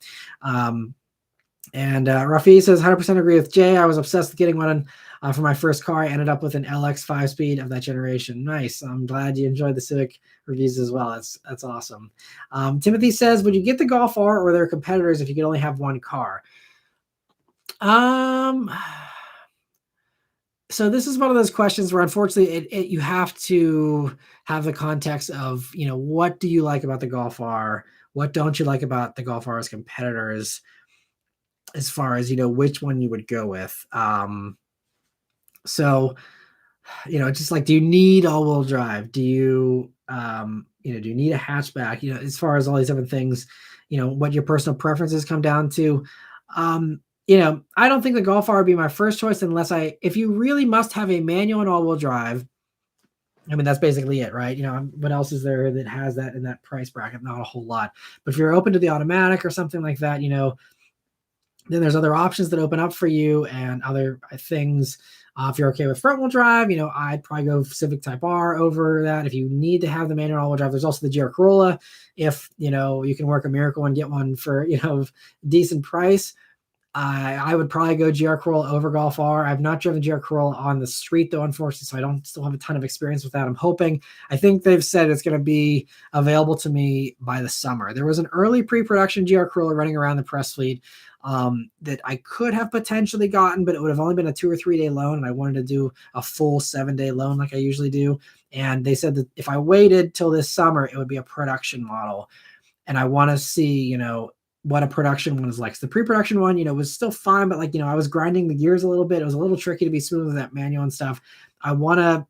And Rafi says, 100% agree with Jay. I was obsessed with getting one for my first car. I ended up with an LX 5-speed of that generation. Nice. I'm glad you enjoyed the Civic reviews as well. That's awesome. Timothy says, would you get the Golf R or their competitors if you could only have one car? So this is one of those questions where, unfortunately, you have to have the context of, what do you like about the Golf R? What don't you like about the Golf R's competitors? As far as, which one you would go with. So, just like, do you need all-wheel drive? Do you, do you need a hatchback? As far as all these different things, what your personal preferences come down to. I don't think the Golf R would be my first choice if you really must have a manual and all-wheel drive. I mean, that's basically it, right? What else is there that has that in that price bracket? Not a whole lot. But if you're open to the automatic or something like that, then there's other options that open up for you and other things. If you're okay with front wheel drive, I'd probably go Civic Type R over that. If you need to have the manual all wheel drive, there's also the GR Corolla. If, you can work a miracle and get one for, decent price, I would probably go GR Corolla over Golf R. I've not driven GR Corolla on the street though, unfortunately, so I don't still have a ton of experience with that. I think they've said it's going to be available to me by the summer. There was an early pre-production GR Corolla running around the press fleet that I could have potentially gotten, but it would have only been a 2 or 3 day loan, and I wanted to do a full 7-day loan like I usually do. And they said that if I waited till this summer, it would be a production model. And I want to see, what a production one is like. So the pre-production one, was still fine, but I was grinding the gears a little bit. It was a little tricky to be smooth with that manual and stuff. I want to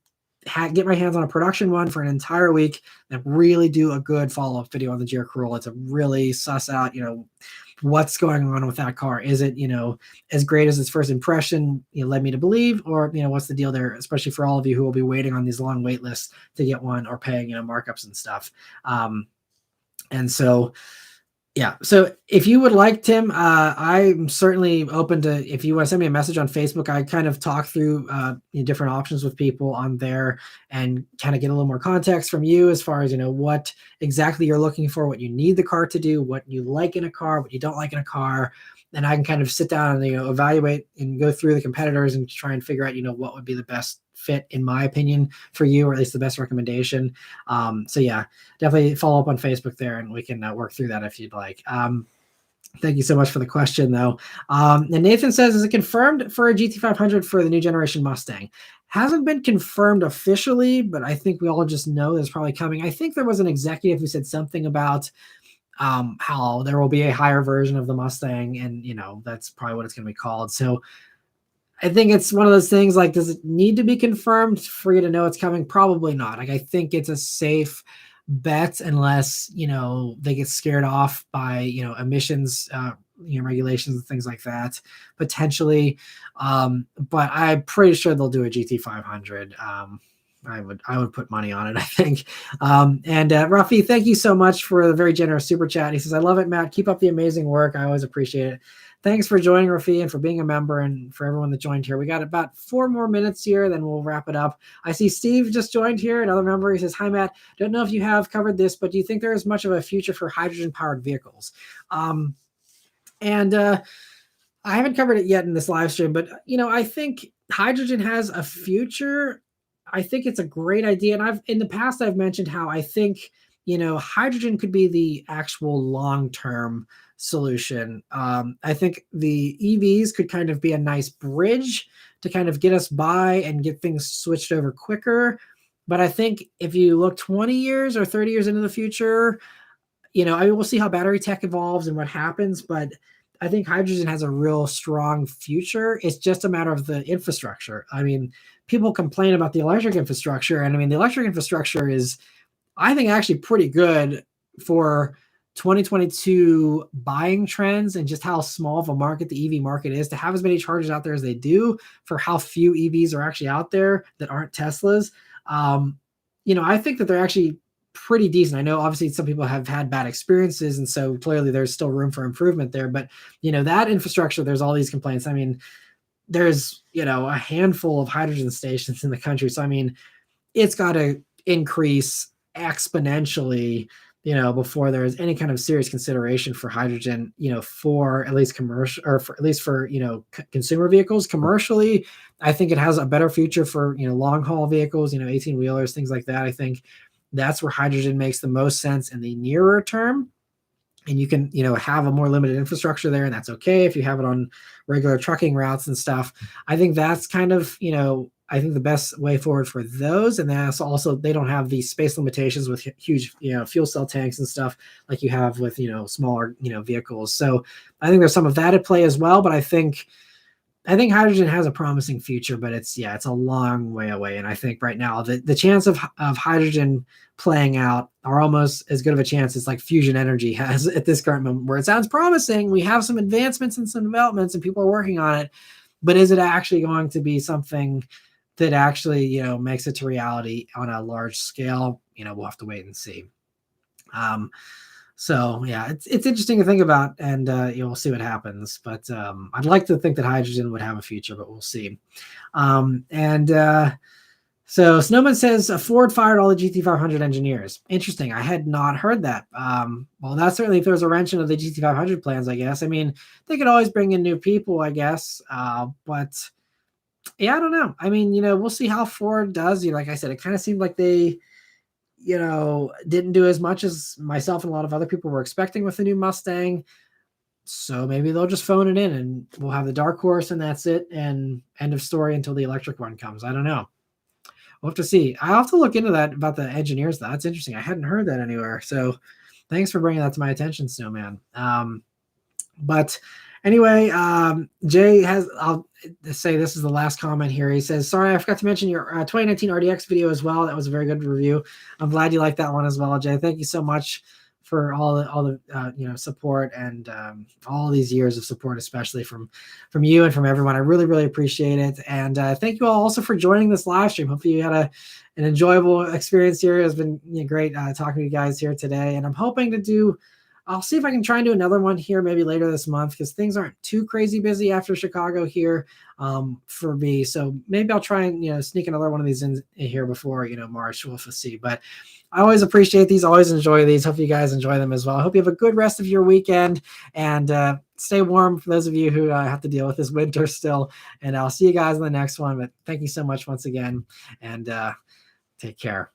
get my hands on a production one for an entire week and really do a good follow-up video on the GR Corolla to really suss out, what's going on with that car. Is it, as great as its first impression led me to believe, or, what's the deal there, especially for all of you who will be waiting on these long wait lists to get one or paying, markups and stuff. And so, yeah. So if you would like, Tim, I'm certainly open to, if you want to send me a message on Facebook, I kind of talk through different options with people on there and kind of get a little more context from you as far as, what exactly you're looking for, what you need the car to do, what you like in a car, what you don't like in a car. And I can kind of sit down and, evaluate and go through the competitors and try and figure out, what would be the best fit, in my opinion, for you, or at least the best recommendation. So yeah, definitely follow up on Facebook there and we can work through that if you'd like. Thank you so much for the question though. And Nathan says, is it confirmed for a GT500 for the new generation Mustang? Hasn't been confirmed officially, but I think we all just know that's probably coming. I think there was an executive who said something about how there will be a higher version of the Mustang, and that's probably what it's going to be called. So I think it's one of those things, does it need to be confirmed for you to know it's coming? Probably not. I think it's a safe bet unless, they get scared off by, emissions, regulations and things like that, potentially. But I'm pretty sure they'll do a GT500. I would put money on it, I think. And Rafi, thank you so much for the very generous super chat. He says, I love it, Matt. Keep up the amazing work. I always appreciate it. Thanks for joining, Rafi, and for being a member, and for everyone that joined here. We got about 4 more minutes here, then we'll wrap it up. I see Steve just joined here, another member. He says, hi, Matt. Don't know if you have covered this, but do you think there is much of a future for hydrogen-powered vehicles? I haven't covered it yet in this live stream, but, I think hydrogen has a future. I think it's a great idea. And in the past, I've mentioned how I think, hydrogen could be the actual long-term solution. I think the EVs could kind of be a nice bridge to kind of get us by and get things switched over quicker. But I think if you look 20 years or 30 years into the future, we'll see how battery tech evolves and what happens. But I think hydrogen has a real strong future. It's just a matter of the infrastructure. I mean, people complain about the electric infrastructure. And the electric infrastructure is, I think, actually pretty good for 2022 buying trends and just how small of a market the EV market is, to have as many chargers out there as they do for how few EVs are actually out there that aren't Teslas. I think that they're actually pretty decent. I know obviously some people have had bad experiences, and so clearly there's still room for improvement there. But, that infrastructure, there's all these complaints. There's, a handful of hydrogen stations in the country. So, it's got to increase exponentially, before there's any kind of serious consideration for hydrogen, for at least commercial, or for at least for, consumer vehicles. Commercially, I think it has a better future for, long haul vehicles, 18 wheelers, things like that. I think that's where hydrogen makes the most sense in the nearer term. And you can, have a more limited infrastructure there, and that's okay if you have it on regular trucking routes and stuff. I think that's kind of, I think the best way forward for those. And that's also, they don't have these space limitations with huge, fuel cell tanks and stuff like you have with, smaller, vehicles. So I think there's some of that at play as well. But I think hydrogen has a promising future, but it's a long way away. And I think right now the chance of hydrogen playing out are almost as good of a chance as like fusion energy has at this current moment, where it sounds promising. We have some advancements and some developments and people are working on it, but is it actually going to be something that actually, makes it to reality on a large scale? We'll have to wait and see. So yeah, it's interesting to think about, and we'll see what happens. But I'd like to think that hydrogen would have a future, but we'll see. So Snowman says Ford fired all the GT500 engineers. Interesting. I had not heard that. Well, that certainly throws a wrench into the GT500 plans, I guess. I mean, they could always bring in new people, I guess. But yeah, I don't know. I mean, we'll see how Ford does. Like I said, it kind of seemed like they, didn't do as much as myself and a lot of other people were expecting with the new Mustang. So maybe they'll just phone it in and we'll have the dark horse and that's it. And end of story until the electric one comes. I don't know. We'll have to see. I'll have to look into that about the engineers. That's interesting. I hadn't heard that anywhere. So thanks for bringing that to my attention, Snowman. But anyway, Jay I'll say this is the last comment here. He says, sorry, I forgot to mention your 2019 RDX video as well. That was a very good review. I'm glad you liked that one as well, Jay. Thank you so much for all the support and all these years of support, especially from you and from everyone. I really, really appreciate it. And thank you all also for joining this live stream. Hopefully you had an enjoyable experience here. It's been great talking to you guys here today. And I'm hoping to I'll see if I can try and do another one here maybe later this month, because things aren't too crazy busy after Chicago here for me. So maybe I'll try and sneak another one of these in here before March. We'll see. But I always appreciate these. Always enjoy these. Hope you guys enjoy them as well. I hope you have a good rest of your weekend, and stay warm for those of you who have to deal with this winter still. And I'll see you guys in the next one. But thank you so much once again, and take care.